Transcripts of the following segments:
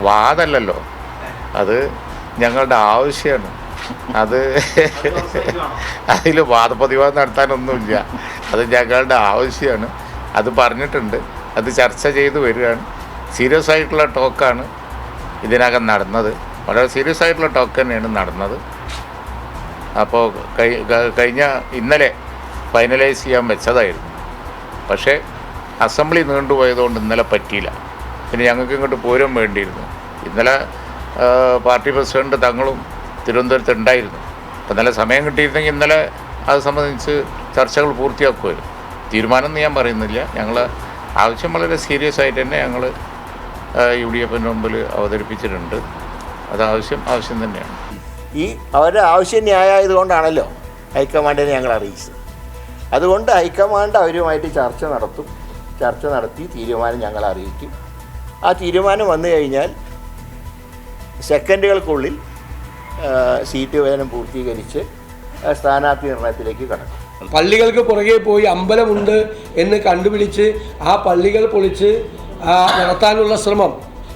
വാദമല്ലല്ലോ, അത് ഞങ്ങളുടെ ആവശ്യമാണ്. അത് അതിൽ വാദപ്രതിവാദം നടത്താനൊന്നുമില്ല. അത് ഞങ്ങളുടെ ആവശ്യമാണ്. അത് പറഞ്ഞിട്ടുണ്ട്, അത് ചർച്ച ചെയ്ത് വരികയാണ്. സീരിയസ് ആയിട്ടുള്ള ടോക്കാണ് ഇതിനകം നടന്നത്. വളരെ സീരിയസ് ആയിട്ടുള്ള ടോക്ക് തന്നെയാണ് നടന്നത്. അപ്പോൾ ഇന്നലെ ഫൈനലൈസ് ചെയ്യാൻ വെച്ചതായിരുന്നു. പക്ഷേ അസംബ്ലി നീണ്ടുപോയതുകൊണ്ട് ഇന്നലെ പറ്റിയില്ല. പിന്നെ ഞങ്ങൾക്ക് ഇങ്ങോട്ട് പോരും വേണ്ടിയിരുന്നു. ഇന്നലെ പാർട്ടി പ്രസിഡന്റ് തങ്ങളും തിരുവനന്തപുരത്ത് ഉണ്ടായിരുന്നു. അപ്പോൾ ഇന്നലെ സമയം കിട്ടിയിരുന്നെങ്കിൽ ഇന്നലെ അത് സംബന്ധിച്ച് ചർച്ചകൾ പൂർത്തിയാക്കുമായിരുന്നു. തീരുമാനമൊന്നും ഞാൻ പറയുന്നില്ല. ഞങ്ങൾ ആവശ്യം വളരെ സീരിയസ് ആയിട്ട് തന്നെ ഞങ്ങൾ UDFിൻ്റെ മുമ്പിൽ അവതരിപ്പിച്ചിട്ടുണ്ട്. അത് ആവശ്യം തന്നെയാണ്. ഈ അവരുടെ ആവശ്യം ന്യായമായതുകൊണ്ടാണല്ലോ ഹൈക്കമാൻഡിനെ ഞങ്ങൾ അറിയിച്ചത്. അതുകൊണ്ട് ഹൈക്കമാൻഡ് അവരുമായിട്ട് ചർച്ച നടത്തി തീരുമാനം ഞങ്ങൾ അറിയിക്കും. ആ തീരുമാനം വന്നു കഴിഞ്ഞാൽ സെക്കൻഡുകൾക്കുള്ളിൽ സീറ്റ് വിഭജനം പൂർത്തീകരിച്ച് സ്ഥാനാർത്ഥി നിർണയത്തിലേക്ക് കടക്കും. പള്ളികൾക്ക് പുറകെ പോയി അമ്പലമുണ്ട് എന്ന് കണ്ടുപിടിച്ച് ആ പള്ളികൾ പൊളിച്ച് നടത്താനുള്ള ശ്രമം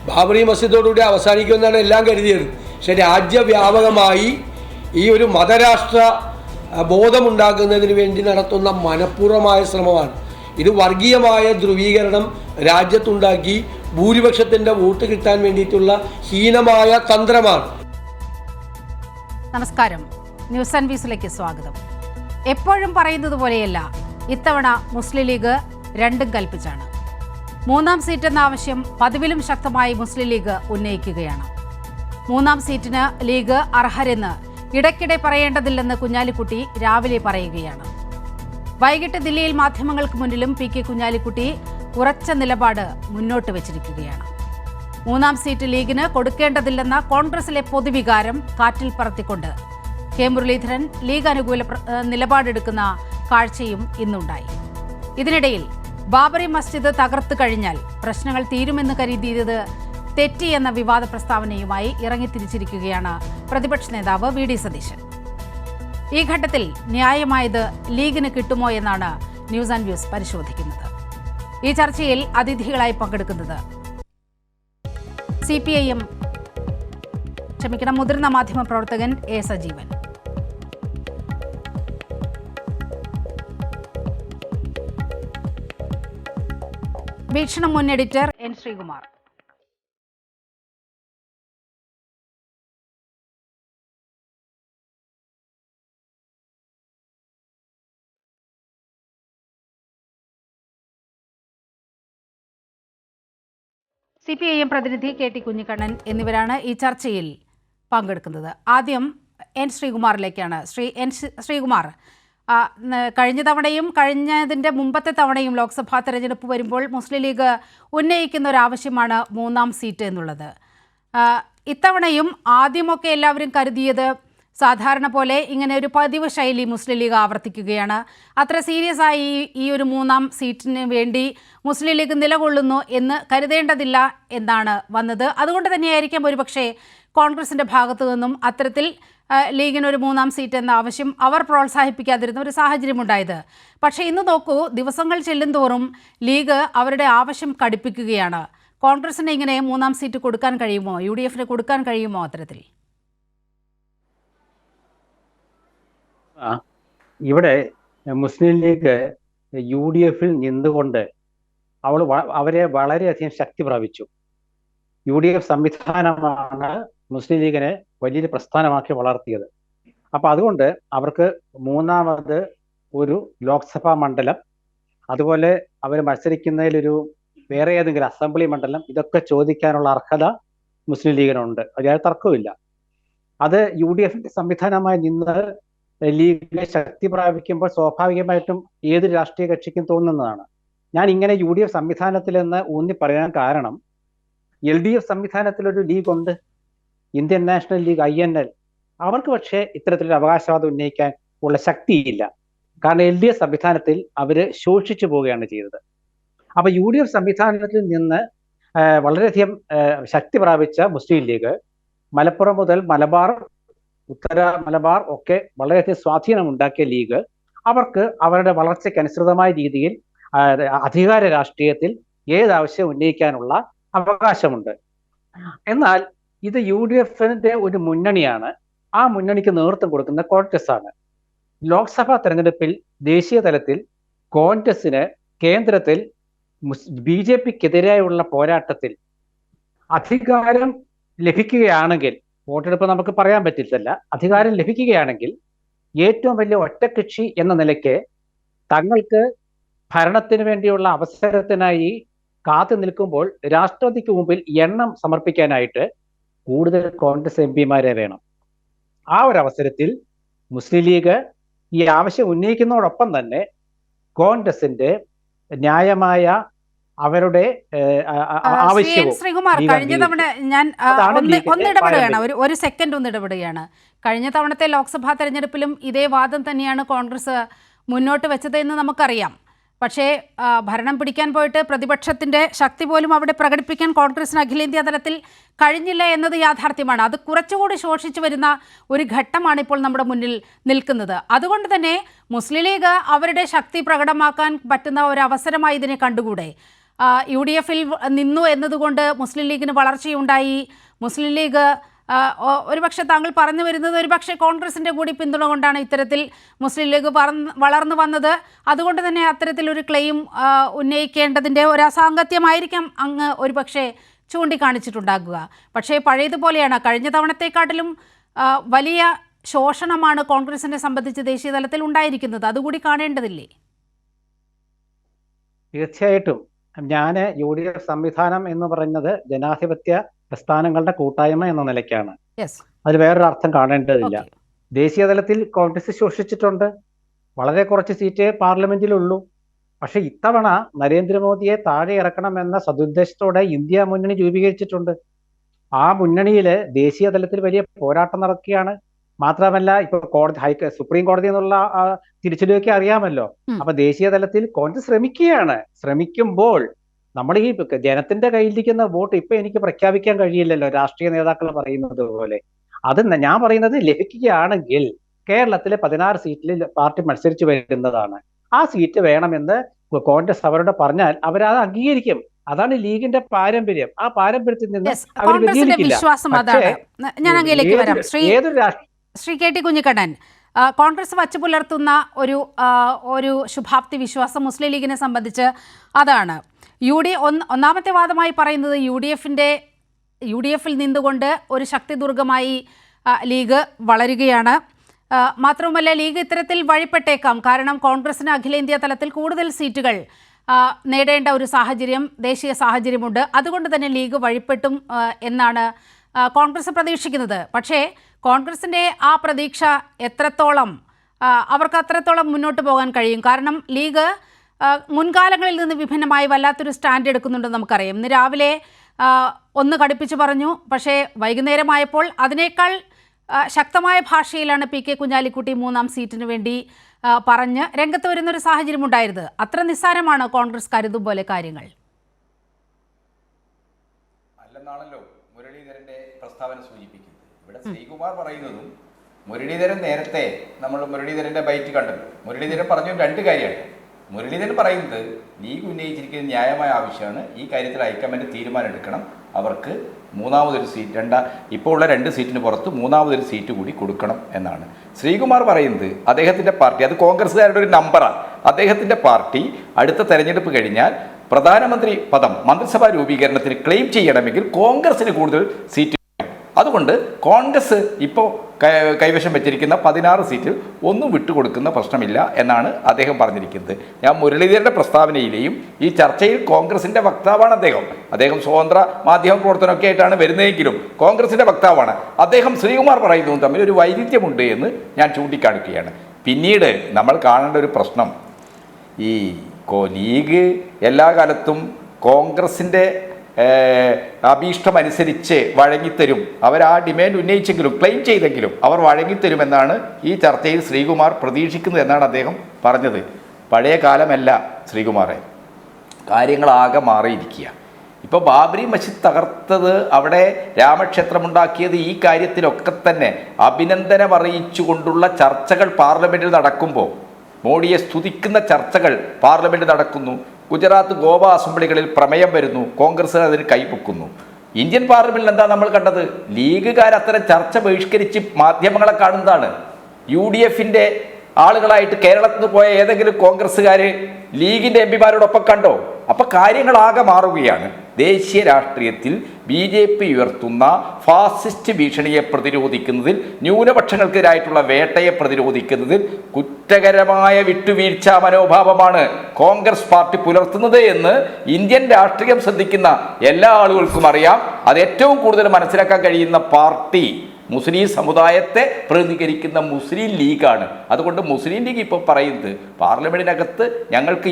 ബാബറി മസ്ജിദോടുകൂടി അവസാനിക്കുമെന്നാണ് എല്ലാം കരുതിയത്. പക്ഷെ രാജ്യവ്യാപകമായി ഈ ഒരു മതരാഷ്ട്ര ബോധമുണ്ടാക്കുന്നതിന് വേണ്ടി നടത്തുന്ന മനഃപൂർവമായ ശ്രമമാണ് ഇത്. വർഗീയമായ ധ്രുവീകരണം രാജ്യത്തുണ്ടാക്കി ഭൂരിപക്ഷത്തിൻ്റെ വോട്ട് കിട്ടാൻ വേണ്ടിയിട്ടുള്ള ഹീനമായ തന്ത്രമാണ്. നമസ്കാരം, ന്യൂസ് ആൻഡ് വ്യൂസിലേക്ക് സ്വാഗതം. എപ്പോഴും പറയുന്നത് പോലെയല്ല, ഇത്തവണ മുസ്ലിം ലീഗ് രണ്ടും കൽപ്പിച്ചാണ്. മൂന്നാം സീറ്റ് എന്ന ആവശ്യം പതിവിലും ശക്തമായി മുസ്ലിം ലീഗ് ഉന്നയിക്കുകയാണ്. മൂന്നാം സീറ്റിന് ലീഗ് അർഹരെന്ന് ഇടയ്ക്കിടെ പറയേണ്ടതില്ലെന്ന് കുഞ്ഞാലിക്കുട്ടി രാവിലെ പറയുകയാണ്. വൈകിട്ട് ദില്ലിയിൽ മാധ്യമങ്ങൾക്ക് മുന്നിലും PK കുഞ്ഞാലിക്കുട്ടി ഉറച്ച നിലപാട് മുന്നോട്ട് വച്ചിരിക്കുകയാണ്. മൂന്നാം സീറ്റ് ലീഗിന് കൊടുക്കേണ്ടതില്ലെന്ന കോൺഗ്രസിലെ പൊതുവികാരം കാറ്റിൽ പറത്തിക്കൊണ്ട് കെ മുരളീധരൻ ലീഗ് അനുകൂല നിലപാടെടുക്കുന്ന കാഴ്ചയും ഇന്നുണ്ടായി. ഇതിനിടയിൽ ബാബറി മസ്ജിദ് തകർത്തു കഴിഞ്ഞാൽ പ്രശ്നങ്ങൾ തീരുമെന്ന് കരുതിയത് തെറ്റിയെന്ന വിവാദ പ്രസ്താവനയുമായി ഇറങ്ങിത്തിരിച്ചിരിക്കുകയാണ് പ്രതിപക്ഷ നേതാവ് VD സതീശൻ. ഈ ഘട്ടത്തിൽ ന്യായമായത് ലീഗിന് കിട്ടുമോ എന്നാണ് ന്യൂസ് ആൻഡ് വ്യൂസ് പരിശോധിക്കുന്നത്. ഈ ചർച്ചയിൽ അതിഥികളായി പങ്കെടുക്കുന്നത് മുതിർന്ന മാധ്യമ പ്രവർത്തകൻ A സജീവൻ, വീക്ഷണം മുൻ എഡിറ്റർ N ശ്രീകുമാർ, CPIM പ്രതിനിധി KT കുഞ്ഞിക്കണ്ണൻ എന്നിവരാണ് ഈ ചർച്ചയിൽ പങ്കെടുക്കുന്നത്. ആദ്യം N ശ്രീകുമാറിലേക്കാണ്. ശ്രീകുമാർ, കഴിഞ്ഞ തവണയും കഴിഞ്ഞതിൻ്റെ മുമ്പത്തെ തവണയും ലോക്സഭാ തെരഞ്ഞെടുപ്പ് വരുമ്പോൾ മുസ്ലിം ലീഗ് ഉന്നയിക്കുന്ന ഒരാവശ്യമാണ് മൂന്നാം സീറ്റ് എന്നുള്ളത്. ഇത്തവണയും ആദ്യമൊക്കെ എല്ലാവരും കരുതിയത് സാധാരണ പോലെ ഇങ്ങനെ ഒരു പതിവ് ശൈലി മുസ്ലിം ലീഗ് ആവർത്തിക്കുകയാണ്. അത്ര സീരിയസ് ആയി ഈ ഒരു മൂന്നാം സീറ്റിന് വേണ്ടി മുസ്ലിം ലീഗ് നിലകൊള്ളുന്നു എന്ന് കരുതേണ്ടതില്ല എന്നാണ് വന്നത്. അതുകൊണ്ട് തന്നെയായിരിക്കാം ഒരുപക്ഷെ കോൺഗ്രസിൻ്റെ ഭാഗത്തു നിന്നും അത്തരത്തിൽ ലീഗിനൊരു മൂന്നാം സീറ്റ് എന്ന ആവശ്യം അവർ പ്രോത്സാഹിപ്പിക്കാതിരുന്ന ഒരു സാഹചര്യമുണ്ടായത്. പക്ഷേ ഇന്ന് നോക്കൂ, ദിവസങ്ങൾ ചെല്ലുന്തോറും ലീഗ് അവരുടെ ആവശ്യം കടുപ്പിക്കുകയാണ്. കോൺഗ്രസിന് ഇങ്ങനെ മൂന്നാം സീറ്റ് കൊടുക്കാൻ കഴിയുമോ? UDFിന് കൊടുക്കാൻ കഴിയുമോ? അത്തരത്തിൽ ഇവിടെ മുസ്ലിം ലീഗ് UDFിൽ നിന്നുകൊണ്ട് അവരെ വളരെയധികം ശക്തി പ്രാപിച്ചു. UDF സംവിധാനമാണ് മുസ്ലിം ലീഗിനെ വലിയൊരു പ്രസ്ഥാനമാക്കി വളർത്തിയത്. അപ്പൊ അതുകൊണ്ട് അവർക്ക് മൂന്നാമത് ഒരു ലോക്സഭാ മണ്ഡലം, അതുപോലെ അവർ മത്സരിക്കുന്നതിലൊരു വേറെ ഏതെങ്കിലും അസംബ്ലി മണ്ഡലം, ഇതൊക്കെ ചോദിക്കാനുള്ള അർഹത മുസ്ലിം ലീഗിനുണ്ട്. അതിൽ തർക്കമില്ല. അത് UDFിന്റെ സംവിധാനമായി നിന്ന് ലീഗ് ശക്തി പ്രാപിക്കുമ്പോൾ സ്വാഭാവികമായിട്ടും ഏത് രാഷ്ട്രീയ കക്ഷിക്കും തോന്നുന്നതാണ്. ഞാൻ ഇങ്ങനെ UDF സംവിധാനത്തിൽ എന്ന് ഊന്നി പറയാൻ കാരണം, LDF സംവിധാനത്തിലൊരു ലീഗ് ഉണ്ട്, ഇന്ത്യൻ നാഷണൽ ലീഗ് INL. അവർക്ക് പക്ഷേ ഇത്തരത്തിലൊരു അവകാശവാദം ഉന്നയിക്കാൻ ഉള്ള ശക്തിയില്ല. കാരണം LDF സംവിധാനത്തിൽ അവര് ശോഷിച്ചു പോവുകയാണ് ചെയ്തത്. അപ്പൊ UDF സംവിധാനത്തിൽ നിന്ന് വളരെയധികം ശക്തി പ്രാപിച്ച മുസ്ലിം ലീഗ് മലപ്പുറം മുതൽ മലബാർ, ഉത്തര മലബാർ ഒക്കെ വളരെയധികം സ്വാധീനം ഉണ്ടാക്കിയ ലീഗ് അവർക്ക് അവരുടെ വളർച്ചയ്ക്ക് അനുസൃതമായ രീതിയിൽ അധികാര രാഷ്ട്രീയത്തിൽ ഏതാവശ്യം ഉന്നയിക്കാനുള്ള അവകാശമുണ്ട്. എന്നാൽ ഇത് UDF-ന്റെ ഒരു മുന്നണിയാണ്. ആ മുന്നണിക്ക് നേതൃത്വം കൊടുക്കുന്ന കോൺഗ്രസ് ആണ്. ലോക്സഭാ തെരഞ്ഞെടുപ്പിൽ ദേശീയ തലത്തിൽ കോൺഗ്രസിന് കേന്ദ്രത്തിൽ BJP-ക്കെതിരെയുള്ള പോരാട്ടത്തിൽ അധികാരം ലഭിക്കുകയാണെങ്കിൽ, വോട്ടെടുപ്പ് നമുക്ക് പറയാൻ പറ്റില്ല, അധികാരം ലഭിക്കുകയാണെങ്കിൽ ഏറ്റവും വലിയ ഒറ്റക്കക്ഷി എന്ന നിലയ്ക്ക് തങ്ങൾക്ക് ഭരണത്തിന് വേണ്ടിയുള്ള അവസരത്തിനായി കാത്തു നിൽക്കുമ്പോൾ രാഷ്ട്രപതിക്ക് മുമ്പിൽ എണ്ണം സമർപ്പിക്കാനായിട്ട് കൂടുതൽ കോൺഗ്രസ് MP-മാരെ വേണം. ആ ഒരു അവസരത്തിൽ മുസ്ലിം ലീഗ് ഈ ആവശ്യം ഉന്നയിക്കുന്നതോടൊപ്പം തന്നെ കോൺഗ്രസിന്റെ ന്യായമായ അവരുടെ ആവശ്യവും ശ്രീകുമാർ, കഴിഞ്ഞ തവണ ഞാൻ ഒന്നിടപെടുകയാണ്, ഒരു സെക്കൻഡ് ഒന്നിടപെടുകയാണ്. കഴിഞ്ഞ തവണത്തെ ലോക്സഭാ തെരഞ്ഞെടുപ്പിലും ഇതേ വാദം തന്നെയാണ് കോൺഗ്രസ് മുന്നോട്ട് വെച്ചത് എന്ന് നമുക്കറിയാം. പക്ഷേ ഭരണം പിടിക്കാൻ പോയിട്ട് പ്രതിപക്ഷത്തിൻ്റെ ശക്തി പോലും അവിടെ പ്രകടിപ്പിക്കാൻ കോൺഗ്രസിന് അഖിലേന്ത്യാ തലത്തിൽ കഴിഞ്ഞില്ല എന്നത് യാഥാർത്ഥ്യമാണ്. അത് കുറച്ചുകൂടി ശോഷിച്ചു വരുന്ന ഒരു ഘട്ടമാണ് ഇപ്പോൾ നമ്മുടെ മുന്നിൽ നിൽക്കുന്നത്. അതുകൊണ്ട് തന്നെ മുസ്ലിം ലീഗ് അവരുടെ ശക്തി പ്രകടമാക്കാൻ പറ്റുന്ന ഒരു അവസരമായി ഇതിനെ കണ്ടുകൂടെ? UDF-ൽ നിന്നു എന്നതുകൊണ്ട് മുസ്ലിം ലീഗിന് വളർച്ചയുണ്ടായി. മുസ്ലിം ലീഗ് ഒരുപക്ഷെ താങ്കൾ പറഞ്ഞു വരുന്നത് ഒരുപക്ഷെ കോൺഗ്രസിൻ്റെ കൂടി പിന്തുണ കൊണ്ടാണ് ഇത്തരത്തിൽ മുസ്ലിം ലീഗ് വളർന്നു വന്നത്. അതുകൊണ്ട് തന്നെ അത്തരത്തിലൊരു ക്ലെയിം ഉന്നയിക്കേണ്ടതിൻ്റെ ഒരു അസാംഗത്യമായിരിക്കാം അങ്ങ് ഒരുപക്ഷെ ചൂണ്ടിക്കാണിച്ചിട്ടുണ്ടാകുക. പക്ഷേ പഴയതുപോലെയാണ്, കഴിഞ്ഞ തവണത്തെക്കാട്ടിലും വലിയ ശോഷണമാണ് കോൺഗ്രസിനെ സംബന്ധിച്ച് ദേശീയ തലത്തിൽ ഉണ്ടായിരിക്കുന്നത്. അതുകൂടി കാണേണ്ടതില്ലേ? തീർച്ചയായിട്ടും. ഞാൻ UDF സംവിധാനം എന്ന് പറയുന്നത് ജനാധിപത്യ പ്രസ്ഥാനങ്ങളുടെ കൂട്ടായ്മ എന്ന നിലയ്ക്കാണ്. അതിൽ വേറൊരു അർത്ഥം കാണേണ്ടതില്ല. ദേശീയ തലത്തിൽ കോൺഗ്രസ് ശോഷിച്ചിട്ടുണ്ട്. വളരെ കുറച്ച് സീറ്റേ പാർലമെന്റിലുള്ളൂ. പക്ഷെ ഇത്തവണ നരേന്ദ്രമോദിയെ താഴെ ഇറക്കണമെന്ന സതുദ്ദേശത്തോടെ ഇന്ത്യ മുന്നണി രൂപീകരിച്ചിട്ടുണ്ട്. ആ മുന്നണിയിൽ ദേശീയ തലത്തിൽ വലിയ പോരാട്ടം നടക്കുകയാണ്. മാത്രമല്ല ഇപ്പൊ സുപ്രീം കോടതി എന്നുള്ള തിരിച്ചടിയൊക്കെ അറിയാമല്ലോ. അപ്പൊ ദേശീയ തലത്തിൽ കോൺഗ്രസ് ശ്രമിക്കുമ്പോൾ നമ്മൾ ഈ ജനത്തിന്റെ കയ്യിലിരിക്കുന്ന വോട്ട് ഇപ്പൊ എനിക്ക് പ്രഖ്യാപിക്കാൻ കഴിയില്ലല്ലോ, രാഷ്ട്രീയ നേതാക്കൾ പറയുന്നത് പോലെ. അത് ഞാൻ പറയുന്നത് ലഭിക്കുകയാണെങ്കിൽ കേരളത്തിലെ 16 സീറ്റിൽ പാർട്ടി മത്സരിച്ചു വരുന്നതാണ്. ആ സീറ്റ് വേണമെന്ന് കോൺഗ്രസ് അവരോട് പറഞ്ഞാൽ അവരത് അംഗീകരിക്കും. അതാണ് ലീഗിന്റെ പാരമ്പര്യം. ആ പാരമ്പര്യത്തിൽ നിന്ന് അവർ വ്യതിചലിക്കില്ല. ഏതൊരു ശ്രീ KT കുഞ്ഞിക്കണ്ണൻ, കോൺഗ്രസ് വച്ചു പുലർത്തുന്ന ഒരു ശുഭാപ്തി വിശ്വാസം മുസ്ലിം ലീഗിനെ സംബന്ധിച്ച് അതാണ്. ഒന്നാമത്തെ വാദമായി പറയുന്നത് UDF-ൽ നിന്നുകൊണ്ട് ഒരു ശക്തി ദുർഗമായി ലീഗ് വളരുകയാണ്. മാത്രവുമല്ല, ലീഗ് ഇത്തരത്തിൽ വഴിപ്പെട്ടേക്കാം. കാരണം കോൺഗ്രസിന് അഖിലേന്ത്യാ തലത്തിൽ കൂടുതൽ സീറ്റുകൾ നേടേണ്ട ഒരു സാഹചര്യം, ദേശീയ സാഹചര്യമുണ്ട്. അതുകൊണ്ട് തന്നെ ലീഗ് വഴിപ്പെട്ടും എന്നാണ് കോൺഗ്രസ് പ്രതീക്ഷിക്കുന്നത്. പക്ഷേ കോൺഗ്രസിൻ്റെ ആ പ്രതീക്ഷ അവർക്ക് അത്രത്തോളം മുന്നോട്ട് പോകാൻ കഴിയും? കാരണം ലീഗ് മുൻകാലങ്ങളിൽ നിന്ന് വിഭിന്നമായി വല്ലാത്തൊരു സ്റ്റാൻഡ് എടുക്കുന്നുണ്ടെന്ന് നമുക്കറിയാം. ഇന്ന് രാവിലെ ഒന്ന് കടുപ്പിച്ച് പറഞ്ഞു, പക്ഷേ വൈകുന്നേരമായപ്പോൾ അതിനേക്കാൾ ശക്തമായ ഭാഷയിലാണ് PK കുഞ്ഞാലിക്കുട്ടി 3ാം സീറ്റിന് വേണ്ടി പറഞ്ഞ് രംഗത്ത് വരുന്നൊരു സാഹചര്യം ഉണ്ടായത്. അത്ര നിസ്സാരമാണ് കോൺഗ്രസ് കരുതും പോലെ കാര്യങ്ങൾ അല്ലെന്നാണല്ലോ മുരളീധരന്റെ പ്രസ്താവന സൂചിപ്പിക്കുന്നത്. ഇവിടെ ശ്രീകുമാർ പറയുന്നതും മുരളീധരൻ നേരത്തെ നമ്മൾ മുരളീധരന്റെ ബൈറ്റ് കണ്ടല്ലോ. മുരളീധരൻ പറഞ്ഞു 2 കാര്യമാണ്. മുരളീധരൻ പറയുന്നത് ലീഗ് ഉന്നയിച്ചിരിക്കുന്ന ന്യായമായ ആവശ്യമാണ്, ഈ കാര്യത്തിൽ ഹൈക്കമാൻഡ് തീരുമാനം എടുക്കണം, അവർക്ക് 3ാമതൊരു സീറ്റ്, ഇപ്പോൾ ഉള്ള 2 സീറ്റിന് പുറത്ത് 3ാമതൊരു സീറ്റ് കൂടി കൊടുക്കണം എന്നാണ്. ശ്രീകുമാർ പറയുന്നത് അദ്ദേഹത്തിൻ്റെ പാർട്ടി, അത് കോൺഗ്രസ്സുകാരുടെ ഒരു നമ്പറാണ്, അദ്ദേഹത്തിൻ്റെ പാർട്ടി അടുത്ത തെരഞ്ഞെടുപ്പ് കഴിഞ്ഞാൽ പ്രധാനമന്ത്രി പദം മന്ത്രിസഭാ രൂപീകരണത്തിന് ക്ലെയിം ചെയ്യണമെങ്കിൽ കോൺഗ്രസിന് കൂടുതൽ സീറ്റ്. അതുകൊണ്ട് കോൺഗ്രസ് ഇപ്പോൾ കൈവശം വെച്ചിരിക്കുന്ന 16 സീറ്റിൽ ഒന്നും വിട്ടുകൊടുക്കുന്ന പ്രശ്നമില്ല എന്നാണ് അദ്ദേഹം പറഞ്ഞിരിക്കുന്നത്. ഞാൻ മുരളീധരൻ്റെ പ്രസ്താവനയിലെയും ഈ ചർച്ചയിൽ കോൺഗ്രസിൻ്റെ വക്താവാണ് അദ്ദേഹം സ്വതന്ത്ര മാധ്യമ പ്രവർത്തനമൊക്കെ ആയിട്ടാണ് വരുന്നതെങ്കിലും കോൺഗ്രസിൻ്റെ വക്താവാണ് അദ്ദേഹം. ശ്രീകുമാർ പറയുന്നതും തമ്മിൽ ഒരു വൈരുദ്ധ്യമുണ്ട് എന്ന് ഞാൻ ചൂണ്ടിക്കാണിക്കുകയാണ്. പിന്നീട് നമ്മൾ കാണേണ്ട ഒരു പ്രശ്നം, ഈ ലീഗ് എല്ലാ കാലത്തും കോൺഗ്രസിൻ്റെ അഭീഷ്ടമനുസരിച്ച് വഴങ്ങിത്തരും, അവർ ആ ഡിമാൻഡ് ഉന്നയിച്ചെങ്കിലും ക്ലെയിം ചെയ്തെങ്കിലും അവർ വഴങ്ങിത്തരുമെന്നാണ് ഈ ചർച്ചയിൽ ശ്രീകുമാർ പ്രതീക്ഷിക്കുന്നത് എന്നാണ് അദ്ദേഹം പറഞ്ഞത്. പഴയ കാലമല്ല ശ്രീകുമാറെ, കാര്യങ്ങളാകെ മാറിയിരിക്കുക. ഇപ്പോൾ ബാബറി മസ്ജിദ് തകർത്തത്, അവിടെ രാമക്ഷേത്രമുണ്ടാക്കിയത്, ഈ കാര്യത്തിലൊക്കെ തന്നെ അഭിനന്ദനം അറിയിച്ചുകൊണ്ടുള്ള ചർച്ചകൾ പാർലമെൻറ്റിൽ നടക്കുമ്പോൾ, മോഡിയെ സ്തുതിക്കുന്ന ചർച്ചകൾ പാർലമെൻറ്റിൽ നടക്കുന്നു, ഗുജറാത്ത് ഗോവ അസംബ്ലികളിൽ പ്രമേയം വരുന്നു, കോൺഗ്രസ് അതിന് കൈപ്പൊക്കുന്നു. ഇന്ത്യൻ പാർലമെന്റിൽ എന്താ നമ്മൾ കണ്ടത്? ലീഗുകാർ അത്തരം ചർച്ച ബഹിഷ്കരിച്ച് മാധ്യമങ്ങളെ കാണുന്നതാണ്. UDFന്റെ ആളുകളായിട്ട് കേരളത്തിൽ നിന്ന് പോയ ഏതെങ്കിലും കോൺഗ്രസ്സുകാർ ലീഗിൻ്റെ എംപിമാരോടൊപ്പം കണ്ടോ? അപ്പം കാര്യങ്ങളാകെ മാറുകയാണ്. ദേശീയ രാഷ്ട്രീയത്തിൽ BJP ഉയർത്തുന്ന ഫാസിസ്റ്റ് ഭീഷണിയെ പ്രതിരോധിക്കുന്നതിൽ, ന്യൂനപക്ഷങ്ങൾക്കെതിരായിട്ടുള്ള വേട്ടയെ പ്രതിരോധിക്കുന്നതിൽ കുറ്റകരമായ വിട്ടുവീഴ്ച മനോഭാവമാണ് കോൺഗ്രസ് പാർട്ടി പുലർത്തുന്നത് എന്ന് ഇന്ത്യൻ രാഷ്ട്രീയം ശ്രദ്ധിക്കുന്ന എല്ലാ ആളുകൾക്കും അറിയാം. അത് ഏറ്റവും കൂടുതൽ മനസ്സിലാക്കാൻ കഴിയുന്ന പാർട്ടി മുസ്ലിം സമുദായത്തെ പ്രതിനിധീകരിക്കുന്ന മുസ്ലിം ലീഗാണ്. അതുകൊണ്ട് മുസ്ലിം ലീഗ് ഇപ്പോൾ പറയുന്നത് പാർലമെന്റിനകത്ത് ഞങ്ങൾക്ക്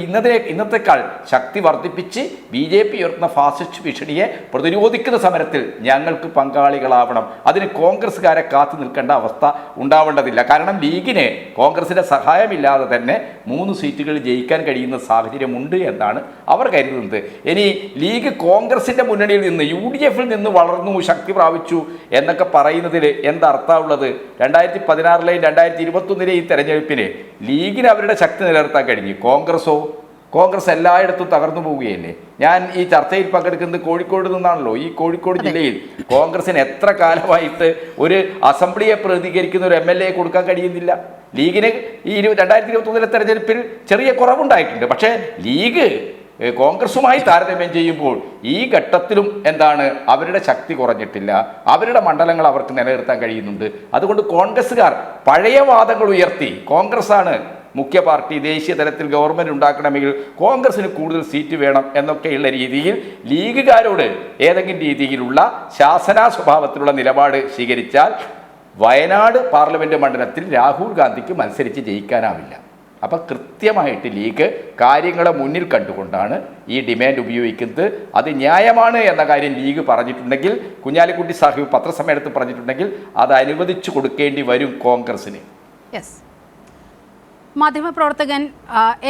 ഇന്നത്തെക്കാൾ ശക്തി വർദ്ധിപ്പിച്ച് BJP ഉയർത്തുന്ന ഫാസിസ്റ്റ് ഭീഷണിയെ പ്രതിരോധിക്കുന്ന സമരത്തിൽ ഞങ്ങൾക്ക് പങ്കാളികളാവണം. അതിന് കോൺഗ്രസ്സുകാരെ കാത്തു നിൽക്കേണ്ട അവസ്ഥ ഉണ്ടാവേണ്ടതില്ല. കാരണം ലീഗിന് കോൺഗ്രസിന്റെ സഹായമില്ലാതെ തന്നെ 3 സീറ്റുകൾ ജയിക്കാൻ കഴിയുന്ന സാഹചര്യമുണ്ട് എന്നാണ് അവർ കരുതുന്നത്. ഇനി ലീഗ് കോൺഗ്രസിന്റെ മുന്നണിയിൽ നിന്ന് UDFിൽ നിന്ന് വളർന്നു ശക്തി പ്രാപിച്ചു എന്നൊക്കെ പറയുന്നതിൽ എന്തർത്ഥമുള്ളത്? 2016 2021 ഈ തെരഞ്ഞെടുപ്പിന് ലീഗിന് അവരുടെ ശക്തി നിലനിർത്താൻ കഴിഞ്ഞു. കോൺഗ്രസ് എല്ലായിടത്തും തകർന്നു പോവുകയല്ലേ. ഞാൻ ഈ ചർച്ചയിൽ പങ്കെടുക്കുന്നത് കോഴിക്കോട് നിന്നാണല്ലോ. ഈ കോഴിക്കോട് ജില്ലയിൽ കോൺഗ്രസിന് എത്ര കാലമായിട്ട് ഒരു അസംബ്ലിയെ പ്രതിനിധീകരിക്കുന്ന ഒരു MLA കൊടുക്കാൻ കഴിയുന്നില്ല. ലീഗിന് ഈ 2021 തെരഞ്ഞെടുപ്പിൽ ചെറിയ കുറവുണ്ടായിട്ടുണ്ട്. പക്ഷേ ലീഗ് കോൺഗ്രസുമായി താരതമ്യം ചെയ്യുമ്പോൾ ഈ ഘട്ടത്തിലും എന്താണ്, അവരുടെ ശക്തി കുറഞ്ഞിട്ടില്ല. അവരുടെ മണ്ഡലങ്ങൾ അവർക്ക് നിലനിർത്താൻ കഴിയുന്നുണ്ട്. അതുകൊണ്ട് കോൺഗ്രസ്സുകാർ പഴയ വാദങ്ങൾ ഉയർത്തി കോൺഗ്രസ്സാണ് മുഖ്യ പാർട്ടി, ദേശീയ തലത്തിൽ ഗവൺമെൻറ് ഉണ്ടാക്കണമെങ്കിൽ കോൺഗ്രസിന് കൂടുതൽ സീറ്റ് വേണം എന്നൊക്കെയുള്ള രീതിയിൽ ലീഗുകാരോട് ഏതെങ്കിലും രീതിയിലുള്ള ശാസനാ സ്വഭാവത്തിലുള്ള നിലപാട് സ്വീകരിച്ചാൽ വയനാട് പാർലമെൻറ്റ് മണ്ഡലത്തിൽ രാഹുൽ ഗാന്ധിക്ക് മത്സരിച്ച് ജയിക്കാനാവില്ല. അപ്പം കൃത്യമായിട്ട് ലീഗ് കാര്യങ്ങളെ മുന്നിൽ കണ്ടുകൊണ്ടാണ് ഈ ഡിമാൻഡ് ഉപയോഗിക്കുന്നത്. അത് ന്യായമാണ് എന്ന കാര്യം ലീഗ് പറഞ്ഞിട്ടുണ്ടെങ്കിൽ, കുഞ്ഞാലിക്കുട്ടി സാഹിബ് പത്രസമ്മേളനത്തിൽ പറഞ്ഞിട്ടുണ്ടെങ്കിൽ അത് അനുവദിച്ചു കൊടുക്കേണ്ടി വരും കോൺഗ്രസിന്. യെസ്, മാധ്യമപ്രവർത്തകൻ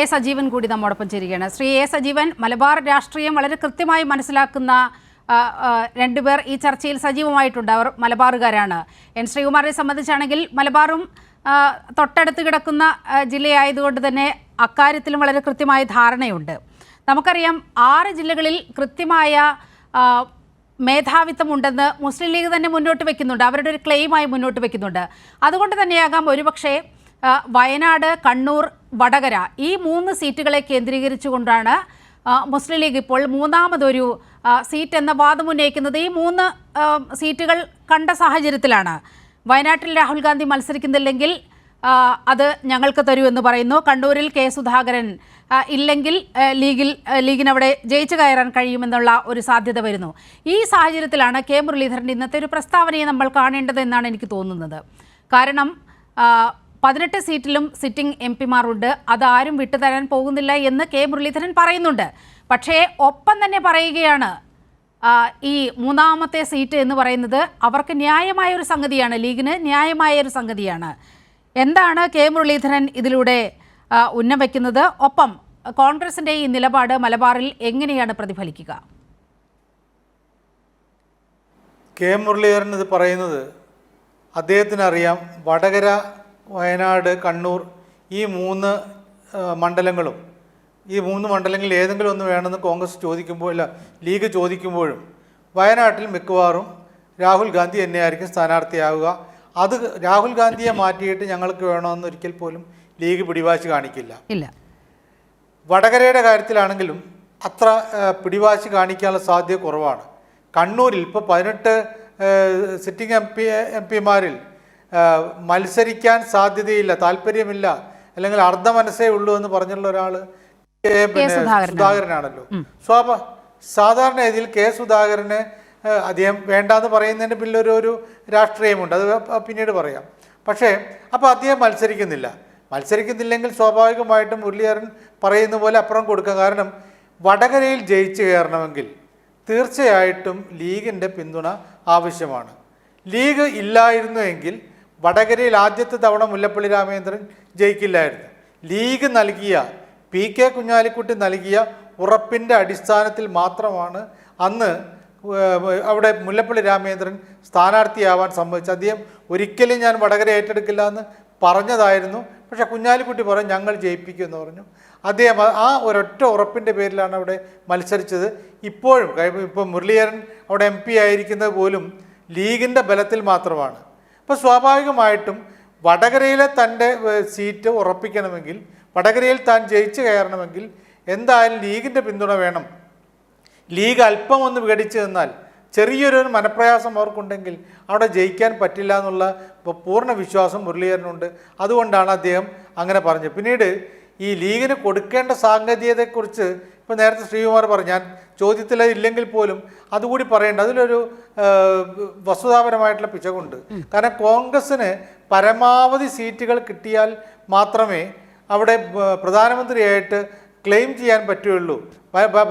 A. സജീവൻ കൂടി നമ്മോടൊപ്പം ചേരുകയാണ്. ശ്രീ A. സജീവൻ, മലബാർ രാഷ്ട്രീയം വളരെ കൃത്യമായി മനസ്സിലാക്കുന്ന രണ്ടുപേർ ഈ ചർച്ചയിൽ സജീവമായിട്ടുണ്ട്. അവർ മലബാറുകാരാണ്. N. ശ്രീകുമാറിനെ സംബന്ധിച്ചാണെങ്കിൽ മലബാറും തൊട്ടടുത്ത് കിടക്കുന്ന ജില്ലയായതുകൊണ്ട് തന്നെ അക്കാര്യത്തിലും വളരെ കൃത്യമായ ധാരണയുണ്ട്. നമുക്കറിയാം 6 ജില്ലകളിൽ കൃത്യമായ മേധാവിത്വമുണ്ടെന്ന് മുസ്ലിം ലീഗ് തന്നെ മുന്നോട്ട് വയ്ക്കുന്നുണ്ട്. അവരുടെ ഒരു ക്ലെയിമായി മുന്നോട്ട് വയ്ക്കുന്നുണ്ട്. അതുകൊണ്ട് തന്നെയാകാം ഒരുപക്ഷെ വയനാട്, കണ്ണൂർ, വടകര ഈ 3 സീറ്റുകളെ കേന്ദ്രീകരിച്ചുകൊണ്ടാണ് മുസ്ലിം ലീഗ് ഇപ്പോൾ മൂന്നാമതൊരു സീറ്റ് എന്ന വാദം ഉന്നയിക്കുന്നത്. ഈ 3 സീറ്റുകൾ കണ്ട സാഹചര്യത്തിലാണ് വയനാട്ടിൽ രാഹുൽ ഗാന്ധി മത്സരിക്കുന്നില്ലെങ്കിൽ അത് ഞങ്ങൾക്ക് തരൂ എന്ന് പറയുന്നു. കണ്ണൂരിൽ K. സുധാകരൻ ഇല്ലെങ്കിൽ ലീഗിനവിടെ ജയിച്ചു കയറാൻ കഴിയുമെന്നുള്ള ഒരു സാധ്യത വരുന്നു. ഈ സാഹചര്യത്തിലാണ് K. മുരളീധരൻ്റെ ഇന്നത്തെ ഒരു പ്രസ്താവനയെ നമ്മൾ കാണേണ്ടത് എന്നാണ് എനിക്ക് തോന്നുന്നത്. കാരണം 18 സീറ്റിലും സിറ്റിംഗ് MPമാരുണ്ട്. അതാരും വിട്ടുതരാൻ പോകുന്നില്ല എന്ന് K. മുരളീധരൻ പറയുന്നുണ്ട്. പക്ഷേ ഒപ്പം തന്നെ പറയുകയാണ് ഈ മൂന്നാമത്തെ സീറ്റ് എന്ന് പറയുന്നത് അവർക്ക് ന്യായമായ ഒരു സംഗതിയാണ്, ലീഗിന് ന്യായമായ ഒരു സംഗതിയാണ്. എന്താണ് K. മുരളീധരൻ ഇതിലൂടെ ഉന്നയിക്കുന്നത്? ഒപ്പം കോൺഗ്രസിൻ്റെ ഈ നിലപാട് മലബാറിൽ എങ്ങനെയാണ് പ്രതിഫലിക്കുക? K. മുരളീധരൻ ഇത് പറയുന്നത് അദ്ദേഹത്തിനറിയാം, വടകര, വയനാട്, കണ്ണൂർ ഈ 3 മണ്ഡലങ്ങളും, ഈ 3 മണ്ഡലങ്ങളിൽ ഏതെങ്കിലും ഒന്ന് വേണമെന്ന് കോൺഗ്രസ് ചോദിക്കുമ്പോൾ, അല്ല ലീഗ് ചോദിക്കുമ്പോഴും വയനാട്ടിൽ മിക്കവാറും രാഹുൽ ഗാന്ധി തന്നെയായിരിക്കും സ്ഥാനാർത്ഥിയാവുക. അത് രാഹുൽ ഗാന്ധിയെ മാറ്റിയിട്ട് ഞങ്ങൾക്ക് വേണമെന്ന് ഒരിക്കൽ പോലും ലീഗ് പിടിവാശി കാണിക്കില്ല. ഇല്ല. വടകരയുടെ കാര്യത്തിലാണെങ്കിലും അത്ര പിടിവാശി കാണിക്കാനുള്ള സാധ്യത കുറവാണ്. കണ്ണൂരിൽ ഇപ്പോൾ 18 സിറ്റിംഗ് MPമാരിൽ മത്സരിക്കാൻ സാധ്യതയില്ല, താല്പര്യമില്ല, അല്ലെങ്കിൽ അർദ്ധ മനസ്സേ ഉള്ളൂ എന്ന് പറഞ്ഞുള്ള ഒരാൾ സുധാകരനാണല്ലോ. സാധാരണ രീതിയിൽ K. സുധാകരന് അദ്ദേഹം വേണ്ടാന്ന് പറയുന്നതിൻ്റെ പിന്നിലൊരു രാഷ്ട്രീയമുണ്ട്, അത് പിന്നീട് പറയാം. പക്ഷേ അപ്പോൾ അദ്ദേഹം മത്സരിക്കുന്നില്ലെങ്കിൽ സ്വാഭാവികമായിട്ടും മുരളീധരൻ പറയുന്ന പോലെ അപ്പുറം കൊടുക്കുക. കാരണം വടകരയിൽ ജയിച്ചു കയറണമെങ്കിൽ തീർച്ചയായിട്ടും ലീഗിൻ്റെ പിന്തുണ ആവശ്യമാണ്. ലീഗ് ഇല്ലായിരുന്നു എങ്കിൽ വടകരയിൽ ആദ്യത്തെ തവണ മുല്ലപ്പള്ളി രാമചന്ദ്രൻ ജയിക്കില്ലായിരുന്നു. ലീഗ് നൽകിയ, PK കുഞ്ഞാലിക്കുട്ടി നൽകിയ ഉറപ്പിൻ്റെ അടിസ്ഥാനത്തിൽ മാത്രമാണ് അന്ന് അവിടെ മുല്ലപ്പള്ളി രാമചന്ദ്രൻ സ്ഥാനാർത്ഥിയാവാൻ സംഭവിച്ചത്. അദ്ദേഹം ഒരിക്കലും ഞാൻ വടകര ഏറ്റെടുക്കില്ല എന്ന് പറഞ്ഞതായിരുന്നു. പക്ഷേ കുഞ്ഞാലിക്കുട്ടി പറഞ്ഞു ഞങ്ങൾ ജയിപ്പിക്കുമെന്ന് പറഞ്ഞു. അദ്ദേഹം ആ ഒരൊറ്റ ഉറപ്പിൻ്റെ പേരിലാണ് അവിടെ മത്സരിച്ചത്. ഇപ്പോഴും ഇപ്പോൾ മുരളീധരൻ അവിടെ MP ആയിരിക്കുന്നത് പോലും ലീഗിൻ്റെ ബലത്തിൽ മാത്രമാണ്. അപ്പോൾ സ്വാഭാവികമായിട്ടും വടകരയിലെ തൻ്റെ സീറ്റ് ഉറപ്പിക്കണമെങ്കിൽ, വടകരയിൽ താൻ ജയിച്ചു കയറണമെങ്കിൽ എന്തായാലും ലീഗിൻ്റെ പിന്തുണ വേണം. ലീഗ് അല്പം ഒന്ന് വിഘടിച്ച് നിന്നാൽ, ചെറിയൊരു മനപ്രയാസം അവർക്കുണ്ടെങ്കിൽ അവിടെ ജയിക്കാൻ പറ്റില്ല എന്നുള്ള പൂർണ്ണ വിശ്വാസം മുരളീധരനുണ്ട്. അതുകൊണ്ടാണ് അദ്ദേഹം അങ്ങനെ പറഞ്ഞത്. പിന്നീട് ഈ ലീഗിന് കൊടുക്കേണ്ട സാങ്കേതികതയെക്കുറിച്ച് ഇപ്പോൾ നേരത്തെ ശ്രീകുമാർ പറഞ്ഞു, ഞാൻ ചോദ്യത്തിൽ ഇല്ലെങ്കിൽ പോലും അതുകൂടി പറയേണ്ട, അതിലൊരു വസ്തുതാപരമായിട്ടുള്ള പിശകുണ്ട്. കാരണം കോൺഗ്രസ്സിന് പരമാവധി സീറ്റുകൾ കിട്ടിയാൽ മാത്രമേ അവിടെ പ്രധാനമന്ത്രിയായിട്ട് ക്ലെയിം ചെയ്യാൻ പറ്റുകയുള്ളൂ,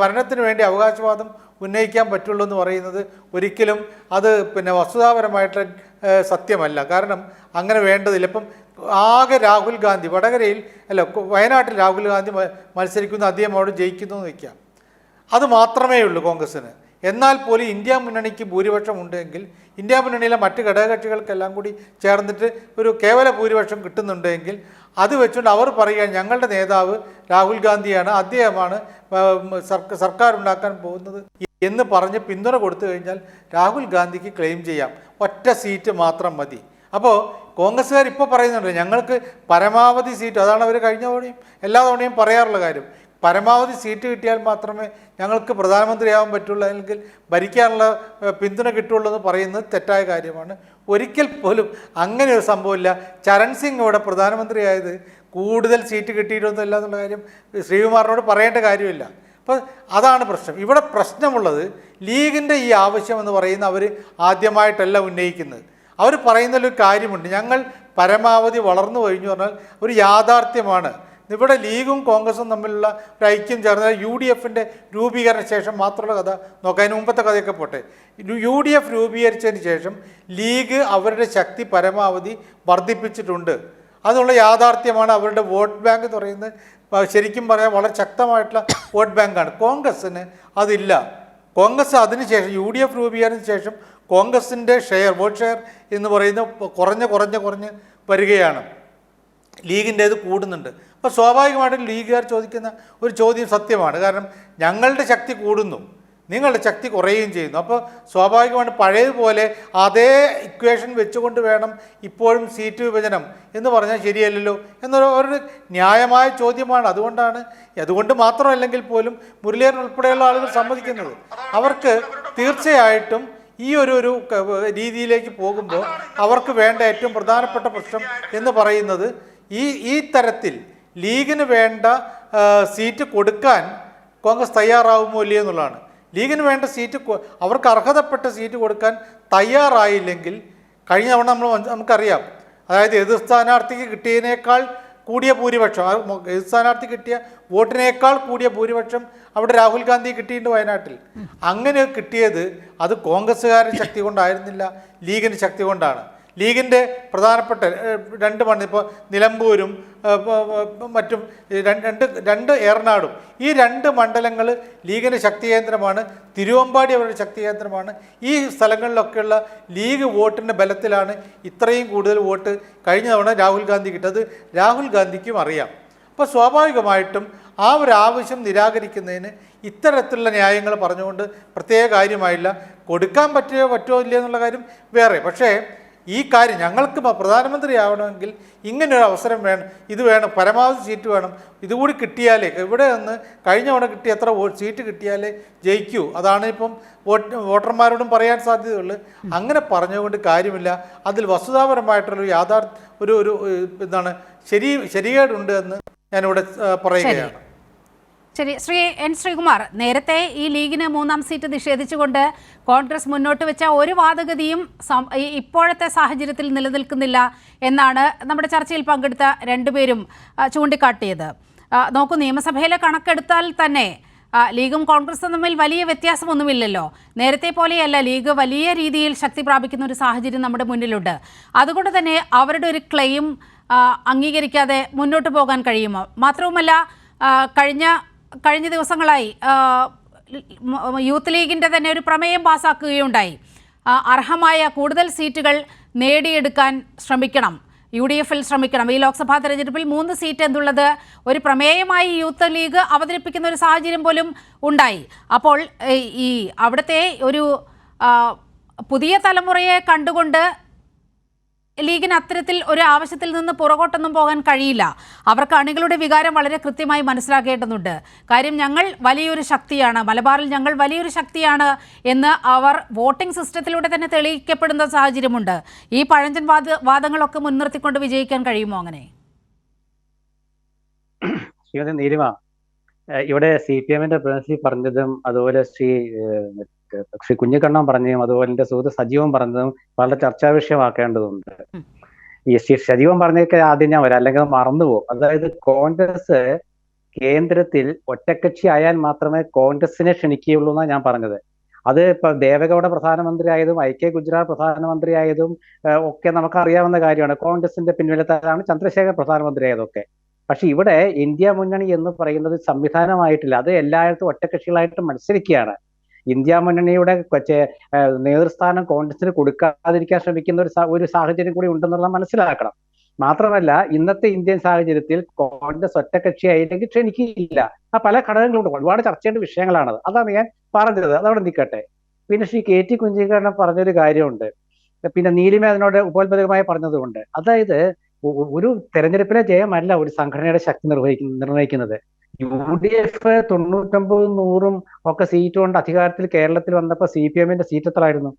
ഭരണത്തിന് വേണ്ടി അവകാശവാദം ഉന്നയിക്കാൻ പറ്റുള്ളൂ എന്ന് പറയുന്നത് ഒരിക്കലും അത് വസ്തുതാപരമായിട്ടുള്ള സത്യമല്ല. കാരണം അങ്ങനെ വേണ്ടതില്ല. ഇപ്പം ആകെ രാഹുൽ ഗാന്ധി വടകരയിൽ വയനാട്ടിൽ രാഹുൽ ഗാന്ധി മത്സരിക്കുന്നു, അദ്ദേഹം അവിടെ ജയിക്കുന്നു എന്ന് വയ്ക്കാം, അത് മാത്രമേ ഉള്ളൂ കോൺഗ്രസ്സിന്. എന്നാൽ പോലും ഇന്ത്യ മുന്നണിക്ക് ഭൂരിപക്ഷം ഉണ്ടെങ്കിൽ, ഇന്ത്യ മുന്നണിയിലെ മറ്റ് ഘടകകക്ഷികൾക്കെല്ലാം കൂടി ചേർന്നിട്ട് ഒരു കേവല ഭൂരിപക്ഷം കിട്ടുന്നുണ്ടെങ്കിൽ അത് വെച്ചുകൊണ്ട് അവർ പറയുക ഞങ്ങളുടെ നേതാവ് രാഹുൽ ഗാന്ധിയാണ്, അദ്ദേഹമാണ് സർക്കാർ ഉണ്ടാക്കാൻ പോകുന്നത് എന്ന് പറഞ്ഞ് പിന്തുണ കൊടുത്തു കഴിഞ്ഞാൽ രാഹുൽ ഗാന്ധിക്ക് ക്ലെയിം ചെയ്യാം. ഒറ്റ സീറ്റ് മാത്രം മതി. അപ്പോൾ കോൺഗ്രസ്സുകാർ ഇപ്പോൾ പറയുന്നുണ്ട് ഞങ്ങൾക്ക് പരമാവധി സീറ്റ്, അതാണ് അവർ കഴിഞ്ഞ തവണയും എല്ലാ തവണയും പറയാറുള്ള കാര്യം, പരമാവധി സീറ്റ് കിട്ടിയാൽ മാത്രമേ ഞങ്ങൾക്ക് പ്രധാനമന്ത്രിയാവാൻ പറ്റുള്ളൂ, അല്ലെങ്കിൽ ഭരിക്കാനുള്ള പിന്തുണ കിട്ടുള്ളൂ എന്ന് പറയുന്നത് തെറ്റായ കാര്യമാണ്. ഒരിക്കൽ പോലും അങ്ങനെ ഒരു സംഭവമില്ല. ചരൺ സിംഗ് ഇവിടെ പ്രധാനമന്ത്രിയായത് കൂടുതൽ സീറ്റ് കിട്ടിയിട്ടൊന്നുമില്ല എന്നുള്ള കാര്യം ശ്രീകുമാറിനോട് പറയേണ്ട കാര്യമില്ല. അപ്പോൾ അതാണ് പ്രശ്നം. ഇവിടെ പ്രശ്നമുള്ളത് ലീഗിൻ്റെ ഈ ആവശ്യം എന്ന് പറയുന്ന അവർ ആദ്യമായിട്ടല്ല ഉന്നയിക്കുന്നത്. അവർ പറയുന്നതിലൊരു കാര്യമുണ്ട്, ഞങ്ങൾ പരമാവധി വളർന്നു കഴിഞ്ഞു പറഞ്ഞാൽ ഒരു യാഥാർത്ഥ്യമാണ്. ഇവിടെ ലീഗും കോൺഗ്രസും തമ്മിലുള്ള ഒരു ഐക്യം ചേർന്നാൽ UDFൻ്റെ രൂപീകരണ ശേഷം മാത്രമുള്ള കഥ നോക്കാം. അതിന് മുമ്പത്തെ കഥയൊക്കെ പോട്ടെ. UDF രൂപീകരിച്ചതിന് ശേഷം ലീഗ് അവരുടെ ശക്തി പരമാവധി വർദ്ധിപ്പിച്ചിട്ടുണ്ട്. അതുള്ള യാഥാർത്ഥ്യമാണ്. അവരുടെ വോട്ട് ബാങ്ക് എന്ന് പറയുന്നത് ശരിക്കും പറയാൻ വളരെ ശക്തമായിട്ടുള്ള വോട്ട് ബാങ്കാണ്. കോൺഗ്രസ്സിന് അതില്ല. കോൺഗ്രസ് അതിനുശേഷം UDF രൂപീകരണത്തിന് ശേഷം കോൺഗ്രസിൻ്റെ വോട്ട് ഷെയർ എന്ന് പറയുന്നത് കുറഞ്ഞ് വരികയാണ്. ലീഗിൻ്റേത് കൂടുന്നുണ്ട്. അപ്പോൾ സ്വാഭാവികമായിട്ടും ലീഗുകാർ ചോദിക്കുന്ന ഒരു ചോദ്യം സത്യമാണ്. കാരണം ഞങ്ങളുടെ ശക്തി കൂടുന്നു, നിങ്ങളുടെ ശക്തി കുറയുകയും ചെയ്യുന്നു. അപ്പോൾ സ്വാഭാവികമാണ് പഴയതുപോലെ അതേ ഇക്വേഷൻ വെച്ചുകൊണ്ട് വേണം ഇപ്പോഴും സീറ്റ് വിഭജനം എന്ന് പറഞ്ഞാൽ ശരിയല്ലല്ലോ എന്നൊരു ന്യായമായ ചോദ്യമാണ്. അതുകൊണ്ട് മാത്രമല്ലെങ്കിൽ പോലും മുരളീധരൻ ഉൾപ്പെടെയുള്ള ആളുകൾ സമ്മതിക്കുന്നത് അവർക്ക് തീർച്ചയായിട്ടും ഈ ഒരു രീതിയിലേക്ക് പോകുമ്പോൾ അവർക്ക് വേണ്ട ഏറ്റവും പ്രധാനപ്പെട്ട പ്രശ്നം എന്ന് പറയുന്നത് ഈ തരത്തിൽ ലീഗിന് വേണ്ട സീറ്റ് കൊടുക്കാൻ കോൺഗ്രസ് തയ്യാറാവുമോ ഇല്ലയോ എന്നുള്ളതാണ്. ലീഗിന് വേണ്ട സീറ്റ് അവർക്ക് അർഹതപ്പെട്ട സീറ്റ് കൊടുക്കാൻ തയ്യാറായില്ലെങ്കിൽ കഴിഞ്ഞ തവണ നമുക്കറിയാം, അതായത് എതിർ സ്ഥാനാർത്ഥിക്ക് കിട്ടിയതിനേക്കാൾ കൂടിയ ഭൂരിപക്ഷം, എതിർ സ്ഥാനാർത്ഥി കിട്ടിയ വോട്ടിനേക്കാൾ കൂടിയ ഭൂരിപക്ഷം അവിടെ രാഹുൽ ഗാന്ധി കിട്ടിയിട്ടുണ്ട് വയനാട്ടിൽ. അങ്ങനെ കിട്ടിയത് അത് കോൺഗ്രസ്സുകാരുടെ ശക്തി കൊണ്ടായിരുന്നില്ല, ലീഗിൻ്റെ ശക്തി കൊണ്ടാണ്. ലീഗിൻ്റെ പ്രധാനപ്പെട്ട രണ്ട് ഇപ്പോൾ നിലമ്പൂരും മറ്റും രണ്ട് ഏറനാടും, ഈ രണ്ട് മണ്ഡലങ്ങൾ ലീഗിൻ്റെ ശക്തി കേന്ദ്രമാണ്. തിരുവമ്പാടി അവരുടെ ശക്തി കേന്ദ്രമാണ്. ഈ സ്ഥലങ്ങളിലൊക്കെയുള്ള ലീഗ് വോട്ടിൻ്റെ ബലത്തിലാണ് ഇത്രയും കൂടുതൽ വോട്ട് കഴിഞ്ഞ തവണ രാഹുൽ ഗാന്ധി കിട്ടത്. രാഹുൽ ഗാന്ധിക്കും അറിയാം. അപ്പോൾ സ്വാഭാവികമായിട്ടും ആ ഒരു ആവശ്യം നിരാകരിക്കുന്നതിന് ഇത്തരത്തിലുള്ള ന്യായങ്ങൾ പറഞ്ഞുകൊണ്ട് പ്രത്യേക കാര്യമായില്ല. കൊടുക്കാൻ പറ്റുമോ ഇല്ല എന്നുള്ള കാര്യം വേറെ. പക്ഷേ ഈ കാര്യം ഞങ്ങൾക്ക് പ്രധാനമന്ത്രിയാവണമെങ്കിൽ ഇങ്ങനൊരു അവസരം വേണം, ഇത് വേണം, പരമാവധി സീറ്റ് വേണം, ഇതുകൂടി കിട്ടിയാലേ ഇവിടെ നിന്ന് കഴിഞ്ഞ തവണ കിട്ടിയ എത്ര സീറ്റ് കിട്ടിയാലേ ജയിക്കൂ. അതാണ് ഇപ്പം വോട്ടർമാരോടും പറയാൻ സാധ്യതയുള്ളൂ. അങ്ങനെ പറഞ്ഞുകൊണ്ട് കാര്യമില്ല. അതിൽ വസ്തുതാപരമായിട്ടുള്ളൊരു ഒരു ശരികേടുണ്ട് എന്ന് ഞാനിവിടെ പറയുകയാണ്. ശരി, എൻ ശ്രീകുമാർ, നേരത്തെ ഈ ലീഗിന് 3-ാം സീറ്റ് നിഷേധിച്ചുകൊണ്ട് കോൺഗ്രസ് മുന്നോട്ട് വെച്ച ഒരു വാദഗതിയും ഇപ്പോഴത്തെ സാഹചര്യത്തിൽ നിലനിൽക്കുന്നില്ല എന്നാണ് നമ്മുടെ ചർച്ചയിൽ പങ്കെടുത്ത രണ്ടുപേരും ചൂണ്ടിക്കാട്ടിയത്. നോക്കൂ, നിയമസഭയിലെ കണക്കെടുത്താൽ തന്നെ ലീഗും കോൺഗ്രസും തമ്മിൽ വലിയ വ്യത്യാസമൊന്നുമില്ലല്ലോ. നേരത്തെ പോലെയല്ല, ലീഗ് വലിയ രീതിയിൽ ശക്തി പ്രാപിക്കുന്ന ഒരു സാഹചര്യം നമ്മുടെ മുന്നിലുണ്ട്. അതുകൊണ്ട് തന്നെ അവരുടെ ഒരു ക്ലെയിം അംഗീകരിക്കാതെ മുന്നോട്ട് പോകാൻ കഴിയുമോ? മാത്രവുമല്ല, കഴിഞ്ഞ ദിവസങ്ങളായി യൂത്ത് ലീഗിൻ്റെ തന്നെ ഒരു പ്രമേയം പാസ്സാക്കുകയുണ്ടായി. അർഹമായ കൂടുതൽ സീറ്റുകൾ നേടിയെടുക്കാൻ ശ്രമിക്കണം, UDF-ൽ ശ്രമിക്കണം. ഈ ലോക്സഭാ തെരഞ്ഞെടുപ്പിൽ 3 സീറ്റ് എന്നുള്ളത് ഒരു പ്രമേയമായി യൂത്ത് ലീഗ് അവതരിപ്പിക്കുന്ന ഒരു സാഹചര്യം പോലും ഉണ്ടായി. അപ്പോൾ ഈ അവിടുത്തെ ഒരു പുതിയ തലമുറയെ കണ്ടുകൊണ്ട് ലീഗിന് അത്തരത്തിൽ ഒരു ആവശ്യത്തിൽ നിന്ന് പുറകോട്ടൊന്നും പോകാൻ കഴിയില്ല. അവർക്ക് അണികളുടെ വികാരം വളരെ കൃത്യമായി മനസ്സിലാക്കേണ്ടതുണ്ട്. കാര്യം ഞങ്ങൾ വലിയൊരു ശക്തിയാണ്, മലബാറിൽ ഞങ്ങൾ വലിയൊരു ശക്തിയാണ് എന്ന് അവർ വോട്ടിംഗ് സിസ്റ്റത്തിലൂടെ തന്നെ തെളിയിക്കപ്പെടുന്ന സാഹചര്യമുണ്ട്. ഈ പഴഞ്ചൻ വാദങ്ങളൊക്കെ മുൻനിർത്തിക്കൊണ്ട് വിജയിക്കാൻ കഴിയുമോ അങ്ങനെ? ശ്രീമതി നീലിമ, ഇവിടെ CPM-ന്റെ പ്രതിനിധി പറഞ്ഞതും അതുപോലെ ശ്രീ കുഞ്ഞിക്കണ്ണൻ പറഞ്ഞതും അതുപോലെ എൻ്റെ സുഹൃത്ത് സജീവൻ പറഞ്ഞതും വളരെ ചർച്ചാ വിഷയമാക്കേണ്ടതുണ്ട്. ഈ സജീവൻ പറഞ്ഞതൊക്കെ ആദ്യം ഞാൻ വരാം, അല്ലെങ്കിൽ മറന്നുപോകും. അതായത് കോൺഗ്രസ് കേന്ദ്രത്തിൽ ഒറ്റക്കക്ഷി ആയാൽ മാത്രമേ കോൺഗ്രസിനെ ക്ഷണിക്കുകയുള്ളൂ എന്നാണ് ഞാൻ പറഞ്ഞത്. അത് ഇപ്പൊ ദേവഗൌഡ പ്രധാനമന്ത്രി ആയതും IK ഗുജറാൾ പ്രധാനമന്ത്രി ആയതും ഒക്കെ നമുക്കറിയാവുന്ന കാര്യമാണ്. കോൺഗ്രസിന്റെ പിൻവലിത്താലാണ് ചന്ദ്രശേഖർ പ്രധാനമന്ത്രി ആയതൊക്കെ. പക്ഷെ ഇവിടെ ഇന്ത്യ മുന്നണി എന്ന് പറയുന്നത് സംവിധാനമായിട്ടില്ല. അത് എല്ലായിടത്തും ഒറ്റക്കക്ഷികളായിട്ട് മത്സരിക്കുകയാണ്. ഇന്ത്യ മുന്നണിയുടെ നേതൃസ്ഥാനം കോൺഗ്രസിന് കൊടുക്കാതിരിക്കാൻ ശ്രമിക്കുന്ന ഒരു സാഹചര്യം കൂടി ഉണ്ടെന്നുള്ളത് മനസ്സിലാക്കണം. മാത്രമല്ല, ഇന്നത്തെ ഇന്ത്യൻ സാഹചര്യത്തിൽ കോൺഗ്രസ് ഒറ്റക്കക്ഷി ആയില്ലെങ്കിൽ ക്ഷണിക്കില്ല. ആ പല ഘടകങ്ങളുണ്ട്, ഒരുപാട് ചർച്ച ചെയ്യേണ്ട വിഷയങ്ങളാണത്. അതാണ് ഞാൻ പറഞ്ഞത്, അതവിടെ നിൽക്കട്ടെ. പിന്നെ ശ്രീ KT കുഞ്ഞിക്കണ്ണൻ പറഞ്ഞൊരു കാര്യമുണ്ട്, പിന്നെ നീലിമ അതിനോട് ഉപോത്ബലകമായി പറഞ്ഞതുകൊണ്ട്. അതായത് ഒരു തെരഞ്ഞെടുപ്പിലെ ജയമല്ല ഒരു സംഘടനയുടെ ശക്തി നിർണ്ണയിക്കുന്നത്. UDF 99-100 ഒക്കെ സീറ്റ് കൊണ്ട് അധികാരത്തിൽ കേരളത്തിൽ വന്നപ്പോൾ CPM-ന്റെ സീറ്റ് എത്രയായിരുന്നു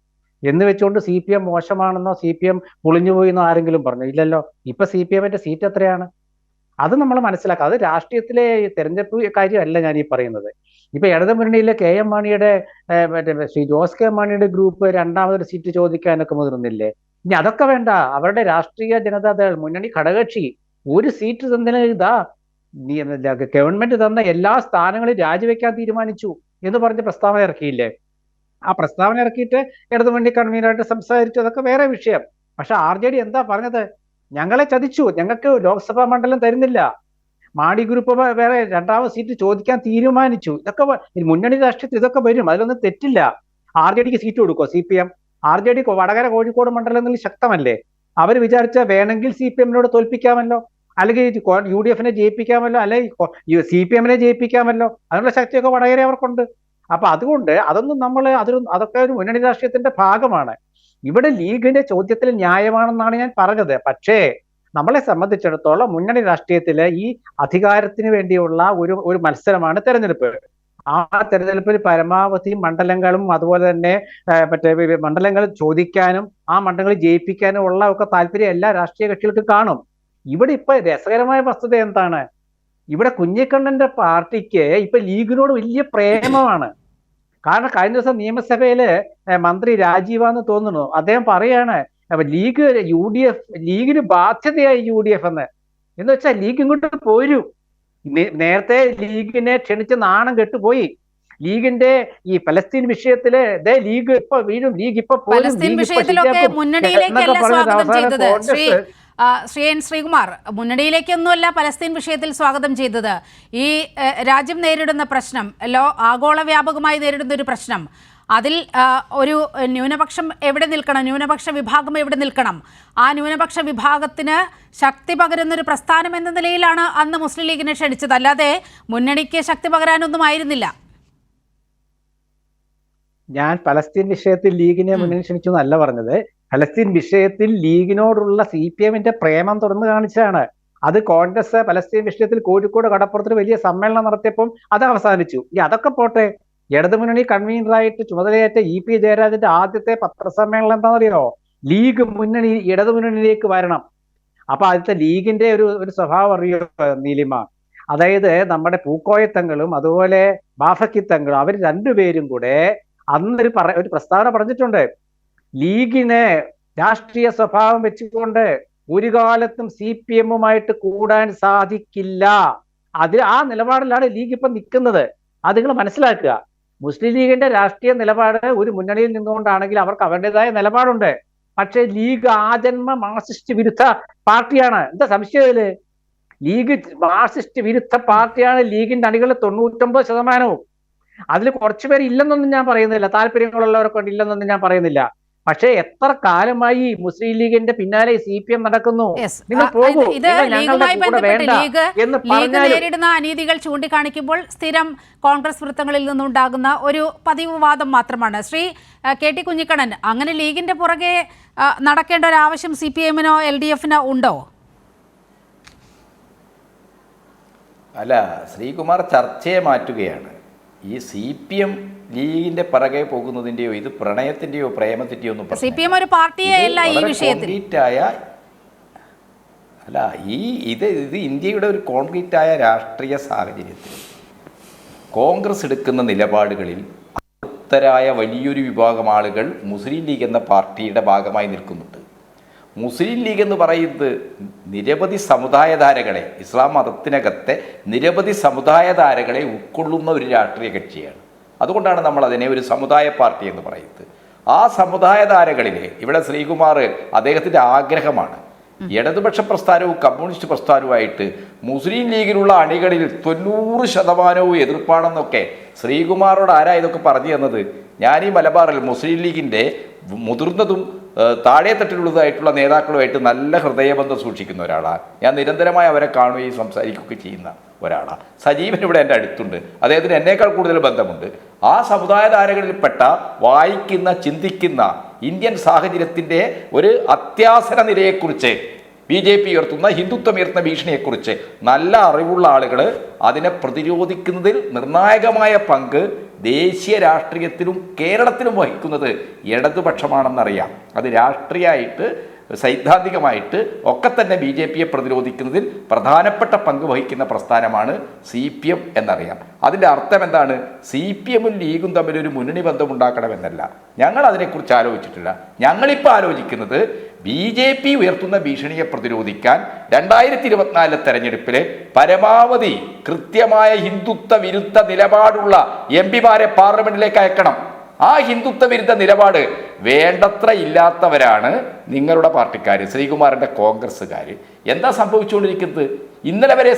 എന്ന് വെച്ചുകൊണ്ട് CPM മോശമാണെന്നോ CPM പൊളിഞ്ഞുപോയെന്നോ ആരെങ്കിലും പറഞ്ഞു? ഇല്ലല്ലോ. ഇപ്പൊ CPM-ന്റെ സീറ്റ് എത്രയാണ്? അത് നമ്മൾ മനസ്സിലാക്കുക. അത് രാഷ്ട്രീയത്തിലെ തെരഞ്ഞെടുപ്പ് കാര്യമല്ല ഞാൻ ഈ പറയുന്നത്. ഇപ്പൊ ഇടതുമുന്നണിയിലെ KM മാണിയുടെ ശ്രീ ജോസ് K മാണിയുടെ ഗ്രൂപ്പ് രണ്ടാമതൊരു സീറ്റ് ചോദിക്കാനൊക്കെ മുതിർന്നില്ലേ? ഇനി അതൊക്കെ വേണ്ട, അവരുടെ രാഷ്ട്രീയ ജനതാദൾ മുന്നണി ഘടകകക്ഷി ഒരു സീറ്റ് തന്നതിന് ഇതാ ഗവൺമെന്റ് തന്ന എല്ലാ സ്ഥാനങ്ങളും രാജിവെക്കാൻ തീരുമാനിച്ചു എന്ന് പറഞ്ഞ് പ്രസ്താവന ഇറക്കിയില്ലേ? ആ പ്രസ്താവന ഇറക്കിയിട്ട് ഇടതുമുന്നണി കൺവീനറായിട്ട് സംസാരിച്ചു, അതൊക്കെ വേറെ വിഷയം. പക്ഷെ RJD എന്താ പറഞ്ഞത്? ഞങ്ങളെ ചതിച്ചു, ഞങ്ങൾക്ക് ലോക്സഭാ മണ്ഡലം തരുന്നില്ല, മാണി ഗ്രൂപ്പ് വേറെ രണ്ടാമത് സീറ്റ് ചോദിക്കാൻ തീരുമാനിച്ചു. ഇതൊക്കെ മുന്നണി രാഷ്ട്രീയത്തിൽ ഇതൊക്കെ വരും, അതിലൊന്നും തെറ്റില്ല. RJDക്ക് സീറ്റ് കൊടുക്കുമോ CPM? RJD വടകര കോഴിക്കോട് മണ്ഡലങ്ങളിൽ ശക്തമല്ലേ? അവർ വിചാരിച്ചാൽ വേണമെങ്കിൽ CPM-നോട് തോൽപ്പിക്കാമല്ലോ, അല്ലെങ്കിൽ UDF-നെ ജയിപ്പിക്കാമല്ലോ, അല്ലെങ്കിൽ CPM-നെ ജയിപ്പിക്കാമല്ലോ. അതിനുള്ള ശക്തിയൊക്കെ വടകര അവർക്കുണ്ട്. അപ്പൊ അതുകൊണ്ട് അതൊന്നും അതൊക്കെ ഒരു മുന്നണി രാഷ്ട്രീയത്തിന്റെ ഭാഗമാണ്. ഇവിടെ ലീഗിന്റെ ചോദ്യത്തിൽ ന്യായമാണെന്നാണ് ഞാൻ പറഞ്ഞത്. പക്ഷേ നമ്മളെ സംബന്ധിച്ചിടത്തോളം മുന്നണി രാഷ്ട്രീയത്തിലെ ഈ അധികാരത്തിന് വേണ്ടിയുള്ള ഒരു മത്സരമാണ് തെരഞ്ഞെടുപ്പ്. ആ തെരഞ്ഞെടുപ്പിൽ പരമാവധി മണ്ഡലങ്ങളും അതുപോലെ തന്നെ മണ്ഡലങ്ങൾ ചോദിക്കാനും ആ മണ്ഡലങ്ങൾ ജയിപ്പിക്കാനും ഉള്ള ഒക്കെ താല്പര്യം എല്ലാ രാഷ്ട്രീയ കക്ഷികൾക്കും കാണും. ഇവിടെ ഇപ്പൊ രസകരമായ വസ്തുത എന്താണ്? ഇവിടെ കുഞ്ഞിക്കണ്ണന്റെ പാർട്ടിക്ക് ഇപ്പൊ ലീഗിനോട് വലിയ പ്രേമമാണ്. കാരണം കഴിഞ്ഞ ദിവസം നിയമസഭയില് മന്ത്രി രാജീവാന്ന് തോന്നുന്നു, അദ്ദേഹം പറയാണ് ലീഗിന് ബാധ്യതയായി UDF എന്ന് വെച്ചാൽ ലീഗ് ഇങ്ങോട്ട് പോരും. നേരത്തെ ലീഗിനെ ക്ഷണിച്ച് നാണം കെട്ടുപോയി. ലീഗിന്റെ ഈ പലസ്തീൻ വിഷയത്തില് ലീഗ് ഇപ്പൊ വീഴും, ലീഗ് ഇപ്പൊ പോരും, ശ്രീ N. ശ്രീകുമാർ, മുന്നണിയിലേക്കൊന്നുമല്ല പലസ്തീൻ വിഷയത്തിൽ സ്വാഗതം ചെയ്തത്. ഈ രാജ്യം നേരിടുന്ന പ്രശ്നം, ആഗോള വ്യാപകമായി നേരിടുന്ന ഒരു പ്രശ്നം, അതിൽ ഒരു ന്യൂനപക്ഷം എവിടെ നിൽക്കണം, ന്യൂനപക്ഷ വിഭാഗം എവിടെ നിൽക്കണം, ആ ന്യൂനപക്ഷ വിഭാഗത്തിന് ശക്തി പകരുന്നൊരു പ്രസ്ഥാനം എന്ന നിലയിലാണ് അന്ന് മുസ്ലിം ലീഗിനെ ക്ഷണിച്ചത്. അല്ലാതെ മുന്നണിക്ക് ശക്തി പകരാനൊന്നും ആയിരുന്നില്ല. ഞാൻ പലസ്തീൻ വിഷയത്തിൽ ലീഗിനെ മുന്നണി ക്ഷണിച്ചു എന്നല്ല പറഞ്ഞത്. പലസ്തീൻ വിഷയത്തിൽ ലീഗിനോടുള്ള CPM-ന്റെ പ്രേമം തുറന്നു കാണിച്ചതാണ്. അത് കോൺഗ്രസ് പലസ്തീൻ വിഷയത്തിൽ കോഴിക്കോട് കടപ്പുറത്ത് വലിയ സമ്മേളനം നടത്തിയപ്പം അത് അവസാനിച്ചു. അതൊക്കെ പോട്ടെ, ഇടതുമുന്നണി കൺവീനറായിട്ട് ചുമതലയേറ്റ EP ജയരാജന്റെ ആദ്യത്തെ പത്രസമ്മേളനം എന്താണെന്നറിയോ? ലീഗ് മുന്നണി ഇടതുമുന്നണിയിലേക്ക് വരണം. അപ്പൊ ആദ്യത്തെ ലീഗിന്റെ ഒരു സ്വഭാവം അറിയോ നീലിമ? അതായത് നമ്മുടെ പൂക്കോയത്തങ്ങളും അതുപോലെ ബാഫക്കിത്തങ്ങളും അവർ രണ്ടുപേരും കൂടെ അന്നൊരു പ്രസ്താവന പറഞ്ഞിട്ടുണ്ട്. ലീഗിന് രാഷ്ട്രീയ സ്വഭാവം വെച്ചുകൊണ്ട് ഒരു കാലത്തും CPM-ഉമായിട്ട് കൂടാൻ സാധിക്കില്ല. ആ നിലപാടിലാണ് ലീഗ് ഇപ്പൊ നിൽക്കുന്നത്. അത് നിങ്ങൾ മനസ്സിലാക്കുക. മുസ്ലിം ലീഗിന്റെ രാഷ്ട്രീയ നിലപാട് ഒരു മുന്നണിയിൽ നിന്നുകൊണ്ടാണെങ്കിൽ അവർക്ക് അവരുടേതായ നിലപാടുണ്ട്. പക്ഷെ ലീഗ് ആജന്മ മാർക്സിസ്റ്റ് വിരുദ്ധ പാർട്ടിയാണ്. എന്താ സംശയത്തില്? ലീഗ് മാർക്സിസ്റ്റ് വിരുദ്ധ പാർട്ടിയാണ്. ലീഗിന്റെ അണികൾ 99%. അതിൽ കുറച്ചുപേർ ഇല്ലെന്നൊന്നും ഞാൻ പറയുന്നില്ല, താല്പര്യങ്ങളുള്ളവരൊക്കെ ഇല്ലെന്നൊന്നും ഞാൻ പറയുന്നില്ല. പക്ഷേ എത്ര കാലമായി മുസ്ലിം ലീഗിന്റെ പിന്നാലെ CPM നടക്കുന്നു? Yes. നിങ്ങൾ പോകൂ, ഇത് നിങ്ങൾ ഞങ്ങളുടെ ലീഗുമായി കൂടെ ബന്ധപ്പെട്ട് വേണ്ട എന്ന് ലീഗ് പറഞ്ഞാലും നേരിടുന്ന അനീതികൾ ചൂണ്ടിക്കാണിക്കുമ്പോൾ സ്ഥിരം കോൺഗ്രസ് വൃത്തങ്ങളിൽ നിന്നുണ്ടാകുന്ന ഒരു പതിവ് വാദം മാത്രമാണ്. ശ്രീ KT കുഞ്ഞിക്കണ്ണൻ, അങ്ങനെ ലീഗിന്റെ പുറകെ നടക്കേണ്ട ഒരു ആവശ്യം CPM-നോ LDF-നോ ഉണ്ടോ? അല്ല, ശ്രീകുമാർ ചർച്ചയെ മാറ്റുകയാണ്. ഈ CPM ലീഗിന്റെ പിറകെ പോകുന്നതിന്റെയോ ഇത് പ്രണയത്തിന്റെയോ പ്രേമത്തിന്റെയോ ഒന്നും CPM ഒരു പാർട്ടിയേ അല്ല ഈ വിഷയത്തിൽ. അല്ല, ഇത് ഇന്ത്യയുടെ ഒരു കോൺക്രീറ്റായ രാഷ്ട്രീയ സാഹചര്യത്തിൽ കോൺഗ്രസ് എടുക്കുന്ന നിലപാടുകളിൽ തൃപ്തരായ വലിയൊരു വിഭാഗം ആളുകൾ മുസ്ലിം ലീഗ് എന്ന പാർട്ടിയുടെ ഭാഗമായി നിൽക്കുന്നുണ്ട്. മുസ്ലിം ലീഗ് എന്ന് പറയുന്നത് നിരവധി സമുദായധാരകളെ, ഇസ്ലാം മതത്തിനകത്തെ നിരവധി സമുദായധാരകളെ ഉൾക്കൊള്ളുന്ന ഒരു രാഷ്ട്രീയ കക്ഷിയാണ്. അതുകൊണ്ടാണ് നമ്മൾ അതിനെ ഒരു സമുദായ പാർട്ടി എന്ന് പറയുന്നത്. ആ സമുദായധാരകളിലെ ഇവിടെ ശ്രീകുമാർ അദ്ദേഹത്തിൻ്റെ ആഗ്രഹമാണ് ഇടതുപക്ഷ പ്രസ്ഥാനവും കമ്മ്യൂണിസ്റ്റ് പ്രസ്ഥാനവുമായിട്ട് മുസ്ലിം ലീഗിലുള്ള അണികളിൽ 90% എതിർപ്പാണെന്നൊക്കെ ശ്രീകുമാറോട് ആരാ ഇതൊക്കെ പറഞ്ഞു തന്നത്? ഞാൻ ഈ മലബാറിൽ മുസ്ലിം ലീഗിൻ്റെ മുതിർന്നതും താഴെത്തട്ടിലുള്ളതായിട്ടുള്ള നേതാക്കളുമായിട്ട് നല്ല ഹൃദയബന്ധം സൂക്ഷിക്കുന്ന ഒരാളാണ്. ഞാൻ നിരന്തരമായി അവരെ കാണുകയും സംസാരിക്കുകയൊക്കെ ചെയ്യുന്ന ഒരാളാണ്. സജീവൻ ഇവിടെ എൻ്റെ അടുത്തുണ്ട്, അദ്ദേഹത്തിന് എന്നേക്കാൾ കൂടുതൽ ബന്ധമുണ്ട്. ആ സമുദായധാരകളിൽപ്പെട്ട വായിക്കുന്ന, ചിന്തിക്കുന്ന ഇന്ത്യൻ സാഹചര്യത്തിൻ്റെ ഒരു അത്യാസന നിലയെക്കുറിച്ച്, BJP ഉയർത്തുന്ന ഹിന്ദുത്വം ഉയർത്തുന്ന ഭീഷണിയെക്കുറിച്ച് നല്ല അറിവുള്ള ആളുകൾ അതിനെ പ്രതിരോധിക്കുന്നതിൽ നിർണായകമായ പങ്ക് ദേശീയ രാഷ്ട്രീയത്തിലും കേരളത്തിലും വഹിക്കുന്നത് ഇടതുപക്ഷമാണെന്നറിയാം. അത് രാഷ്ട്രീയമായിട്ട് സൈദ്ധാന്തികമായിട്ട് ഒക്കെ തന്നെ BJPയെ പ്രതിരോധിക്കുന്നതിൽ പ്രധാനപ്പെട്ട പങ്ക് വഹിക്കുന്ന പ്രസ്ഥാനമാണ് CPM എന്നറിയാം. അതിൻ്റെ അർത്ഥം എന്താണ്? CPM-ഉം ലീഗും തമ്മിലൊരു മുന്നണി ബന്ധം ഉണ്ടാക്കണമെന്നല്ല. ഞങ്ങൾ അതിനെക്കുറിച്ച് ആലോചിച്ചിട്ടില്ല. ഞങ്ങളിപ്പോൾ ആലോചിക്കുന്നത് BJP ഉയർത്തുന്ന ഭീഷണിയെ പ്രതിരോധിക്കാൻ 2024 തെരഞ്ഞെടുപ്പിൽ പരമാവധി കൃത്യമായ ഹിന്ദുത്വ വിരുദ്ധ നിലപാടുള്ള MP-മാരെ പാർലമെന്റിലേക്ക് അയക്കണം. ആ ഹിന്ദുത്വ വിരുദ്ധ നിലപാട് വേണ്ടത്ര ഇല്ലാത്തവരാണ് നിങ്ങളുടെ പാർട്ടിക്കാർ, ശ്രീകുമാറിൻ്റെ കോൺഗ്രസ്സുകാർ. എന്താ സംഭവിച്ചുകൊണ്ടിരിക്കുന്നത്? ഇന്നലെ വരെ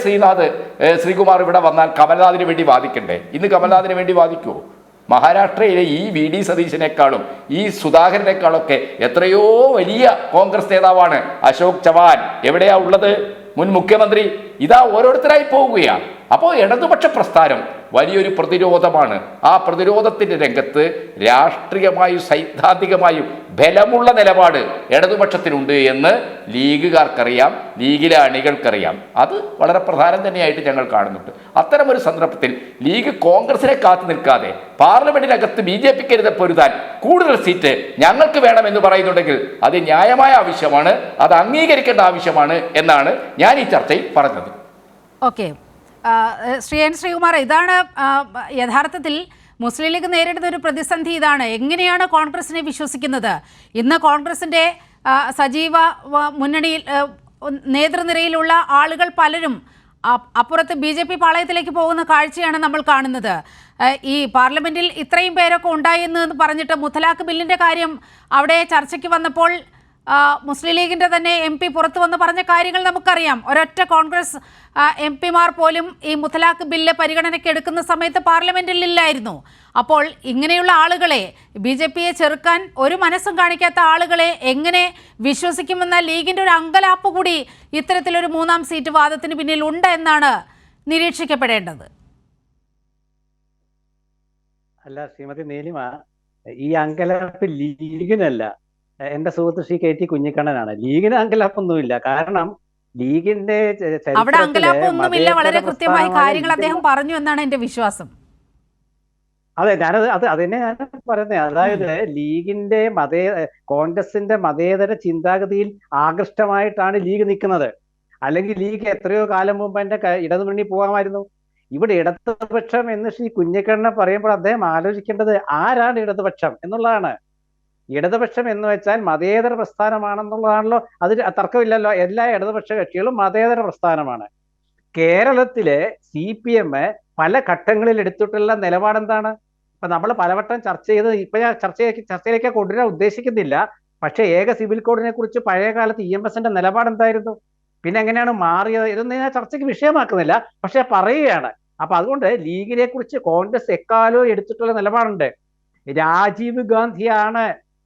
ശ്രീകുമാർ ഇവിടെ വന്നാൽ കമൽനാഥിന് വേണ്ടി വാദിക്കണ്ടേ? ഇന്ന് കമൽനാഥിന് വേണ്ടി വാദിക്കുമോ? മഹാരാഷ്ട്രയിലെ ഈ VD സതീശനേക്കാളും ഈ സുധാകരനേക്കാളൊക്കെ എത്രയോ വലിയ കോൺഗ്രസ് നേതാവാണ് അശോക് ചവാൻ. എവിടെയാ ഉള്ളത്? മുൻ മുഖ്യമന്ത്രി. ഇതാ ഓരോരുത്തരായി പോവുകയാണ്. അപ്പോൾ ഇടതുപക്ഷ പ്രസ്ഥാനം വലിയൊരു പ്രതിരോധമാണ്. ആ പ്രതിരോധത്തിൻ്റെ രംഗത്ത് രാഷ്ട്രീയമായും സൈദ്ധാന്തികമായും ബലമുള്ള നിലപാട് ഇടതുപക്ഷത്തിനുണ്ട് എന്ന് ലീഗുകാർക്കറിയാം, ലീഗിലെ അണികൾക്കറിയാം. അത് വളരെ പ്രധാനം തന്നെയായിട്ട് ഞങ്ങൾ കാണുന്നുണ്ട്. അത്തരമൊരു സന്ദർഭത്തിൽ ലീഗ് കോൺഗ്രസിനെ കാത്തു നിൽക്കാതെ പാർലമെന്റിനകത്ത് BJPക്കെതിരെ പൊരുതാൻ കൂടുതൽ സീറ്റ് ഞങ്ങൾക്ക് വേണമെന്ന് പറയുന്നുണ്ടെങ്കിൽ അത് ന്യായമായ ആവശ്യമാണ്, അത് അംഗീകരിക്കേണ്ട ആവശ്യമാണ് എന്നാണ് ഞാൻ ഈ ചർച്ചയിൽ പറഞ്ഞത്. Okay, Shri N. ശ്രീകുമാർ, ഇതാണ് യഥാർത്ഥത്തിൽ മുസ്ലിം ലീഗ് നേരിടുന്ന ഒരു പ്രതിസന്ധി. ഇതാണ് എങ്ങനെയാണ് കോൺഗ്രസിനെ വിശ്വസിക്കുന്നത്? ഇന്ന് കോൺഗ്രസിൻ്റെ സജീവ മുന്നണിയിൽ നേതൃനിരയിലുള്ള ആളുകൾ പലരും അപ്പുറത്ത് BJP പാളയത്തിലേക്ക് പോകുന്ന കാഴ്ചയാണ് നമ്മൾ കാണുന്നത്. ഈ പാർലമെൻറ്റിൽ ഇത്രയും പേരൊക്കെ ഉണ്ടായി എന്ന് പറഞ്ഞിട്ട് മുത്തലാഖ് ബില്ലിൻ്റെ കാര്യം അവിടെ ചർച്ചയ്ക്ക് വന്നപ്പോൾ മുസ്ലിം ലീഗിൻ്റെ തന്നെ MP പുറത്തു വന്ന് പറഞ്ഞ കാര്യങ്ങൾ നമുക്കറിയാം. ഒരൊറ്റ കോൺഗ്രസ് MP-മാർ പോലും ഈ മുത്തലാഖ് ബില്ല് പരിഗണനയ്ക്ക് എടുക്കുന്ന സമയത്ത് പാർലമെൻറ്റിൽ ഇല്ലായിരുന്നു. അപ്പോൾ ഇങ്ങനെയുള്ള ആളുകളെ, BJPയെ ചെറുക്കാൻ ഒരു മനസ്സും കാണിക്കാത്ത ആളുകളെ എങ്ങനെ വിശ്വസിക്കുമെന്ന ലീഗിൻ്റെ ഒരു അങ്കലാപ്പ് കൂടി ഇത്തരത്തിലൊരു 3-ാം സീറ്റ് വാദത്തിന് പിന്നിൽ ഉണ്ട് എന്നാണ് നിരീക്ഷിക്കപ്പെടേണ്ടത്. അല്ല ശ്രീമതി നീലിമ, ഈ അങ്കലാപ്പ് ലീഗിനല്ല, എന്റെ സുഹൃത്ത് ശ്രീ KT കുഞ്ഞിക്കണ്ണനാണ്. ലീഗിന് അങ്കലാപ്പൊന്നുമില്ല. കാരണം ലീഗിന്റെ അവിടെ അങ്കലാപ്പൊന്നുമില്ല, വളരെ കൃത്യമായി കാര്യങ്ങൾ അദ്ദേഹം പറഞ്ഞു എന്നാണ് എന്റെ വിശ്വാസം. അതെ, അതിനെ ഞാൻ പറയുന്നത്. അതായത് ലീഗിന്റെ കോൺഗ്രസിന്റെ മതേതര ചിന്താഗതിയിൽ ആകൃഷ്ടമായിട്ടാണ് ലീഗ് നിൽക്കുന്നത്. അല്ലെങ്കിൽ ലീഗ് എത്രയോ കാലം മുമ്പ് എന്റെ ഇടതുമുന്നണി പോകാമായിരുന്നു. ഇവിടെ ഇടതുപക്ഷം എന്ന് ശ്രീ കുഞ്ഞിക്കണ്ണൻ പറയുമ്പോൾ അദ്ദേഹം ആലോചിക്കേണ്ടത് ആരാണ് ഇടതുപക്ഷം എന്നുള്ളതാണ്. ഇടതുപക്ഷം എന്ന് വെച്ചാൽ മതേതര പ്രസ്ഥാനമാണെന്നുള്ളതാണല്ലോ, അത് തർക്കമില്ലല്ലോ. എല്ലാ ഇടതുപക്ഷ കക്ഷികളും മതേതര പ്രസ്ഥാനമാണ്. കേരളത്തിലെ CPM പല ഘട്ടങ്ങളിൽ എടുത്തിട്ടുള്ള നിലപാടെന്താണ്? ഇപ്പൊ നമ്മൾ പലവട്ടം ചർച്ച ചെയ്ത്, ഇപ്പൊ ഞാൻ ചർച്ചയിലേക്ക് കൊണ്ടുവരാൻ ഉദ്ദേശിക്കുന്നില്ല. പക്ഷേ ഏക സിവിൽ കോഡിനെ കുറിച്ച് പഴയ കാലത്ത് EMSന്റെ നിലപാടെന്തായിരുന്നു? പിന്നെ എങ്ങനെയാണ് മാറിയത്? ഇതൊന്നും ഞാൻ ചർച്ചയ്ക്ക് വിഷയമാക്കുന്നില്ല, പക്ഷെ പറയുകയാണ്. അപ്പൊ അതുകൊണ്ട് ലീഗിനെ കുറിച്ച് കോൺഗ്രസ് എക്കാലവും എടുത്തിട്ടുള്ള നിലപാടുണ്ട്. രാജീവ് ഗാന്ധിയാണ്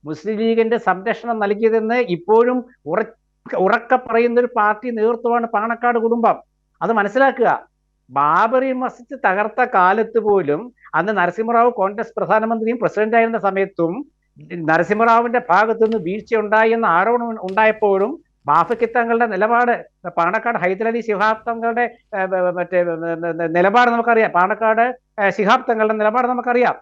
മുസ്ലിം ലീഗിന്റെ സംരക്ഷണം നൽകിയതെന്ന് ഇപ്പോഴും ഉറക്കെ പറയുന്ന ഒരു പാർട്ടി നേതൃത്വമാണ് പാണക്കാട് കുടുംബം. അത് മനസ്സിലാക്കുക. ബാബറി മസ്ജിദ് തകർത്ത കാലത്ത് പോലും അന്ന് നരസിംഹറാവു കോൺഗ്രസ് പ്രധാനമന്ത്രിയും പ്രസിഡന്റായിരുന്ന സമയത്തും നരസിംഹറാവുവിന്റെ ഭാഗത്തു നിന്ന് വീഴ്ച ഉണ്ടായി എന്ന ആരോപണം ഉണ്ടായപ്പോഴും ബാഫക്കി തങ്ങളുടെ നിലപാട്, പാണക്കാട് ഹൈദരലി ശിഹാബ് തങ്ങളുടെ നിലപാട് നമുക്കറിയാം. പാണക്കാട് ശിഹാബ് തങ്ങളുടെ നിലപാട് നമുക്കറിയാം.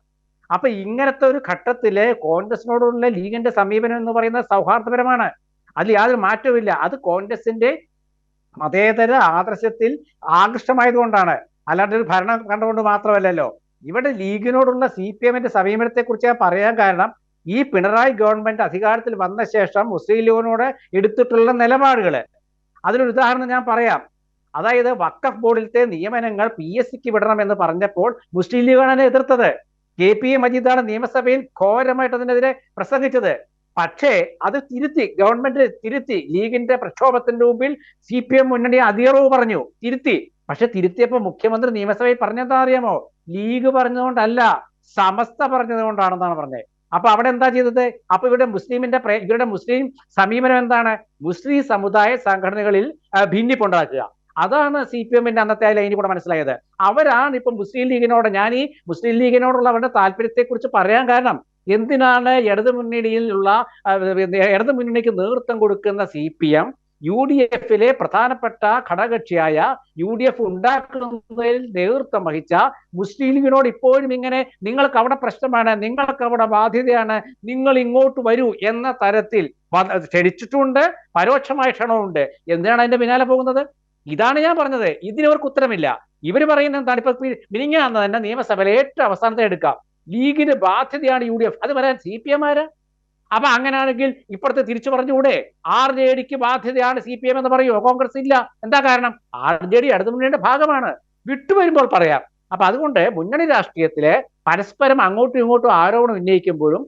അപ്പൊ ഇങ്ങനത്തെ ഒരു ഘട്ടത്തില് കോൺഗ്രസിനോടുള്ള ലീഗിന്റെ സമീപനം എന്ന് പറയുന്നത് സൗഹാർദ്ദപരമാണ്. അതിൽ യാതൊരു മാറ്റവുമില്ല. അത് കോൺഗ്രസിന്റെ മതേതര ആദർശത്തിൽ ആകൃഷ്ടമായതുകൊണ്ടാണ്, അല്ലാണ്ട് ഒരു ഭരണം കണ്ടുകൊണ്ട് മാത്രമല്ലല്ലോ. ഇവിടെ ലീഗിനോടുള്ള CPM-ന്റെ സമീപനത്തെ കുറിച്ച് ഞാൻ പറയാൻ കാരണം, ഈ പിണറായി ഗവൺമെന്റ് അധികാരത്തിൽ വന്ന ശേഷം മുസ്ലിം ലീഗിനോട് എടുത്തിട്ടുള്ള നിലപാടുകൾ. അതിനൊരു ഉദാഹരണം ഞാൻ പറയാം. അതായത് വഖഫ് ബോർഡിലത്തെ നിയമനങ്ങൾ PSCക്ക് വിടണമെന്ന് പറഞ്ഞപ്പോൾ മുസ്ലിം ലീഗാണ് എതിർത്തത്. KPA മജീദാണ് നിയമസഭയിൽ ഘോരമായിട്ട് അതിനെതിരെ പ്രസംഗിച്ചത്. പക്ഷേ അത് തിരുത്തി, ഗവൺമെന്റ് തിരുത്തി. ലീഗിന്റെ പ്രക്ഷോഭത്തിന്റെ മുമ്പിൽ CPM മുന്നണി അധികറവ് പറഞ്ഞു, തിരുത്തി. പക്ഷെ തിരുത്തിയപ്പോൾ മുഖ്യമന്ത്രി നിയമസഭയിൽ പറഞ്ഞെന്താ അറിയാമോ? ലീഗ് പറഞ്ഞതുകൊണ്ടല്ല, സമസ്ത പറഞ്ഞതുകൊണ്ടാണെന്നാണ് പറഞ്ഞത്. അപ്പൊ അവിടെ എന്താ ചെയ്തത്? അപ്പൊ ഇവരുടെ മുസ്ലിം സമീപനം എന്താണ്? മുസ്ലിം സമുദായ സംഘടനകളിൽ ഭിന്നിപ്പുണ്ടാക്കുക. അതാണ് CPM-ന്റെ അന്നത്തെ ആ ലൈനിൽ കൂടെ മനസ്സിലായത്. അവരാണ് ഇപ്പൊ മുസ്ലിം ലീഗിനോട്, ഞാൻ ഈ മുസ്ലിം ലീഗിനോടുള്ള അവരുടെ താല്പര്യത്തെ കുറിച്ച് പറയാൻ കാരണം, എന്തിനാണ് ഇടതു മുന്നണിക്ക് നേതൃത്വം കൊടുക്കുന്ന CPM UDF-ലെ പ്രധാനപ്പെട്ട ഘടകകക്ഷിയായ UDF ഉണ്ടാക്കുന്നതിൽ നേതൃത്വം വഹിച്ച മുസ്ലിം ലീഗിനോട് ഇപ്പോഴും ഇങ്ങനെ നിങ്ങൾക്ക് അവിടെ പ്രശ്നമാണ്, നിങ്ങൾക്ക് അവിടെ ബാധ്യതയാണ്, നിങ്ങൾ ഇങ്ങോട്ട് വരൂ എന്ന തരത്തിൽ ക്ഷണിച്ചിട്ടുണ്ട്, പരോക്ഷമായ ക്ഷണമുണ്ട്. എന്തിനാണ് അതിന്റെ പിന്നാലെ പോകുന്നത്? ഇതാണ് ഞാൻ പറഞ്ഞത്. ഇതിനവർക്ക് ഉത്തരമില്ല. ഇവർ പറയുന്നത് എന്താണ്? ഇപ്പൊ മിനിങ്ങാന്ന് തന്നെ നിയമസഭയിൽ ഏറ്റവും അവസാനത്തെ എടുക്കാം, ലീഗിന് ബാധ്യതയാണ് UDF. അത് പറയാൻ CPM-ആര്? അപ്പൊ അങ്ങനെയാണെങ്കിൽ ഇപ്പുറത്തെ തിരിച്ചു പറഞ്ഞുകൂടെ? RJD-ക്ക് ബാധ്യതയാണ് CPM എന്ന് പറയുമോ? കോൺഗ്രസ് ഇല്ല. എന്താ കാരണം? RJD ഇടതുമുന്നണിയുടെ ഭാഗമാണ്. വിട്ടുവരുമ്പോൾ പറയാം. അപ്പൊ അതുകൊണ്ട് മുന്നണി രാഷ്ട്രീയത്തിലെ പരസ്പരം അങ്ങോട്ടും ഇങ്ങോട്ടും ആരോപണം ഉന്നയിക്കുമ്പോഴും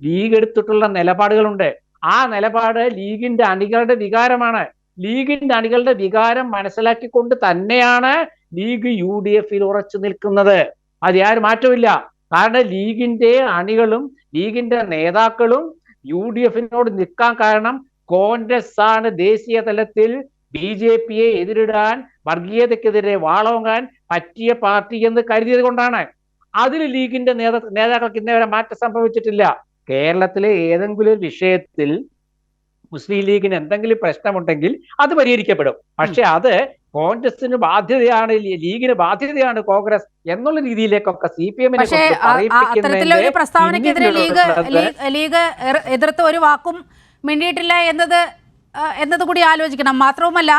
ലീഗ് എടുത്തിട്ടുള്ള നിലപാടുകളുണ്ട്. ആ നിലപാട് ലീഗിന്റെ അണികളുടെ വികാരമാണ്. ലീഗിന്റെ അണികളുടെ വികാരം മനസ്സിലാക്കിക്കൊണ്ട് തന്നെയാണ് ലീഗ് UDF-ൽ ഉറച്ചു നിൽക്കുന്നത്. അത് യാതൊരു മാറ്റമില്ല. കാരണം ലീഗിന്റെ അണികളും ലീഗിന്റെ നേതാക്കളും UDF-നോട് നിൽക്കാൻ കാരണം കോൺഗ്രസ് ആണ് ദേശീയ തലത്തിൽ BJP-യെ എതിരിടാൻ, വർഗീയതയ്ക്കെതിരെ വാളോങ്ങാൻ പറ്റിയ പാർട്ടി എന്ന് കരുതിയത് കൊണ്ടാണ്. അതിൽ ലീഗിന്റെ നേതാക്കൾക്ക് ഇന്നേവരെ മാറ്റം സംഭവിച്ചിട്ടില്ല. കേരളത്തിലെ ഏതെങ്കിലും ഒരു വിഷയത്തിൽ മുസ്ലിം ലീഗിന് എന്തെങ്കിലും പ്രശ്നമുണ്ടെങ്കിൽ അത് പരിഹരിക്കപ്പെടും. പക്ഷെ അത് കോൺഗ്രസിന് ബാധ്യതയാണ്, ലീഗിന് ബാധ്യതയാണ് കോൺഗ്രസ് എന്നുള്ള രീതിയിലേക്കൊക്കെ CPM-നെ അത്തരത്തിലൊരു പ്രസ്താവനയ്ക്കെതിരെ ലീഗ് എതിർത്ത് ഒരു വാക്കും മിണ്ടിയിട്ടില്ല എന്നത് കൂടി ആലോചിക്കണം. മാത്രവുമല്ല,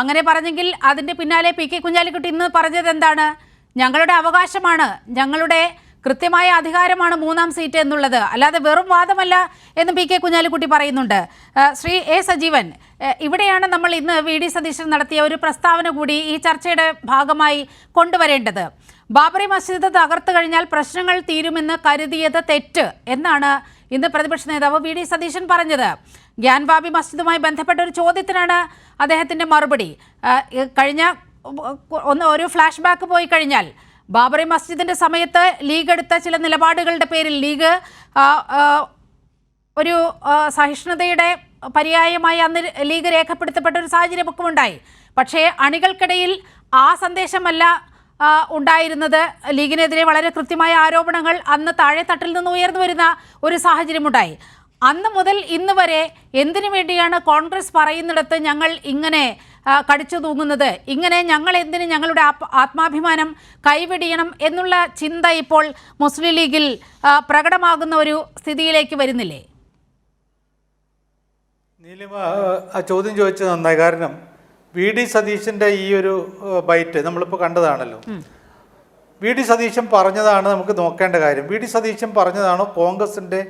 അങ്ങനെ പറഞ്ഞെങ്കിൽ അതിന്റെ പിന്നാലെ PK കുഞ്ഞാലിക്കുട്ടി ഇന്ന് പറഞ്ഞത് എന്താണ്? ഞങ്ങളുടെ അവകാശമാണ്, ഞങ്ങളുടെ കൃത്യമായ അധികാരമാണ് 3-ാം സീറ്റ് എന്നുള്ളത്, അല്ലാതെ വെറും വാദമല്ല എന്ന് PK കുഞ്ഞാലിക്കുട്ടി പറയുന്നുണ്ട്. ശ്രീ A സജീവൻ, ഇവിടെയാണ് നമ്മൾ ഇന്ന് VD സതീശൻ നടത്തിയ ഒരു പ്രസ്താവന കൂടി ഈ ചർച്ചയുടെ ഭാഗമായി കൊണ്ടുവരേണ്ടത്. ബാബറി മസ്ജിദ് തകർത്തു കഴിഞ്ഞാൽ പ്രശ്നങ്ങൾ തീരുമെന്ന് കരുതിയത് തെറ്റ് എന്നാണ് ഇന്ന് പ്രതിപക്ഷ നേതാവ് VD സതീശൻ പറഞ്ഞത്. ഗ്യാൻവാബി മസ്ജിദുമായി ബന്ധപ്പെട്ട ഒരു ചോദ്യത്തിനാണ് അദ്ദേഹത്തിൻ്റെ മറുപടി. കഴിഞ്ഞ ഒരു ഫ്ലാഷ് ബാക്ക് പോയി കഴിഞ്ഞാൽ ബാബറി മസ്ജിദിന്റെ സമയത്ത് ലീഗ് എടുത്ത ചില നിലപാടുകളുടെ പേരിൽ ലീഗ് ഒരു സഹിഷ്ണുതയുടെ പര്യായമായി അന്ന് ലീഗ് രേഖപ്പെടുത്തപ്പെട്ട ഒരു സാഹചര്യമൊക്കെ ഉണ്ടായി. പക്ഷേ അണികൾക്കിടയിൽ ആ സന്ദേശമല്ല ഉണ്ടായിരുന്നത്. ലീഗിനെതിരെ വളരെ കൃത്യമായ ആരോപണങ്ങൾ അന്ന് താഴെത്തട്ടിൽ നിന്ന് ഉയർന്നു വരുന്ന ഒരു സാഹചര്യമുണ്ടായി. അന്ന് മുതൽ ഇന്ന് വരെ എന്തിനു വേണ്ടിയാണ് കോൺഗ്രസ് പറയുന്നിടത്ത് ഞങ്ങൾ ഇങ്ങനെ കടിച്ചു തൂങ്ങുന്നത്, ഇങ്ങനെ ഞങ്ങൾ എന്തിന് ഞങ്ങളുടെ ആത്മാഭിമാനം കൈവെടിയണം എന്നുള്ള ചിന്ത ഇപ്പോൾ മുസ്ലിം ലീഗിൽ പ്രകടമാകുന്ന ഒരു സ്ഥിതിയിലേക്ക് വരുന്നില്ലേ? നീലിമ ആ ചോദ്യം ചോദിച്ചത് നന്നായി. കാരണം VD സതീശൻ്റെ ഈ ഒരു ബൈറ്റ് നമ്മളിപ്പോൾ കണ്ടതാണല്ലോ. VD സതീശൻ പറഞ്ഞതാണ് നമുക്ക് നോക്കേണ്ട കാര്യം. VD സതീശൻ പറഞ്ഞതാണോ കോൺഗ്രസിൻ്റെ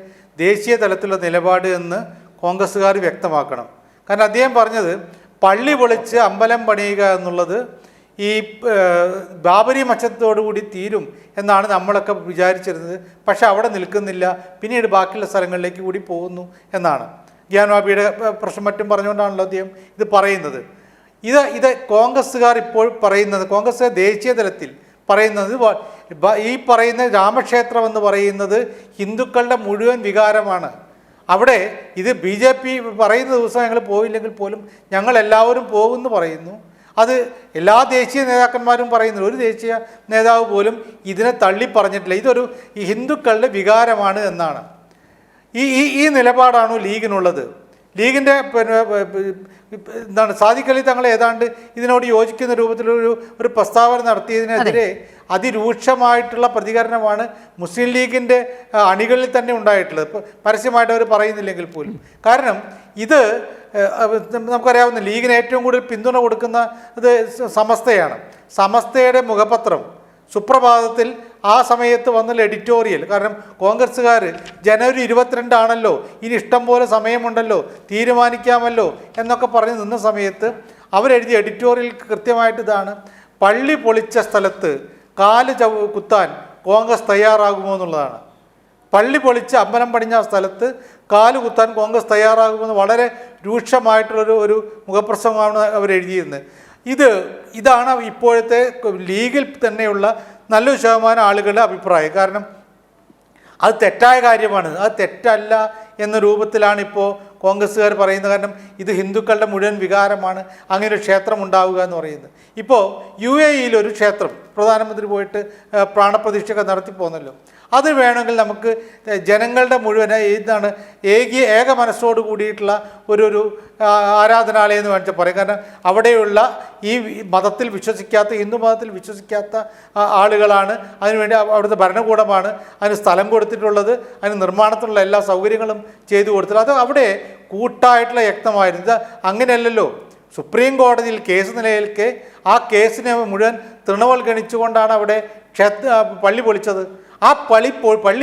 ദേശീയ തലത്തിലുള്ള നിലപാട് എന്ന് കോൺഗ്രസ്സുകാർ വ്യക്തമാക്കണം. കാരണം അദ്ദേഹം പറഞ്ഞത് പള്ളി പൊളിച്ച് അമ്പലം പണിയുക എന്നുള്ളത് ഈ ബാബരി മസ്ജിദോടുകൂടി തീരും എന്നാണ് നമ്മളൊക്കെ വിചാരിച്ചിരുന്നത്. പക്ഷെ അവിടെ നിൽക്കുന്നില്ല, പിന്നീട് ബാക്കിയുള്ള സ്ഥലങ്ങളിലേക്ക് കൂടി പോകുന്നു എന്നാണ്. ഗ്യാൻവാബിയുടെ പ്രശ്നം മറ്റും പറഞ്ഞുകൊണ്ടാണല്ലോ അദ്ദേഹം ഇത് പറയുന്നത്. ഇത് കോൺഗ്രസ്സുകാർ ഇപ്പോൾ പറയുന്നത്, കോൺഗ്രസ് ദേശീയ തലത്തിൽ പറയുന്നത്, ഈ പറയുന്ന രാമക്ഷേത്രം എന്ന് പറയുന്നത് ഹിന്ദുക്കളുടെ മുഴുവൻ വികാരമാണ്. അവിടെ ഇത് BJP പറയുന്ന ദിവസം ഞങ്ങൾ പോയില്ലെങ്കിൽ പോലും ഞങ്ങളെല്ലാവരും പോകുമെന്ന് പറയുന്നു. അത് എല്ലാ ദേശീയ നേതാക്കന്മാരും പറയുന്നു. ഒരു ദേശീയ നേതാവ് പോലും ഇതിനെ തള്ളി പറഞ്ഞിട്ടില്ല. ഇതൊരു ഹിന്ദുക്കളുടെ വികാരമാണ് എന്നാണ്. ഈ നിലപാടാണോ ലീഗിനുള്ളത്? ലീഗിൻ്റെ എന്താണ് സാദിഖ് അലി തങ്ങൾ ഏതാണ്ട് ഇതിനോട് യോജിക്കുന്ന രൂപത്തിലൊരു പ്രസ്താവന നടത്തിയതിനെതിരെ അതിരൂക്ഷമായിട്ടുള്ള പ്രതികരണമാണ് മുസ്ലിം ലീഗിൻ്റെ അണികളിൽ തന്നെ ഉണ്ടായിട്ടുള്ളത്. ഇപ്പോൾ പരസ്യമായിട്ട് അവർ പറയുന്നില്ലെങ്കിൽ പോലും. കാരണം ഇത് നമുക്കറിയാവുന്ന ലീഗിന് ഏറ്റവും കൂടുതൽ പിന്തുണ കൊടുക്കുന്ന ഇത് സമസ്തയാണ്. സമസ്തയുടെ മുഖപത്രം സുപ്രഭാതത്തിൽ ആ സമയത്ത് വന്നുള്ള എഡിറ്റോറിയൽ, കാരണം കോൺഗ്രസ്സുകാർ ജനുവരി 22 ആണല്ലോ, ഇനി ഇഷ്ടം പോലെ സമയമുണ്ടല്ലോ, തീരുമാനിക്കാമല്ലോ എന്നൊക്കെ പറഞ്ഞ് നിന്ന സമയത്ത് അവരെഴുതിയ എഡിറ്റോറിയൽ കൃത്യമായിട്ട് ഇതാണ്: പള്ളി പൊളിച്ച സ്ഥലത്ത് കാല് കുത്താൻ കോൺഗ്രസ് തയ്യാറാകുമോ എന്നുള്ളതാണ്. പള്ളി പൊളിച്ച് അമ്പലം പടിഞ്ഞ സ്ഥലത്ത് കാല് കുത്താൻ കോൺഗ്രസ് തയ്യാറാകുമെന്ന് വളരെ രൂക്ഷമായിട്ടുള്ളൊരു മുഖപ്രസംഗമാണ് അവരെഴുതിയിരുന്നത്. ഇതാണ് ഇപ്പോഴത്തെ ലീഗിൽ തന്നെയുള്ള നല്ലൊരു ശതമാനം ആളുകളുടെ അഭിപ്രായം. കാരണം അത് തെറ്റായ കാര്യമാണ്. അത് തെറ്റല്ല എന്ന രൂപത്തിലാണ് ഇപ്പോൾ കോൺഗ്രസ്സുകാർ പറയുന്നത്. കാരണം ഇത് ഹിന്ദുക്കളുടെ മുഴുവൻ വികാരമാണ് അങ്ങനെ ഒരു ക്ഷേത്രം ഉണ്ടാവുക എന്ന് പറയുന്നത്. ഇപ്പോൾ UAE ഒരു ക്ഷേത്രം പ്രധാനമന്ത്രി പോയിട്ട് പ്രാണപ്രതിഷ്ഠയൊക്കെ നടത്തി പോന്നല്ലോ. അത് വേണമെങ്കിൽ നമുക്ക് ജനങ്ങളുടെ മുഴുവൻ ഇതാണ് ഏക മനസ്സോട് കൂടിയിട്ടുള്ള ഒരു ആരാധനാലയം എന്ന് വേണമെങ്കിൽ പറയാം. കാരണം അവിടെയുള്ള ഈ മതത്തിൽ വിശ്വസിക്കാത്ത, ഹിന്ദു മതത്തിൽ വിശ്വസിക്കാത്ത ആളുകളാണ് അതിനുവേണ്ടി അവിടുത്തെ ഭരണകൂടമാണ് അതിന് സ്ഥലം കൊടുത്തിട്ടുള്ളത്, അതിന് നിർമ്മാണത്തിനുള്ള എല്ലാ സൗകര്യങ്ങളും ചെയ്തു കൊടുത്തിട്ടുള്ളത്. അത് അവിടെ കൂട്ടായിട്ടുള്ള യജ്ഞമായിരുന്നു. ഇത് അങ്ങനെയല്ലല്ലോ. സുപ്രീം കോടതിയിൽ കേസ് നിലനിൽക്കെ ആ കേസിനെ മുഴുവൻ തൃണവൽഗണിച്ചുകൊണ്ടാണ് അവിടെ പള്ളി പൊളിച്ചത്. ആ പള്ളി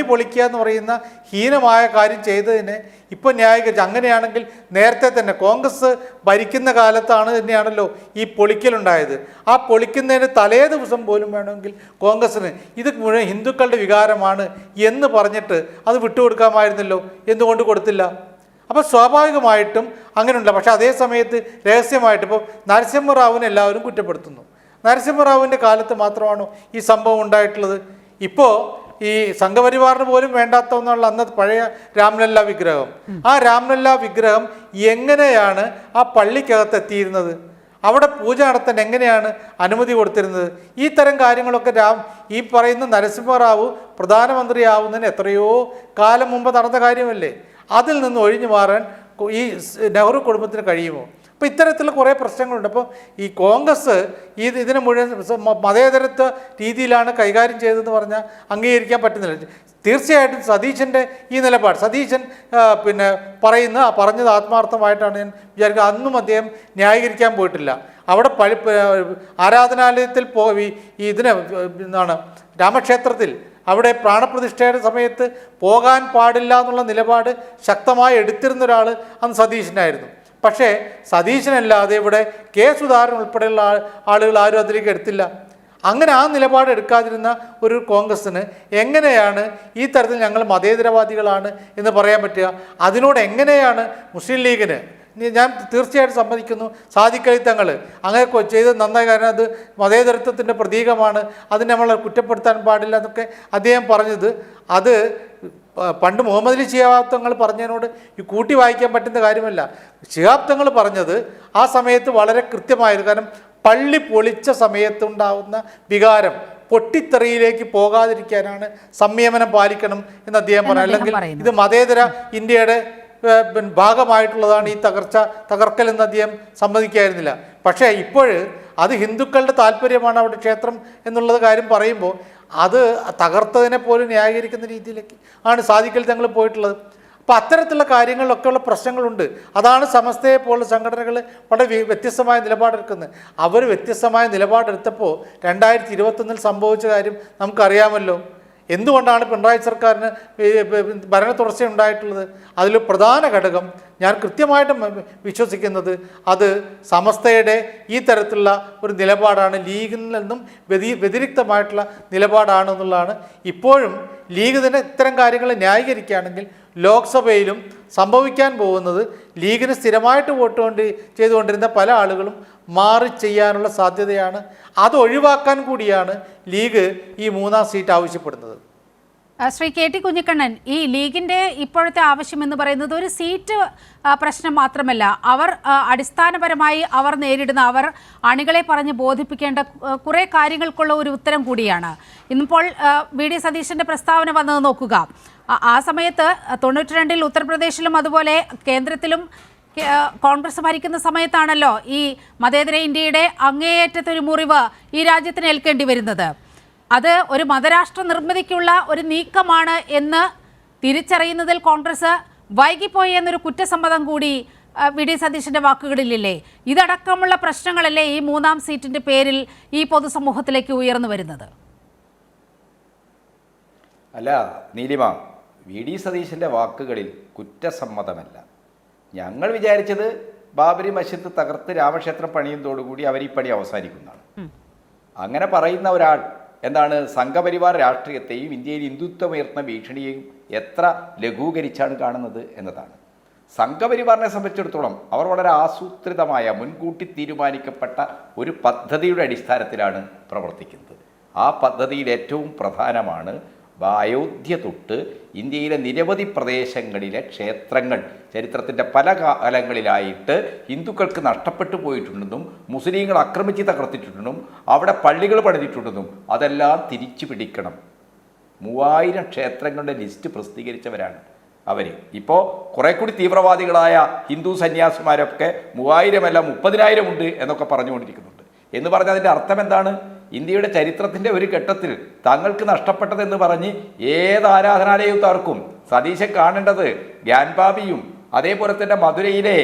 പൊളിക്കുക എന്ന് പറയുന്ന ഹീനമായ കാര്യം ചെയ്തതിനെ ഇപ്പം ന്യായീകരിച്ച്, അങ്ങനെയാണെങ്കിൽ നേരത്തെ തന്നെ കോൺഗ്രസ് ഭരിക്കുന്ന കാലത്താണ് തന്നെയാണല്ലോ ഈ പൊളിക്കലുണ്ടായത്. ആ പൊളിക്കുന്നതിന് തലേ ദിവസം പോലും വേണമെങ്കിൽ കോൺഗ്രസ്സിന് ഇത് മുഴുവൻ ഹിന്ദുക്കളുടെ വികാരമാണ് എന്ന് പറഞ്ഞിട്ട് അത് വിട്ടുകൊടുക്കാമായിരുന്നല്ലോ. എന്തുകൊണ്ട് കൊടുത്തില്ല? അപ്പോൾ സ്വാഭാവികമായിട്ടും അങ്ങനെയുണ്ട്. പക്ഷേ അതേ സമയത്ത് രഹസ്യമായിട്ട് ഇപ്പോൾ നരസിംഹറാവുവിനെ എല്ലാവരും കുറ്റപ്പെടുത്തുന്നു. നരസിംഹറാവുവിൻ്റെ കാലത്ത് മാത്രമാണോ ഈ സംഭവം ഉണ്ടായിട്ടുള്ളത്? ഇപ്പോൾ ഈ സംഘപരിവാറിന് പോലും വേണ്ടാത്ത ഒന്നുള്ള അന്നത്തെ പഴയ രാംലല്ല വിഗ്രഹം, ആ രാംലല്ല വിഗ്രഹം എങ്ങനെയാണ് ആ പള്ളിക്കകത്ത് എത്തിയിരുന്നത്? അവിടെ പൂജ നടത്താൻ എങ്ങനെയാണ് അനുമതി കൊടുത്തിരുന്നത്? ഈ തരം കാര്യങ്ങളൊക്കെ ഈ പറയുന്ന നരസിംഹറാവു പ്രധാനമന്ത്രിയാവുന്നതിന് എത്രയോ കാലം മുമ്പ് നടന്ന കാര്യമല്ലേ? അതിൽ നിന്ന് ഒഴിഞ്ഞു മാറാൻ ഈ നെഹ്റു കുടുംബത്തിന് കഴിയുമോ? അപ്പോൾ ഇത്തരത്തിലുള്ള കുറേ പ്രശ്നങ്ങളുണ്ട്. അപ്പോൾ ഈ കോൺഗ്രസ് ഇതിനെ മുഴുവൻ മതേതരത്വ രീതിയിലാണ് കൈകാര്യം ചെയ്തതെന്ന് പറഞ്ഞാൽ അംഗീകരിക്കാൻ പറ്റുന്നില്ല. തീർച്ചയായിട്ടും സതീശൻ്റെ ഈ നിലപാട്, സതീശൻ പറഞ്ഞത് ആത്മാർത്ഥമായിട്ടാണ് ഞാൻ വിചാരിക്കുക. അന്നും അദ്ദേഹം ന്യായീകരിക്കാൻ പോയിട്ടില്ല. അവിടെ ആരാധനാലയത്തിൽ രാമക്ഷേത്രത്തിൽ അവിടെ പ്രാണപ്രതിഷ്ഠയുടെ സമയത്ത് പോകാൻ പാടില്ല എന്നുള്ള നിലപാട് ശക്തമായി എടുത്തിരുന്ന ഒരാൾ അന്ന് സതീശനായിരുന്നു. പക്ഷേ സതീശനല്ലാതെ ഇവിടെ കെ സുധാകരൻ ഉൾപ്പെടെയുള്ള ആളുകൾ ആരും അതിലേക്ക് എടുത്തില്ല. അങ്ങനെ ആ നിലപാട് എടുക്കാതിരുന്ന ഒരു കോൺഗ്രസ്സിന് എങ്ങനെയാണ് ഈ തരത്തിൽ ഞങ്ങൾ മതേതരവാദികളാണ് എന്ന് പറയാൻ പറ്റുക? അതിനോട് എങ്ങനെയാണ് മുസ്ലിം ലീഗിന്, ഞാൻ തീർച്ചയായിട്ടും സമ്മതിക്കുന്നു, സാദിഖ് അലി തങ്ങൾ അങ്ങനെ ചെയ്തത് നന്നായി, കാരണം അത് മതേതരത്വത്തിൻ്റെ പ്രതീകമാണ്, അതിനെ നമ്മൾ കുറ്റപ്പെടുത്താൻ പാടില്ല എന്നൊക്കെ അദ്ദേഹം പറഞ്ഞത്, അത് പണ്ട് മുഹമ്മദ് അലി ശിഹാബ് തങ്ങൾ പറഞ്ഞതിനോട് കൂട്ടി വായിക്കാൻ പറ്റുന്ന കാര്യമല്ല. ശിഹാബ് തങ്ങൾ പറഞ്ഞത് ആ സമയത്ത് വളരെ കൃത്യമായിരുന്നു. കാരണം പള്ളി പൊളിച്ച സമയത്തുണ്ടാവുന്ന വികാരം പൊട്ടിത്തെറിയിലേക്ക് പോകാതിരിക്കാനാണ് സംയമനം പാലിക്കണം എന്ന് അദ്ദേഹം പറഞ്ഞു. അല്ലെങ്കിൽ ഇത് മതേതര ഇന്ത്യയുടെ ഭാഗമായിട്ടുള്ളതാണ് ഈ തകർക്കൽ എന്ന് അദ്ദേഹം സമ്മതിക്കായിരുന്നില്ല. പക്ഷേ ഇപ്പോൾ അത് ഹിന്ദുക്കളുടെ താല്പര്യമാണ് അവിടെ ക്ഷേത്രം എന്നുള്ളത് കാര്യം പറയുമ്പോൾ അത് തകർത്തതിനെ പോലും ന്യായീകരിക്കുന്ന രീതിയിലേക്ക് ആണ് സാദിഖ് അലി തങ്ങൾ പോയിട്ടുള്ളത്. അപ്പോൾ അത്തരത്തിലുള്ള കാര്യങ്ങളിലൊക്കെയുള്ള പ്രശ്നങ്ങളുണ്ട്. അതാണ് സമസ്തയെ പോലുള്ള സംഘടനകൾ വളരെ വ്യത്യസ്തമായ നിലപാടെടുക്കുന്നത്. അവർ വ്യത്യസ്തമായ നിലപാടെടുത്തപ്പോൾ 2021 സംഭവിച്ച കാര്യം നമുക്കറിയാമല്ലോ. എന്തുകൊണ്ടാണ് പിണറായി സർക്കാരിന് ഭരണ തുടർച്ച ഉണ്ടായിട്ടുള്ളത്? അതിൽ പ്രധാന ഘടകം ഞാൻ കൃത്യമായിട്ടും വിശ്വസിക്കുന്നത് അത് സമസ്തയുടെ ഈ തരത്തിലുള്ള ഒരു നിലപാടാണ്, ലീഗിൽ നിന്നും വ്യതിരിക്തമായിട്ടുള്ള നിലപാടാണ് എന്നുള്ളതാണ്. ഇപ്പോഴും ലീഗ് തന്നെ ഇത്തരം കാര്യങ്ങൾ ന്യായീകരിക്കുകയാണെങ്കിൽ ലോക്സഭയിലും സംഭവിക്കാൻ പോകുന്നത് ലീഗിന് സ്ഥിരമായിട്ട് വോട്ട് ചെയ്തുകൊണ്ടിരുന്ന പല ആളുകളും മാറി ചെയ്യാനുള്ള സാധ്യതയാണ്. അത് ഒഴിവാക്കാൻ കൂടിയാണ് ലീഗ് ഈ 3ാം സീറ്റ് ആവശ്യപ്പെടുന്നത്. ശ്രീ കെ ടി കുഞ്ഞിക്കണ്ണൻ, ഈ ലീഗിന്റെ ഇപ്പോഴത്തെ ആവശ്യം എന്ന് പറയുന്നത് ഒരു സീറ്റ് പ്രശ്നം മാത്രമല്ല, അവർ അടിസ്ഥാനപരമായി അവർ നേരിടുന്ന, അവർ അണികളെ പറഞ്ഞ് ബോധിപ്പിക്കേണ്ട കുറേ കാര്യങ്ങൾക്കുള്ള ഒരു ഉത്തരം കൂടിയാണ്. ഇന്നിപ്പോൾ വി ഡി സതീശന്റെ പ്രസ്താവന വന്നത് നോക്കുക. ആ സമയത്ത് 92-ൽ ഉത്തർപ്രദേശിലും അതുപോലെ കേന്ദ്രത്തിലും കോൺഗ്രസ് ഭരിക്കുന്ന സമയത്താണല്ലോ ഈ മതേതര ഇന്ത്യയുടെ അങ്ങേയറ്റത്തൊരു മുറിവ് ഈ രാജ്യത്തിന് ഏൽക്കേണ്ടി വരുന്നത്. അത് ഒരു മതരാഷ്ട്ര നിർമ്മിതിക്കുള്ള ഒരു നീക്കമാണ് എന്ന് തിരിച്ചറിയുന്നതിൽ കോൺഗ്രസ് വൈകിപ്പോയി എന്നൊരു കുറ്റസമ്മതം കൂടി വി ഡി സതീശന്റെ വാക്കുകളിലില്ലേ? ഇതടക്കമുള്ള പ്രശ്നങ്ങളല്ലേ ഈ 3-ാം സീറ്റിന്റെ പേരിൽ ഈ പൊതുസമൂഹത്തിലേക്ക് ഉയർന്നു വരുന്നത്? അല്ല നീലിമ, വി ഡി സതീശൻ്റെ വാക്കുകളിൽ കുറ്റസമ്മതമല്ല. ഞങ്ങൾ വിചാരിച്ചത് ബാബരി മസ്ജിദ് തകർത്ത് രാമക്ഷേത്രം പണിയുന്നതോടുകൂടി അവർ ഈ പണി അവസാനിക്കുന്നതാണ്. അങ്ങനെ പറയുന്ന ഒരാൾ എന്താണ് സംഘപരിവാർ രാഷ്ട്രീയത്തെയും ഇന്ത്യയിൽ ഹിന്ദുത്വമുയർത്തുന്ന ഭീഷണിയെയും എത്ര ലഘൂകരിച്ചാണ് കാണുന്നത് എന്നതാണ്. സംഘപരിവാറിനെ സംബന്ധിച്ചിടത്തോളം അവർ വളരെ ആസൂത്രിതമായ മുൻകൂട്ടി തീരുമാനിക്കപ്പെട്ട ഒരു പദ്ധതിയുടെ അടിസ്ഥാനത്തിലാണ് പ്രവർത്തിക്കുന്നത്. ആ പദ്ധതിയിൽ ഏറ്റവും പ്രധാനമാണ് അയോധ്യ തൊട്ട് ഇന്ത്യയിലെ നിരവധി പ്രദേശങ്ങളിലെ ക്ഷേത്രങ്ങൾ ചരിത്രത്തിൻ്റെ പല കാലങ്ങളിലായിട്ട് ഹിന്ദുക്കൾക്ക് നഷ്ടപ്പെട്ടു പോയിട്ടുണ്ടെന്നും മുസ്ലിങ്ങൾ ആക്രമിച്ച് തകർത്തിട്ടുണ്ടെന്നും അവിടെ പള്ളികൾ പണിതിട്ടുണ്ടെന്നും അതെല്ലാം തിരിച്ചു പിടിക്കണം. 3000 ക്ഷേത്രങ്ങളുടെ ലിസ്റ്റ് പ്രസിദ്ധീകരിച്ചവരാണ് അവർ. ഇപ്പോൾ കുറെ കൂടി തീവ്രവാദികളായ ഹിന്ദു സന്യാസിമാരൊക്കെ 3000 അല്ല 30,000 ഉണ്ട് എന്നൊക്കെ പറഞ്ഞുകൊണ്ടിരിക്കുന്നുണ്ട്. എന്ന് പറഞ്ഞാൽ അതിൻ്റെ അർത്ഥം എന്താണ്? ഇന്ത്യയുടെ ചരിത്രത്തിൻ്റെ ഒരു ഘട്ടത്തിൽ തങ്ങൾക്ക് നഷ്ടപ്പെട്ടതെന്ന് പറഞ്ഞ് ഏത് ആരാധനാലയവും തകർക്കും. സതീശൻ കാണേണ്ടത് ഗ്യാൻബാബിയും അതേപോലെ തന്നെ മധുരയിലെ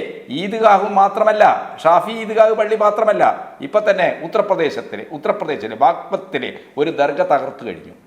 ഈദ്ഗാഹും മാത്രമല്ല, ഷാഫി ഈദ്ഗാഹ് പള്ളി മാത്രമല്ല, ഇപ്പം തന്നെ ഉത്തർപ്രദേശിലെ ബാഗ്പത്തിലെ ഒരു ദർഗ തകർത്തു കഴിഞ്ഞു.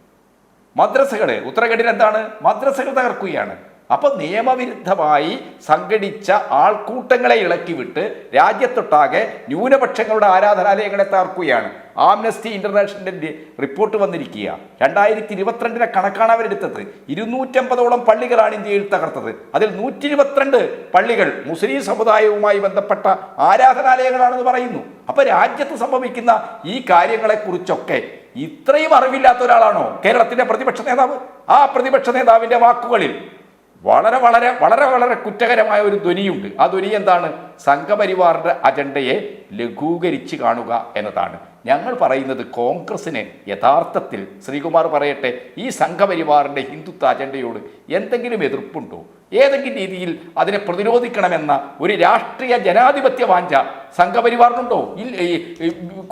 മദ്രസകൾ ഉത്തരാഖണ്ഡിൽ എന്താണ്? മദ്രസകൾ തകർക്കുകയാണ്. അപ്പോൾ നിയമവിരുദ്ധമായി സംഘടിച്ച ആൾക്കൂട്ടങ്ങളെ ഇളക്കിവിട്ട് രാജ്യത്തൊട്ടാകെ ന്യൂനപക്ഷങ്ങളുടെ ആരാധനാലയങ്ങളെ തകർക്കുകയാണ്. ആംനസ്റ്റി ഇന്റർനാഷണലിൻ്റെ റിപ്പോർട്ട് വന്നിരിക്കുക. 2022 കണക്കാണ് അവരെടുത്തത്. 250ഓളം പള്ളികളാണ് ഇന്ത്യയിൽ തകർത്തത്. അതിൽ 122 പള്ളികൾ മുസ്ലിം സമുദായവുമായി ബന്ധപ്പെട്ട ആരാധനാലയങ്ങളാണെന്ന് പറയുന്നു. അപ്പോൾ രാജ്യത്ത് സംഭവിക്കുന്ന ഈ കാര്യങ്ങളെക്കുറിച്ചൊക്കെ ഇത്രയും അറിവില്ലാത്ത ഒരാളാണോ കേരളത്തിൻ്റെ പ്രതിപക്ഷ നേതാവ്? ആ പ്രതിപക്ഷ നേതാവിൻ്റെ വാക്കുകളിൽ വളരെ വളരെ വളരെ വളരെ കുറ്റകരമായ ഒരു ധ്വനിയുണ്ട്. ആ ധ്വനി എന്താണ്? സംഘപരിവാറിൻ്റെ അജണ്ടയെ ലഘൂകരിച്ച് കാണുക എന്നതാണ്. ഞങ്ങൾ പറയുന്നത് കോൺഗ്രസിന് യഥാർത്ഥത്തിൽ ശ്രീകുമാർ പറയട്ടെ, ഈ സംഘപരിവാറിൻ്റെ ഹിന്ദുത്വ അജണ്ടയോട് എന്തെങ്കിലും എതിർപ്പുണ്ടോ? ഏതെങ്കിലും രീതിയിൽ അതിനെ പ്രതിരോധിക്കണമെന്ന ഒരു രാഷ്ട്രീയ ജനാധിപത്യ വാഞ്ച സംഘപരിവാറിനുണ്ടോ?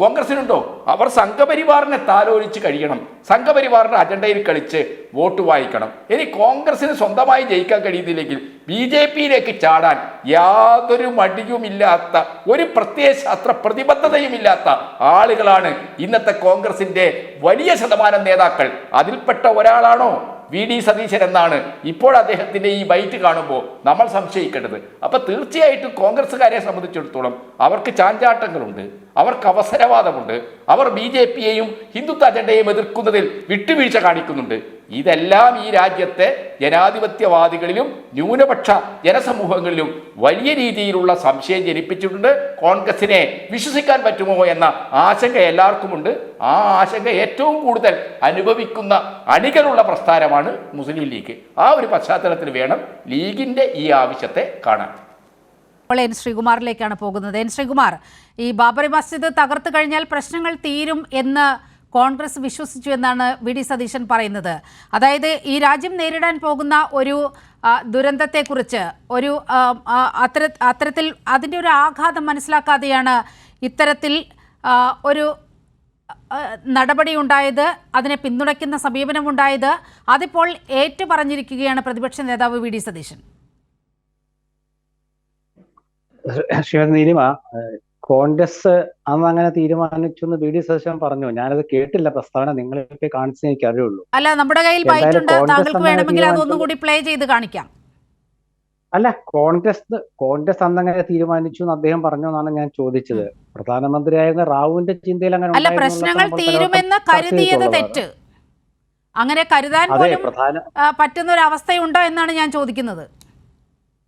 കോൺഗ്രസിനുണ്ടോ? അവർ സംഘപരിവാറിനെ താലോലിച്ച് കഴിയണം. സംഘപരിവാറിൻ്റെ അജണ്ടയിൽ കളിച്ച് വോട്ട് വാങ്ങിക്കണം. ഇനി കോൺഗ്രസിന് സ്വന്തമായി ജയിക്കാൻ കഴിയുന്നില്ലെങ്കിൽ BJPയിലേക്ക് ചാടാൻ യാതൊരു മടിയുമില്ലാത്ത, ഒരു പ്രത്യയശാസ്ത്ര പ്രതിബദ്ധതയുമില്ലാത്ത ആളുകളാണ് ഇന്നത്തെ കോൺഗ്രസിൻ്റെ വലിയ ശതമാനം നേതാക്കൾ. അതിൽപ്പെട്ട ഒരാളാണോ വി ഡി സതീശൻ എന്നാണ് ഇപ്പോൾ അദ്ദേഹത്തിൻ്റെ ഈ ബൈറ്റ് കാണുമ്പോൾ നമ്മൾ സംശയിക്കേണ്ടത്. അപ്പോൾ തീർച്ചയായിട്ടും കോൺഗ്രസ്സുകാരെ സംബന്ധിച്ചിടത്തോളം അവർക്ക് ചാഞ്ചാട്ടങ്ങളുണ്ട്, അവർക്ക് അവസരവാദമുണ്ട്. അവർ BJPയെയും ഹിന്ദുത്വ അജണ്ടയെയും എതിർക്കുന്നതിൽ വിട്ടുവീഴ്ച കാണിക്കുന്നുണ്ട്. ഇതെല്ലാം ഈ രാജ്യത്തെ ജനാധിപത്യവാദികളിലും ന്യൂനപക്ഷ ജനസമൂഹങ്ങളിലും വലിയ രീതിയിലുള്ള സംശയം ജനിപ്പിച്ചിട്ടുണ്ട്. കോൺഗ്രസിനെ വിശ്വസിക്കാൻ പറ്റുമോ എന്ന ആശങ്ക എല്ലാവർക്കുമുണ്ട്. ആ ആശങ്ക ഏറ്റവും കൂടുതൽ അനുഭവിക്കുന്ന അണികളുള്ള പ്രസ്ഥാനമാണ് മുസ്ലിം ലീഗ്. ആ ഒരു പശ്ചാത്തലത്തിൽ വേണം ലീഗിൻ്റെ ഈ ആവശ്യത്തെ കാണാൻ. എൻ ശ്രീകുമാറിലേക്കാണ് പോകുന്നത്. എൻ ശ്രീകുമാർ, ഈ ബാബറി മസ്ജിദ് തകർത്തു കഴിഞ്ഞാൽ പ്രശ്നങ്ങൾ തീരും എന്ന് കോൺഗ്രസ് വിശ്വസിച്ചു എന്നാണ് വി ഡി സതീശൻ പറയുന്നത്. അതായത് ഈ രാജ്യം നേരിടാൻ പോകുന്ന ഒരു ദുരന്തത്തെക്കുറിച്ച് ഒരു അത്തരത്തിൽ അതിൻ്റെ ഒരു ആഘാതം മനസ്സിലാക്കാതെയാണ് ഇത്തരത്തിൽ ഒരു നടപടി ഉണ്ടായത്, അതിനെ പിന്തുണയ്ക്കുന്ന സമീപനമുണ്ടായത്. അതിപ്പോൾ ഏറ്റുപറഞ്ഞിരിക്കുകയാണ് പ്രതിപക്ഷ നേതാവ് വി ഡി സതീശൻ. ശ്രീമതി നീലിമ, കോൺഗ്രസ് അന്ന് അങ്ങനെ തീരുമാനിച്ചു എന്ന് വി ഡി സതീശൻ പറഞ്ഞു. ഞാനത് കേട്ടില്ല. പ്രസ്താവന നിങ്ങളൊക്കെ കാണിച്ചേ എനിക്ക് അറിയുള്ളൂ. അല്ല, നമ്മുടെ കയ്യിൽ ബൈറ്റുണ്ട്, താങ്കൾക്ക് വേണമെങ്കിൽ അതൊന്നും കൂടി പ്ലേ ചെയ്ത് കാണിക്കാം. അല്ല, കോൺഗ്രസ് അന്നങ്ങനെ തീരുമാനിച്ചു എന്ന് അദ്ദേഹം പറഞ്ഞു എന്നാണ് ഞാൻ ചോദിച്ചത്. പ്രധാനമന്ത്രിയായിരുന്ന റാവുവിന്റെ ചിന്തയിൽ അങ്ങനെ അല്ല, പ്രശ്നങ്ങൾ തീരുമെന്ന് കരുതിയത് തെറ്റ്. അങ്ങനെ കരുതാൻ പോലും പറ്റുന്ന ഒരു അവസ്ഥയുണ്ടോ എന്നാണ് ഞാൻ ചോദിക്കുന്നത്.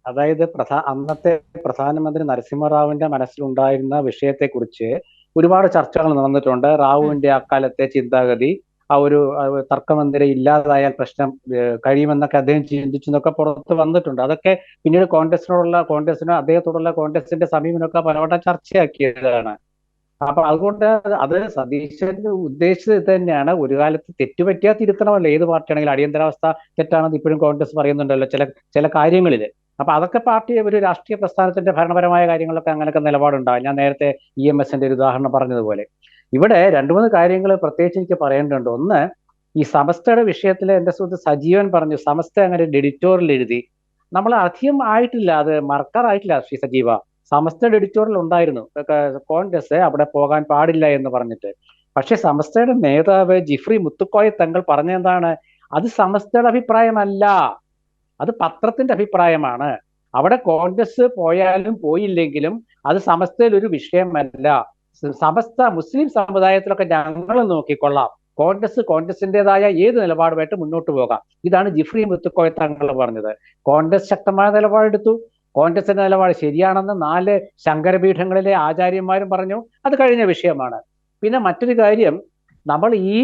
അതായത് അന്നത്തെ പ്രധാനമന്ത്രി നരസിംഹറാവുവിന്റെ മനസ്സിലുണ്ടായിരുന്ന വിഷയത്തെക്കുറിച്ച് ഒരുപാട് ചർച്ചകൾ നടന്നിട്ടുണ്ട്. റാവുവിന്റെ അക്കാലത്തെ ചിന്താഗതി, ആ ഒരു തർക്കമന്ദിരം ഇല്ലാതായാൽ പ്രശ്നം കഴിയുമെന്നൊക്കെ അദ്ദേഹം ചിന്തിച്ചു എന്നൊക്കെ പുറത്ത് വന്നിട്ടുണ്ട്. അതൊക്കെ പിന്നീട് കോൺഗ്രസിനോ അദ്ദേഹത്തോടുള്ള കോൺഗ്രസിന്റെ സമീപനമൊക്കെ പലവട്ടം ചർച്ചയാക്കിയതാണ്. അപ്പൊ അതുകൊണ്ട് അത് സതീശൻ ഉദ്ദേശിച്ചത് ഇത് തന്നെയാണ്. ഒരു കാലത്ത് തെറ്റുപറ്റിയാൽ തിരുത്തണമല്ലോ, ഏത് പാർട്ടിയാണെങ്കിലും. അടിയന്തരാവസ്ഥ തെറ്റാണെന്ന് ഇപ്പോഴും കോൺഗ്രസ് പറയുന്നുണ്ടല്ലോ ചില കാര്യങ്ങളിൽ. അപ്പൊ അതൊക്കെ പാർട്ടി ഒരു രാഷ്ട്രീയ പ്രസ്ഥാനത്തിന്റെ ഭരണപരമായ കാര്യങ്ങളൊക്കെ അങ്ങനെയൊക്കെ നിലപാടുണ്ടാകും. ഞാൻ നേരത്തെ EMSന്റെ ഒരു ഉദാഹരണം പറഞ്ഞതുപോലെ ഇവിടെ 2-3 കാര്യങ്ങൾ പ്രത്യേകിച്ച് എനിക്ക് പറയേണ്ടതുണ്ട്. ഒന്ന്, ഈ സമസ്തയുടെ വിഷയത്തിൽ എൻ്റെ സുഹൃത്ത് സജീവൻ പറഞ്ഞു സമസ്ത അങ്ങനെ ഒരു എഡിറ്റോറിയൽ എഴുതി. നമ്മൾ അധികം ആയിട്ടില്ല, അത് മറക്കാറായിട്ടില്ല ശ്രീ സജീവ. സമസ്തയുടെ എഡിറ്റോറിയൽ ഉണ്ടായിരുന്നു, കോൺഗ്രസ് അവിടെ പോകാൻ പാടില്ല എന്ന് പറഞ്ഞിട്ട്. പക്ഷെ സമസ്തയുടെ നേതാവ് ജിഫ്രി മുത്തുക്കോയ തങ്ങൾ പറഞ്ഞെന്താണ്, അത് സമസ്തയുടെ അഭിപ്രായമല്ല, അത് പത്രത്തിന്റെ അഭിപ്രായമാണ്. അവിടെ കോൺഗ്രസ് പോയാലും പോയില്ലെങ്കിലും അത് സമസ്തയിൽ ഒരു വിഷയമല്ല. സമസ്ത മുസ്ലിം സമുദായത്തിലൊക്കെ ഞങ്ങൾ നോക്കിക്കൊള്ളാം, കോൺഗ്രസിൻ്റെതായ ഏത് നിലപാടുമായിട്ട് മുന്നോട്ട് പോകാം. ഇതാണ് ജിഫ്രി മുത്തുക്കോയ തങ്ങൾ പറഞ്ഞത്. കോൺഗ്രസ് ശക്തമായ നിലപാടെടുത്തു. കോൺഗ്രസിന്റെ നിലപാട് ശരിയാണെന്ന് 4 ശങ്കരപീഠങ്ങളിലെ ആചാര്യന്മാരും പറഞ്ഞു. അത് കഴിഞ്ഞ വിഷയമാണ്. പിന്നെ മറ്റൊരു കാര്യം, നമ്മൾ ഈ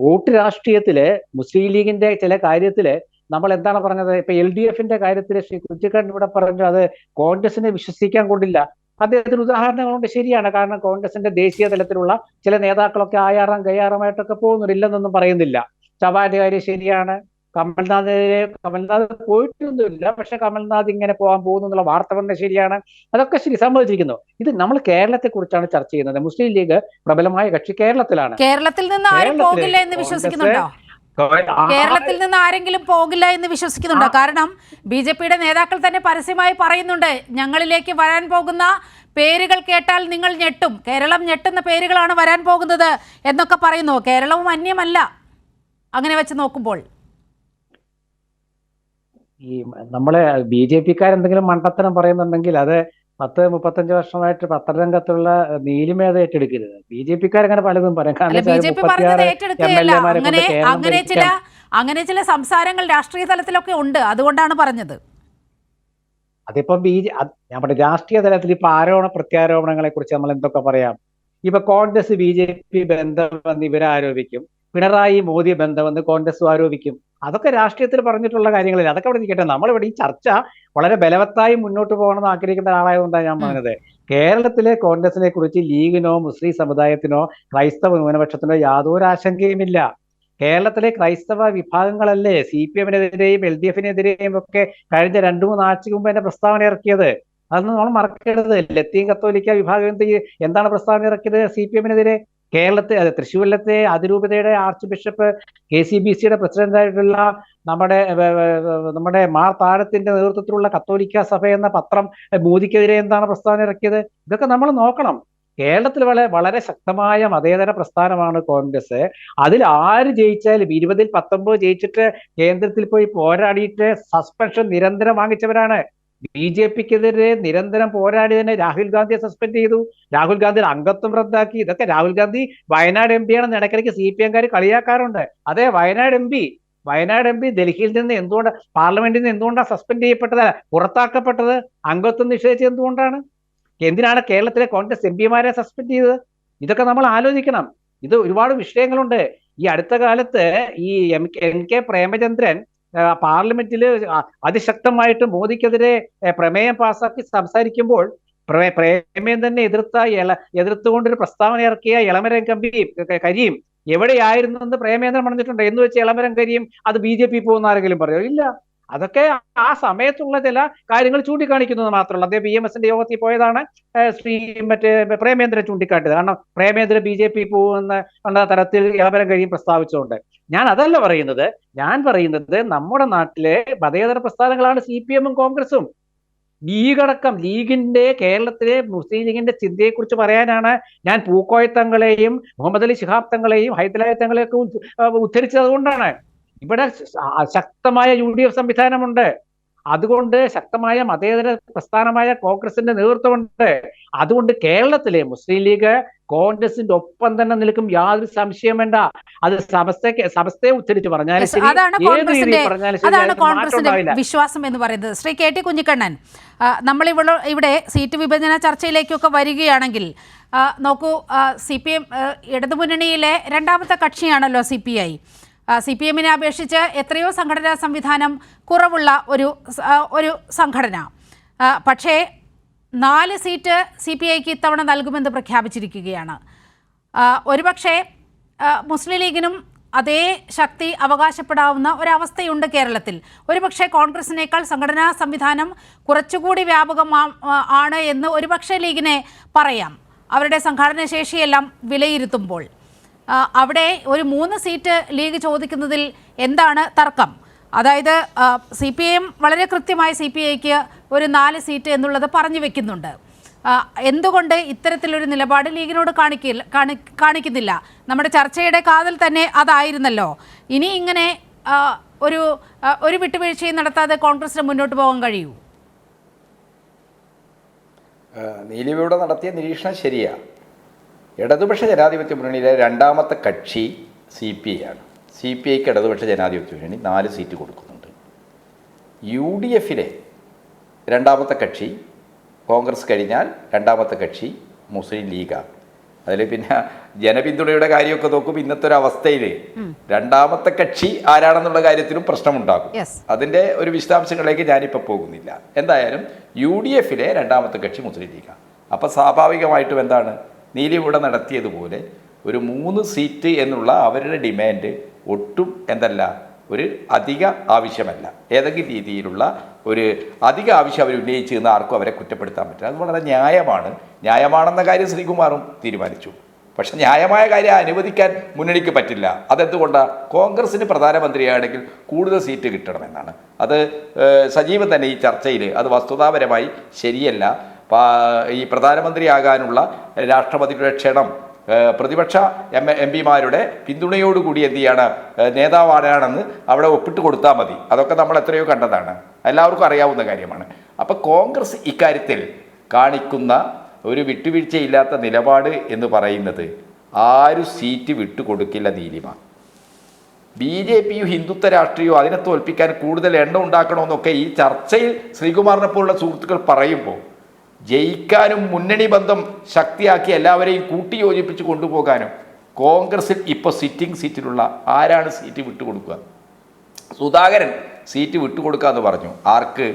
വോട്ട് രാഷ്ട്രീയത്തില് മുസ്ലിം ലീഗിന്റെ ചില കാര്യത്തില് നമ്മൾ എന്താണ് പറഞ്ഞത്, ഇപ്പൊ LDFന്റെ കാര്യത്തിൽ ശ്രീ കുറ്റിക്കാരൻ ഇവിടെ പറഞ്ഞു അത് കോൺഗ്രസിനെ വിശ്വസിക്കാൻ കൊണ്ടില്ല. അദ്ദേഹത്തിന് ഉദാഹരണങ്ങളുണ്ട്, ശരിയാണ്. കാരണം കോൺഗ്രസിന്റെ ദേശീയ തലത്തിലുള്ള ചില നേതാക്കളൊക്കെ ആയാറാം കയ്യാറുമായിട്ടൊക്കെ പോകുന്നുണ്ട്, ഇല്ലെന്നൊന്നും പറയുന്നില്ല. ചവാന്റെ കാര്യം ശരിയാണ്. കമൽനാഥ് പോയിട്ടൊന്നുമില്ല, പക്ഷെ കമൽനാഥ് ഇങ്ങനെ പോകാൻ പോകുന്നു എന്നുള്ള വാർത്ത പറഞ്ഞത് ശരിയാണ്. അതൊക്കെ ശരി, സമ്മതിച്ചിരിക്കുന്നു. ഇത് നമ്മൾ കേരളത്തെ കുറിച്ചാണ് ചർച്ച ചെയ്യുന്നത്. മുസ്ലിം ലീഗ് പ്രബലമായ കക്ഷി കേരളത്തിലാണ്. കേരളത്തിൽ നിന്ന് ആരും പോകില്ല എന്ന് വിശ്വസിക്കുന്നുണ്ടോ? കേരളത്തിൽ നിന്ന് ആരെങ്കിലും പോകില്ല എന്ന് വിശ്വസിക്കുന്നുണ്ടോ? കാരണം BJPയുടെ നേതാക്കൾ തന്നെ പരസ്യമായി പറയുന്നുണ്ട്, ഞങ്ങളിലേക്ക് വരാൻ പോകുന്ന പേരുകൾ കേട്ടാൽ നിങ്ങൾ ഞെട്ടും, കേരളം ഞെട്ടുന്ന പേരുകളാണ് വരാൻ പോകുന്നത് എന്നൊക്കെ പറയുന്നു. കേരളവും അന്യമല്ല അങ്ങനെ വെച്ച് നോക്കുമ്പോൾ. ഈ നമ്മളെ BJPക്കാരെന്തെങ്കിലും മണ്ടത്തരം പറയുന്നുണ്ടെങ്കിൽ അത് 10-35 വർഷമായിട്ട് പത്രരംഗത്തുള്ള നീലിമേധ ഏറ്റെടുക്കരുത്. BJPക്കാരങ്ങനെ പലതും പറയും. BJP പറഞ്ഞത് ഏറ്റെടുക്കുകയല്ല, അങ്ങനെ ചില സംസാരങ്ങൾ രാഷ്ട്രീയ തലത്തിലൊക്കെ ഉണ്ട്, അതുകൊണ്ടാണ് പറഞ്ഞത്. അതിപ്പോ നമ്മുടെ രാഷ്ട്രീയ തലത്തിൽ ഇപ്പൊ പ്രത്യാരോപണങ്ങളെ കുറിച്ച് നമ്മൾ എന്തൊക്കെ പറയാം. ഇപ്പൊ കോൺഗ്രസ് BJP ബന്ധമെന്ന് ഇവരെ ആരോപിക്കും, പിണറായി മോദി ബന്ധമെന്ന് കോൺഗ്രസ് ആരോപിക്കും. അതൊക്കെ രാഷ്ട്രീയത്തിൽ പറഞ്ഞിട്ടുള്ള കാര്യങ്ങളില്ല, അതൊക്കെ അവിടെ നിൽക്കട്ടെ. നമ്മളിവിടെ ഈ ചർച്ച വളരെ ബലവത്തായി മുന്നോട്ട് പോകണമെന്ന് ആഗ്രഹിക്കുന്ന ഒരാളായതുകൊണ്ടാണ് ഞാൻ പറഞ്ഞത്. കേരളത്തിലെ കോൺഗ്രസിനെ കുറിച്ച് ലീഗിനോ മുസ്ലിം സമുദായത്തിനോ ക്രൈസ്തവ ന്യൂനപക്ഷത്തിനോ യാതൊരു ആശങ്കയുമില്ല. കേരളത്തിലെ ക്രൈസ്തവ വിഭാഗങ്ങളല്ലേ CPM-നെതിരെയും LDF-നെതിരെയും ഒക്കെ കഴിഞ്ഞ 2-3 ആഴ്ച മുമ്പ് എന്നെ പ്രസ്താവന ഇറക്കിയത്. അതൊന്നും നമ്മൾ മറക്കരുത്. ലത്തീൻ കത്തോലിക്ക വിഭാഗം എന്താണ് പ്രസ്താവന ഇറക്കിയത് CPM-നെതിരെ? തൃശ്ശൂരിലത്തെ അതിരൂപതയുടെ ആർച്ച് ബിഷപ്പ് KCBC-യുടെ പ്രസിഡന്റായിട്ടുള്ള നമ്മുടെ മാർ താഴത്തിന്റെ നേതൃത്വത്തിലുള്ള കത്തോലിക്ക സഭ എന്ന പത്രം മോദിക്കെതിരെ എന്താണ് പ്രസ്താവന ഇറക്കിയത്? ഇതൊക്കെ നമ്മൾ നോക്കണം. കേരളത്തിൽ വളരെ ശക്തമായ മതേതര പ്രസ്ഥാനമാണ് കോൺഗ്രസ്. അതിൽ ആര് ജയിച്ചാലും 20-ൽ 19 ജയിച്ചിട്ട് കേന്ദ്രത്തിൽ പോയി പോരാടിയിട്ട് സസ്പെൻഷൻ നിരന്തരം വാങ്ങിച്ചവരാണ്. BJPക്കെതിരെ നിരന്തരം പോരാടി തന്നെ രാഹുൽ ഗാന്ധിയെ സസ്പെൻഡ് ചെയ്തു, രാഹുൽ ഗാന്ധിയുടെ അംഗത്വം റദ്ദാക്കി. ഇതൊക്കെ രാഹുൽ ഗാന്ധി വയനാട് MP ആണെന്ന് ഇടയ്ക്കിടയ്ക്ക് CPM-കാർ കളിയാക്കാറുണ്ട്. അതെ, വയനാട് MP ഡൽഹിയിൽ നിന്ന് പാർലമെന്റിൽ നിന്ന് എന്തുകൊണ്ടാണ് സസ്പെൻഡ് ചെയ്യപ്പെട്ടത്, പുറത്താക്കപ്പെട്ടത്? അംഗത്വം നിഷേധിച്ചത് എന്തുകൊണ്ടാണ്? എന്തിനാണ് കേരളത്തിലെ കോൺഗ്രസ് MP-മാരെ സസ്പെൻഡ് ചെയ്തത്? ഇതൊക്കെ നമ്മൾ ആലോചിക്കണം. ഇത് ഒരുപാട് വിഷയങ്ങളുണ്ട്. ഈ അടുത്ത കാലത്ത് ഈ NK പ്രേമചന്ദ്രൻ പാർലമെന്റിൽ അതിശക്തമായിട്ട് മോദിക്കെതിരെ പ്രമേയം പാസാക്കി സംസാരിക്കുമ്പോൾ പ്രേമയം തന്നെ എതിർത്തുകൊണ്ടൊരു പ്രസ്താവന ഇറക്കിയ എളമരം കരീം എവിടെയായിരുന്നു എന്ന് പ്രേമേന്ദ്രൻ പറഞ്ഞിട്ടുണ്ട്. എന്ന് വെച്ച് എളമരം കരീം അത് BJP പോകുന്ന ആരെങ്കിലും പറയോ? ഇല്ല. അതൊക്കെ ആ സമയത്തുള്ള ചില കാര്യങ്ങൾ ചൂണ്ടിക്കാണിക്കുന്നത് മാത്രമല്ല. അദ്ദേഹം EMSന്റെ യോഗത്തിൽ പോയതാണ് പ്രേമേന്ദ്രൻ ചൂണ്ടിക്കാട്ടിയത്. കാരണം പ്രേമേന്ദ്രൻ BJP പോകുന്ന തരത്തിൽ എളമരം കരീം പ്രസ്താവിച്ചുകൊണ്ട്. ഞാൻ അതല്ല പറയുന്നത്. ഞാൻ പറയുന്നത് നമ്മുടെ നാട്ടിലെ മതേതര പ്രസ്ഥാനങ്ങളാണ് CPM-ഉം കോൺഗ്രസും. ലീഗിന്റെ കേരളത്തിലെ മുസ്ലിം ലീഗിന്റെ ചിന്തയെക്കുറിച്ച് പറയാനാണ് ഞാൻ പൂക്കോയത്തങ്ങളെയും മുഹമ്മദ് അലി ശിഹാബ് തങ്ങളെയും ഹൈദരാലി തങ്ങളെയൊക്കെ ഉദ്ധരിച്ചത്. അതുകൊണ്ടാണ് ഇവിടെ ശക്തമായ UDF സംവിധാനമുണ്ട്. അതുകൊണ്ട് ശക്തമായ മതേതര പ്രസ്ഥാനമായ കോൺഗ്രസിന്റെ നേതൃത്വമുണ്ട്. അതുകൊണ്ട് കേരളത്തിലെ മുസ്ലിം ലീഗ് കോൺഗ്രസിന്റെ ഒപ്പം തന്നെ നിൽക്കും, യാതൊരു സംശയം വേണ്ട. അത് സമസ്തയെ ഉദ്ധരിച്ച് പറഞ്ഞാലും ശരി, ഏത് രീതിയിൽ പറഞ്ഞാലും ശരി, അതാണ് കോൺഗ്രസിന്റെ വിശ്വാസം എന്ന് പറയുന്നത്. ശ്രീ KT കുഞ്ഞിക്കണ്ണൻ, നമ്മൾ ഇവിടെ സീറ്റ് വിഭജന ചർച്ചയിലേക്കൊക്കെ വരികയാണെങ്കിൽ നോക്കൂ, CPM ഇടതുമുന്നണിയിലെ രണ്ടാമത്തെ കക്ഷിയാണല്ലോ CPI. CPM-നെ അപേക്ഷിച്ച് എത്രയോ സംഘടനാ സംവിധാനം കുറവുള്ള ഒരു സംഘടന. പക്ഷേ 4 സീറ്റ് CPIക്ക് ഇത്തവണ നൽകുമെന്ന് പ്രഖ്യാപിച്ചിരിക്കുകയാണ്. ഒരുപക്ഷെ മുസ്ലിം ലീഗിനും അതേ ശക്തി അവകാശപ്പെടാവുന്ന ഒരവസ്ഥയുണ്ട് കേരളത്തിൽ. ഒരുപക്ഷെ കോൺഗ്രസിനേക്കാൾ സംഘടനാ സംവിധാനം കുറച്ചുകൂടി വ്യാപകമാണ് എന്ന് ഒരുപക്ഷെ ലീഗിനെ പറയാം, അവരുടെ സംഘാടന ശേഷിയെല്ലാം വിലയിരുത്തുമ്പോൾ. അവിടെ ഒരു 3 സീറ്റ് ലീഗ് ചോദിക്കുന്നതിൽ എന്താണ് തർക്കം? അതായത് CPM വളരെ കൃത്യമായി CPIക്ക് ഒരു 4 സീറ്റ് എന്നുള്ളത് പറഞ്ഞു വെക്കുന്നുണ്ട്. എന്തുകൊണ്ട് ഇത്തരത്തിലൊരു നിലപാട് ലീഗിനോട് കാണിക്കുന്നില്ല? നമ്മുടെ ചർച്ചയുടെ കാതൽ തന്നെ അതായിരുന്നല്ലോ. ഇനി ഇങ്ങനെ ഒരു വിട്ടുവീഴ്ചയും നടത്താതെ കോൺഗ്രസിന് മുന്നോട്ട് പോകാൻ കഴിയൂ? നീലിമയുടെ നടത്തിയ നിരീക്ഷണം ശരിയാണ്. ഇടതുപക്ഷ ജനാധിപത്യ മുന്നണിയിലെ രണ്ടാമത്തെ കക്ഷി CPI ആണ്. CPIക്ക് ഇടതുപക്ഷ ജനാധിപത്യ മുന്നണി 4 സീറ്റ് കൊടുക്കുന്നുണ്ട്. UDFിലെ രണ്ടാമത്തെ കക്ഷി കോൺഗ്രസ് കഴിഞ്ഞാൽ രണ്ടാമത്തെ കക്ഷി മുസ്ലിം ലീഗാണ്. അതിൽ പിന്നെ ജനപിന്തുണയുടെ കാര്യമൊക്കെ നോക്കും. ഇന്നത്തെ ഒരു അവസ്ഥയിൽ രണ്ടാമത്തെ കക്ഷി ആരാണെന്നുള്ള കാര്യത്തിലും പ്രശ്നമുണ്ടാകും. അതിൻ്റെ ഒരു വിശദാംശങ്ങളിലേക്ക് ഞാനിപ്പോൾ പോകുന്നില്ല. എന്തായാലും UDFിലെ രണ്ടാമത്തെ കക്ഷി മുസ്ലിം ലീഗാണ്. അപ്പോൾ സ്വാഭാവികമായിട്ടും എന്താണ്, നീലിമയുടെ നടത്തിയതുപോലെ ഒരു 3 സീറ്റ് എന്നുള്ള അവരുടെ ഡിമാൻഡ് ഒട്ടും ഒരു അധിക ആവശ്യമല്ല. ഏതെങ്കിലും രീതിയിലുള്ള ഒരു അധിക ആവശ്യം അവർ ഉന്നയിച്ചു എന്ന് ആർക്കും അവരെ കുറ്റപ്പെടുത്താൻ പറ്റില്ല. അത് വളരെ ന്യായമാണെന്ന കാര്യം ശ്രീകുമാറും തീരുമാനിച്ചു. പക്ഷെ ന്യായമായ കാര്യം അനുവദിക്കാൻ മുന്നണിക്ക് പറ്റില്ല. അതെന്തുകൊണ്ടാണ്? കോൺഗ്രസിന് പ്രധാനമന്ത്രിയാണെങ്കിൽ കൂടുതൽ സീറ്റ് കിട്ടണമെന്നാണ്. അത് സജീവൻ തന്നെ ഈ ചർച്ചയിൽ അത് വസ്തുതാപരമായി ശരിയല്ല. ഈ പ്രധാനമന്ത്രിയാകാനുള്ള രാഷ്ട്രപതിയുടെ ക്ഷണം പ്രതിപക്ഷ MP-മാരുടെ പിന്തുണയോടുകൂടി എന്ത് ചെയ്യാണ്, നേതാവാണെന്ന് അവിടെ ഒപ്പിട്ട് കൊടുത്താൽ മതി. അതൊക്കെ നമ്മൾ എത്രയോ കണ്ടതാണ്, എല്ലാവർക്കും അറിയാവുന്ന കാര്യമാണ്. അപ്പോൾ കോൺഗ്രസ് ഇക്കാര്യത്തിൽ കാണിക്കുന്ന ഒരു വിട്ടുവീഴ്ചയില്ലാത്ത നിലപാട് എന്ന് പറയുന്നത് ആരും സീറ്റ് വിട്ടുകൊടുക്കില്ല. നീലിമ BJPയും ഹിന്ദുത്വ രാഷ്ട്രീയവും അതിനെ തോൽപ്പിക്കാൻ കൂടുതൽ എണ്ണം ഉണ്ടാക്കണമെന്നൊക്കെ ഈ ചർച്ചയിൽ ശ്രീകുമാറിനെ പോലുള്ള സുഹൃത്തുക്കൾ പറയുമ്പോൾ ജയിക്കാനും മുന്നണി ബന്ധം ശക്തിയാക്കി എല്ലാവരെയും കൂട്ടിയോജിപ്പിച്ച് കൊണ്ടുപോകാനും കോൺഗ്രസിൽ ഇപ്പോൾ സിറ്റിംഗ് സീറ്റിലുള്ള ആരാണ് സീറ്റ് വിട്ടുകൊടുക്കുക? സുധാകരൻ സീറ്റ് വിട്ടുകൊടുക്കുക എന്ന് പറഞ്ഞു. ആർക്ക്?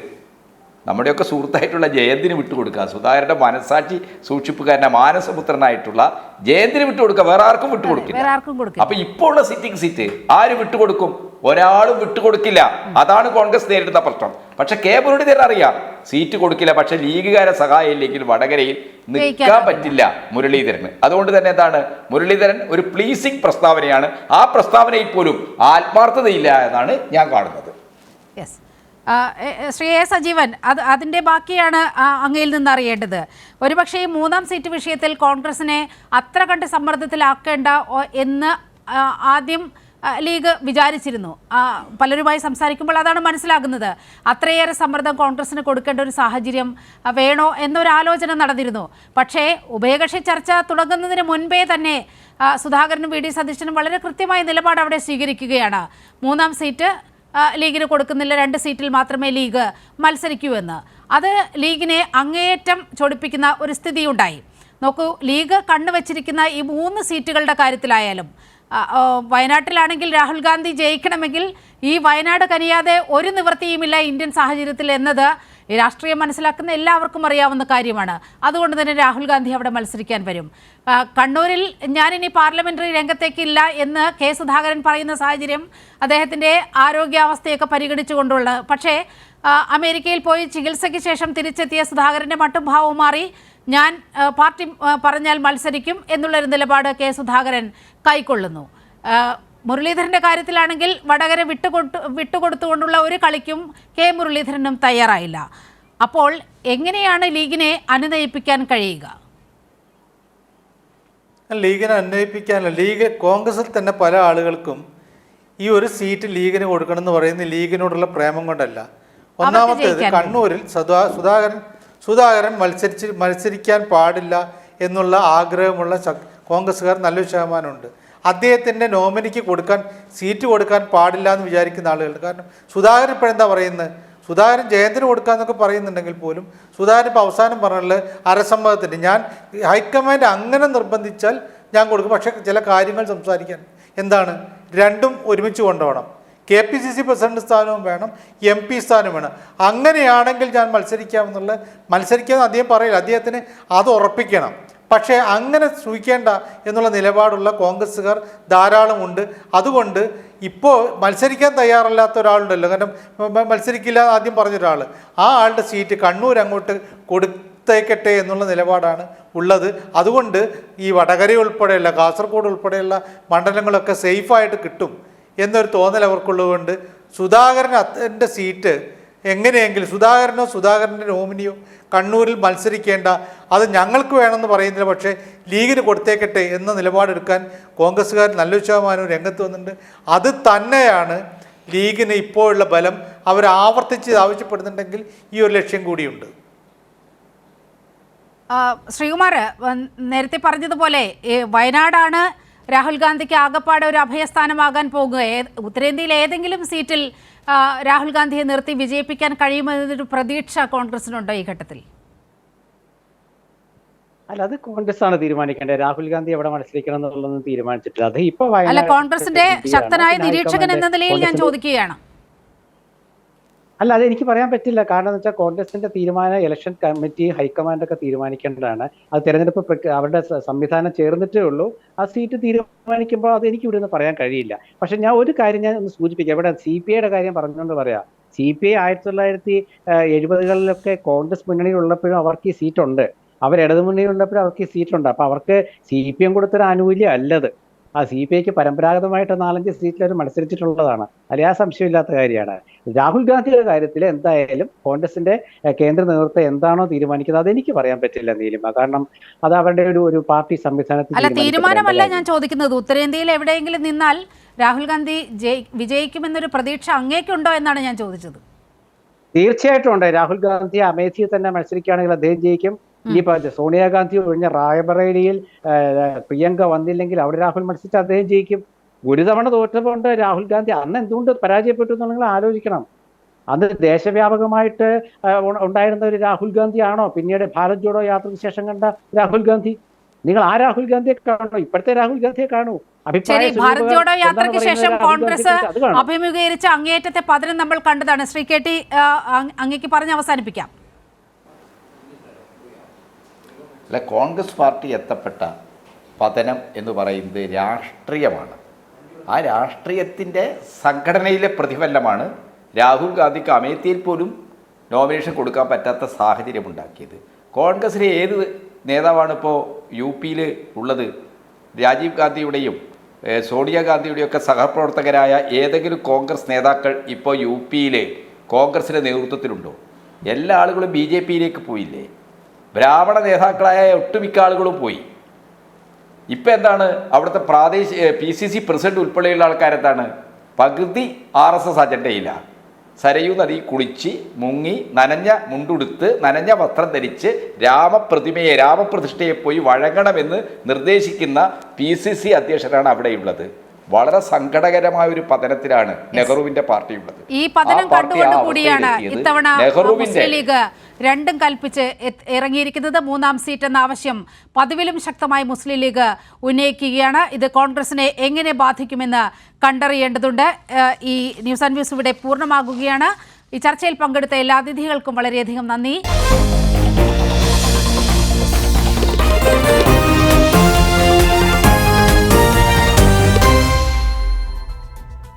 നമ്മുടെയൊക്കെ സുഹൃത്തായിട്ടുള്ള ജയന്തിന് വിട്ടുകൊടുക്കുക. സുധാകരൻ്റെ മനസാക്ഷി സൂക്ഷിപ്പുകാരൻ്റെ മാനസപുത്രനായിട്ടുള്ള ജയന്തിന് വിട്ടുകൊടുക്കുക, വേറെ ആർക്കും വിട്ടുകൊടുക്കില്ല. അപ്പൊ ഇപ്പോൾ ഉള്ള സിറ്റിംഗ് സീറ്റ് ആര് വിട്ടുകൊടുക്കും? ഒരാളും വിട്ടുകൊടുക്കില്ല. അതാണ് കോൺഗ്രസ് നേരിടുന്ന പ്രശ്നം. പക്ഷെ മുരളീധരൻ അറിയാം സീറ്റ് കൊടുക്കില്ല. പക്ഷെ ലീഗുകാരെ സഹായം ഇല്ലെങ്കിൽ വടകരയിൽ നിൽക്കാൻ പറ്റില്ല മുരളീധരന്. അതുകൊണ്ട് തന്നെ എന്താണ്, മുരളീധരൻ ഒരു പ്ലീസിംഗ് പ്രസ്താവനയാണ്. ആ പ്രസ്താവനയിൽ പോലും ആത്മാർത്ഥതയില്ല എന്നാണ് ഞാൻ കാണുന്നത്. ശ്രീ എ സജീവൻ, അതിൻ്റെ ബാക്കിയാണ് അങ്ങയിൽ നിന്ന് അറിയേണ്ടത്. ഒരുപക്ഷെ ഈ 3-ാം സീറ്റ് വിഷയത്തിൽ കോൺഗ്രസിനെ അത്ര കണ്ട് സമ്മർദ്ദത്തിലാക്കേണ്ട എന്ന് ആദ്യം ലീഗ് വിചാരിച്ചിരുന്നു. പലരുമായി സംസാരിക്കുമ്പോൾ അതാണ് മനസ്സിലാകുന്നത്. അത്രയേറെ സമ്മർദ്ദം കോൺഗ്രസിന് കൊടുക്കേണ്ട ഒരു സാഹചര്യം വേണോ എന്നൊരാലോചന നടന്നിരുന്നു. പക്ഷേ ഉഭയകക്ഷി ചർച്ച തുടങ്ങുന്നതിന് മുൻപേ തന്നെ സുധാകരനും VD സതീശനും വളരെ കൃത്യമായ നിലപാട് അവിടെ സ്വീകരിക്കുകയാണ്. 3-ാം സീറ്റ് ലീഗിന് കൊടുക്കുന്നില്ല, 2 സീറ്റിൽ മാത്രമേ ലീഗ് മത്സരിക്കൂ എന്ന്. അത് ലീഗിനെ അങ്ങേയറ്റം ചൊടിപ്പിക്കുന്ന ഒരു സ്ഥിതിയുണ്ടായി. നോക്കൂ, ലീഗ് കണ്ണുവച്ചിരിക്കുന്ന ഈ 3 സീറ്റുകളുടെ കാര്യത്തിലായാലും വയനാട്ടിലാണെങ്കിൽ രാഹുൽ ഗാന്ധി ജയിക്കണമെങ്കിൽ ഈ വയനാട് കനിയാതെ ഒരു നിവൃത്തിയുമില്ല ഇന്ത്യൻ സാഹചര്യത്തിൽ എന്നത് രാഷ്ട്രീയം മനസ്സിലാക്കുന്ന എല്ലാവർക്കും അറിയാവുന്ന കാര്യമാണ്. അതുകൊണ്ട് തന്നെ രാഹുൽ ഗാന്ധി അവിടെ മത്സരിക്കാൻ വരും. കണ്ണൂരിൽ ഞാനിനി പാർലമെന്ററി രംഗത്തേക്കില്ല എന്ന് K. സുധാകരൻ പറയുന്ന സാഹചര്യം അദ്ദേഹത്തിൻ്റെ ആരോഗ്യാവസ്ഥയൊക്കെ പരിഗണിച്ചുകൊണ്ടുള്ള. പക്ഷേ അമേരിക്കയിൽ പോയി ചികിത്സയ്ക്ക് ശേഷം തിരിച്ചെത്തിയ സുധാകരൻ്റെ മട്ടും ഭാവവും മാറി. ഞാൻ പാർട്ടി പറഞ്ഞാൽ മത്സരിക്കും എന്നുള്ളൊരു നിലപാട് K. സുധാകരൻ കൈക്കൊള്ളുന്നു. മുരളീധരൻ്റെ കാര്യത്തിലാണെങ്കിൽ വടകര വിട്ടുകൊടുത്തുകൊണ്ടുള്ള ഒരു കളിക്കും K. മുരളീധരനും തയ്യാറായില്ല. അപ്പോൾ എങ്ങനെയാണ് ലീഗിനെ അനുനയിപ്പിക്കാൻ കഴിയുക? ലീഗിനെ അനുനയിപ്പിക്കാനല്ല, ലീഗ് കോൺഗ്രസിൽ തന്നെ പല ആളുകൾക്കും ഈ ഒരു സീറ്റ് ലീഗിന് കൊടുക്കണം എന്ന് പറയുന്നത് ലീഗിനോടുള്ള പ്രേമം കൊണ്ടല്ല. ഒന്നാമത്തേത് കണ്ണൂരിൽ സുധാകരൻ മത്സരിക്കാൻ പാടില്ല എന്നുള്ള ആഗ്രഹമുള്ള കോൺഗ്രസ്സുകാർ നല്ലൊരു ശതമാനമുണ്ട്. അദ്ദേഹത്തിൻ്റെ നോമിനിക്ക് സീറ്റ് കൊടുക്കാൻ പാടില്ല എന്ന് വിചാരിക്കുന്ന ആളുകളുണ്ട്. കാരണം സുധാകരൻ ഇപ്പോഴെന്താ പറയുന്നത്, സുധാകരൻ ജയന്തിന് കൊടുക്കാമെന്നൊക്കെ പറയുന്നുണ്ടെങ്കിൽ പോലും സുധാകരൻ ഇപ്പോൾ അവസാനം പറഞ്ഞാൽ അരസമ്മതത്തിന് ഞാൻ ഹൈക്കമാൻഡ് അങ്ങനെ നിർബന്ധിച്ചാൽ ഞാൻ കൊടുക്കും. പക്ഷേ ചില കാര്യങ്ങൾ സംസാരിക്കാൻ എന്താണ് രണ്ടും ഒരുമിച്ച് കൊണ്ടുപോകണം. KPCC പ്രസിഡന്റ് സ്ഥാനവും വേണം, MP സ്ഥാനവും വേണം. അങ്ങനെയാണെങ്കിൽ ഞാൻ മത്സരിക്കാമെന്ന് അദ്ദേഹം പറയില്ല. അദ്ദേഹത്തിന് അത് ഉറപ്പിക്കണം. പക്ഷേ അങ്ങനെ സൂക്ഷിക്കേണ്ട എന്നുള്ള നിലപാടുള്ള കോൺഗ്രസ്സുകാർ ധാരാളമുണ്ട്. അതുകൊണ്ട് ഇപ്പോൾ മത്സരിക്കാൻ തയ്യാറല്ലാത്ത ഒരാളുണ്ടല്ലോ, കാരണം മത്സരിക്കില്ല ആദ്യം പറഞ്ഞൊരാൾ, ആ ആളുടെ സീറ്റ് കണ്ണൂർ അങ്ങോട്ട് കൊടുത്തേക്കട്ടെ എന്നുള്ള നിലപാടാണ് ഉള്ളത്. അതുകൊണ്ട് ഈ വടകര ഉൾപ്പെടെയുള്ള കാസർഗോഡ് ഉൾപ്പെടെയുള്ള മണ്ഡലങ്ങളൊക്കെ സേഫായിട്ട് കിട്ടും എന്നൊരു തോന്നൽ അവർക്കുള്ളതുകൊണ്ട് സുധാകരൻ്റെ സീറ്റ് എങ്ങനെയെങ്കിലും സുധാകരൻ്റെ നോമിനിയോ കണ്ണൂരിൽ മത്സരിക്കേണ്ട, അത് ഞങ്ങൾക്ക് വേണമെന്ന് പറയുന്നില്ല, പക്ഷേ ലീഗിന് കൊടുത്തേക്കട്ടെ എന്ന നിലപാടെടുക്കാൻ കോൺഗ്രസ്സുകാർ നല്ലൊരു ശതമാനവും രംഗത്ത് വന്നിട്ടുണ്ട്. അത് തന്നെയാണ് ലീഗിന് ഇപ്പോഴുള്ള ബലം. അവർ ആവർത്തിച്ച് ആവശ്യപ്പെടുന്നുണ്ടെങ്കിൽ ഈ ഒരു ലക്ഷ്യം കൂടിയുണ്ട്. ശ്രീകുമാർ നേരത്തെ പറഞ്ഞതുപോലെ വയനാടാണ് രാഹുൽ ഗാന്ധിക്ക് ആകപ്പാടെ ഒരു അഭയസ്ഥാനമാകാൻ പോകുക. ഉത്തരേന്ത്യയിൽ ഏതെങ്കിലും സീറ്റിൽ രാഹുൽ ഗാന്ധിയെ നിർത്തി വിജയിപ്പിക്കാൻ കഴിയുമെന്നൊരു പ്രതീക്ഷ കോൺഗ്രസിനുണ്ടോ ഈ ഘട്ടത്തിൽ? അല്ല, അത് കോൺഗ്രസ് ആണ് തീരുമാനിക്കേണ്ടത്. രാഹുൽ ഗാന്ധി എവിടെ മത്സരിക്കണം എന്നുള്ളതൊന്നും തീരുമാനിച്ചിട്ടില്ല. അത് ഇപ്പൊ അല്ല, കോൺഗ്രസിന്റെ ശക്തനായ നിരീക്ഷകൻ എന്ന നിലയിൽ ഞാൻ ചോദിക്കുകയാണ്. അല്ല, അത് എനിക്ക് പറയാൻ പറ്റില്ല. കാരണം എന്ന് വെച്ചാൽ കോൺഗ്രസിന്റെ തീരുമാനം ഇലക്ഷൻ കമ്മിറ്റി ഹൈക്കമാൻഡൊക്കെ തീരുമാനിക്കേണ്ടതാണ്. അത് തെരഞ്ഞെടുപ്പ് അവരുടെ സംവിധാനം ചേർന്നിട്ടേ ഉള്ളൂ. ആ സീറ്റ് തീരുമാനിക്കുമ്പോൾ അത് എനിക്ക് ഇവിടെ നിന്ന് പറയാൻ കഴിയില്ല. പക്ഷെ ഞാൻ ഒരു കാര്യം ഞാൻ ഒന്ന് സൂചിപ്പിക്കാം. ഇവിടെ CPIയുടെ കാര്യം പറഞ്ഞുകൊണ്ട് പറയാം. CPI 1970-കളിലൊക്കെ കോൺഗ്രസ് മുന്നണിയിൽ ഉള്ളപ്പോഴും അവർക്ക് ഈ സീറ്റുണ്ട്. അവർ ഇടതുമുന്നണിയിൽ ഉള്ളപ്പോഴും അവർക്ക് ഈ സീറ്റുണ്ട്. അപ്പൊ അവർക്ക് CPM കൊടുത്തൊരു ആനുകൂല്യം അല്ലത്. ആ CPIക്ക് പരമ്പരാഗതമായിട്ട് 4-5 സീറ്റിൽ അവർ മത്സരിച്ചിട്ടുള്ളതാണ്. അതിൽ ആ സംശയമില്ലാത്ത കാര്യമാണ്. രാഹുൽ ഗാന്ധിയുടെ കാര്യത്തിൽ എന്തായാലും കോൺഗ്രസിന്റെ കേന്ദ്ര നേതൃത്വം എന്താണോ തീരുമാനിക്കുന്നത് അതെനിക്ക് പറയാൻ പറ്റില്ല നീലിമ. കാരണം അത് അവരുടെ ഒരു പാർട്ടി സംവിധാനത്തിൽ അല്ല, തീരുമാനമല്ല ഞാൻ ചോദിക്കുന്നത്. ഉത്തരേന്ത്യയിൽ എവിടെയെങ്കിലും നിന്നാൽ രാഹുൽ ഗാന്ധി വിജയിക്കുമെന്നൊരു പ്രതീക്ഷ അങ്ങേക്കുണ്ടോ എന്നാണ് ഞാൻ ചോദിച്ചത്. തീർച്ചയായിട്ടും ഉണ്ട്. രാഹുൽ ഗാന്ധി അമേഠിയിൽ തന്നെ മത്സരിക്കുകയാണെങ്കിൽ അദ്ദേഹം ജയിക്കും. ഇനിയിപ്പോ സോണിയാഗാന്ധി ഒഴിഞ്ഞ റായ്ബറേലിയിൽ പ്രിയങ്ക വന്നില്ലെങ്കിൽ അവിടെ രാഹുൽ മത്സരിച്ച് അദ്ദേഹം ജയിക്കും. ഒരു തവണ തോറ്റതുകൊണ്ട് രാഹുൽ ഗാന്ധി അന്ന് എന്തുകൊണ്ട് പരാജയപ്പെട്ടു എന്ന് നിങ്ങൾ ആലോചിക്കണം. അന്ന് ദേശവ്യാപകമായിട്ട് ഉണ്ടായിരുന്ന ഒരു രാഹുൽ ഗാന്ധി ആണോ പിന്നീട് ഭാരത് ജോഡോ യാത്രയ്ക്ക് ശേഷം കണ്ട രാഹുൽ ഗാന്ധി? നിങ്ങൾ ആ രാഹുൽ ഗാന്ധിയെ കാണോ? ഇപ്പോഴത്തെ രാഹുൽ ഗാന്ധിയെ കാണൂ. ശരി, ഭാരത് ജോഡോ യാത്രയ്ക്ക് ശേഷം കോൺഗ്രസ് അഭിമുഖീകരിച്ച അങ്ങേയറ്റത്തെ പതനം നമ്മൾ കണ്ടതാണ്. ശ്രീ KT അങ്ങേക്ക് പറഞ്ഞ് അവസാനിപ്പിക്കാം. അല്ല, കോൺഗ്രസ് പാർട്ടി എത്തപ്പെട്ട പതനം എന്ന് പറയുന്നത് രാഷ്ട്രീയമാണ്. ആ രാഷ്ട്രീയത്തിൻ്റെ സംഘടനയിലെ പ്രതിഫലനമാണ് രാഹുൽ ഗാന്ധിക്ക് അമേഠിയിൽ പോലും നോമിനേഷൻ കൊടുക്കാൻ പറ്റാത്ത സാഹചര്യം ഉണ്ടാക്കിയത്. കോൺഗ്രസിലെ ഏത് നേതാവാണ് ഇപ്പോൾ UP ഉള്ളത്? രാജീവ് ഗാന്ധിയുടെയും സോണിയാഗാന്ധിയുടെയും ഒക്കെ സഹപ്രവർത്തകരായ ഏതെങ്കിലും കോൺഗ്രസ് നേതാക്കൾ ഇപ്പോൾ UP കോൺഗ്രസിൻ്റെ നേതൃത്വത്തിലുണ്ടോ? എല്ലാ ആളുകളും BJP പോയില്ലേ? ബ്രാഹ്മണ നേതാക്കളായ ഒട്ടുമിക്ക ആളുകളും പോയി. ഇപ്പം എന്താണ് അവിടുത്തെ PCC പ്രസിഡന്റ് ഉൾപ്പെടെയുള്ള ആൾക്കാരെന്താണ്? പകുതി RSS അജണ്ടയിലാണ്. സരയൂ നദി കുളിച്ച് മുങ്ങി നനഞ്ഞ മുണ്ടുടുത്ത് നനഞ്ഞ വസ്ത്രം ധരിച്ച് രാമപ്രതിഷ്ഠയെ പോയി വഴങ്ങണമെന്ന് നിർദ്ദേശിക്കുന്ന PCC അധ്യക്ഷനാണ് അവിടെയുള്ളത്. വളരെ സങ്കടകരമായ ഒരു പതനത്തിലാണ് നെഹ്റുവിന്റെ പാർട്ടി ഉള്ളത്. ഈ പതനം കണ്ടുകൊണ്ടുകൂടിയാണ് ഇത്തവണ മുസ്ലിം ലീഗ് രണ്ടും കൽപ്പിച്ച് ഇറങ്ങിയിരിക്കുന്നത്. 3ാം സീറ്റ് എന്ന ആവശ്യം പതിവിലും ശക്തമായി മുസ്ലിം ലീഗ് ഉന്നയിക്കുകയാണ്. ഇത് കോൺഗ്രസിനെ എങ്ങനെ ബാധിക്കുമെന്ന് കണ്ടറിയേണ്ടതുണ്ട്. ഈ ന്യൂസ് ആൻഡ് വ്യൂസ് ഇവിടെ പൂർണ്ണമാകുകയാണ്. ഈ ചർച്ചയിൽ പങ്കെടുത്ത എല്ലാ അതിഥികൾക്കും വളരെയധികം നന്ദി.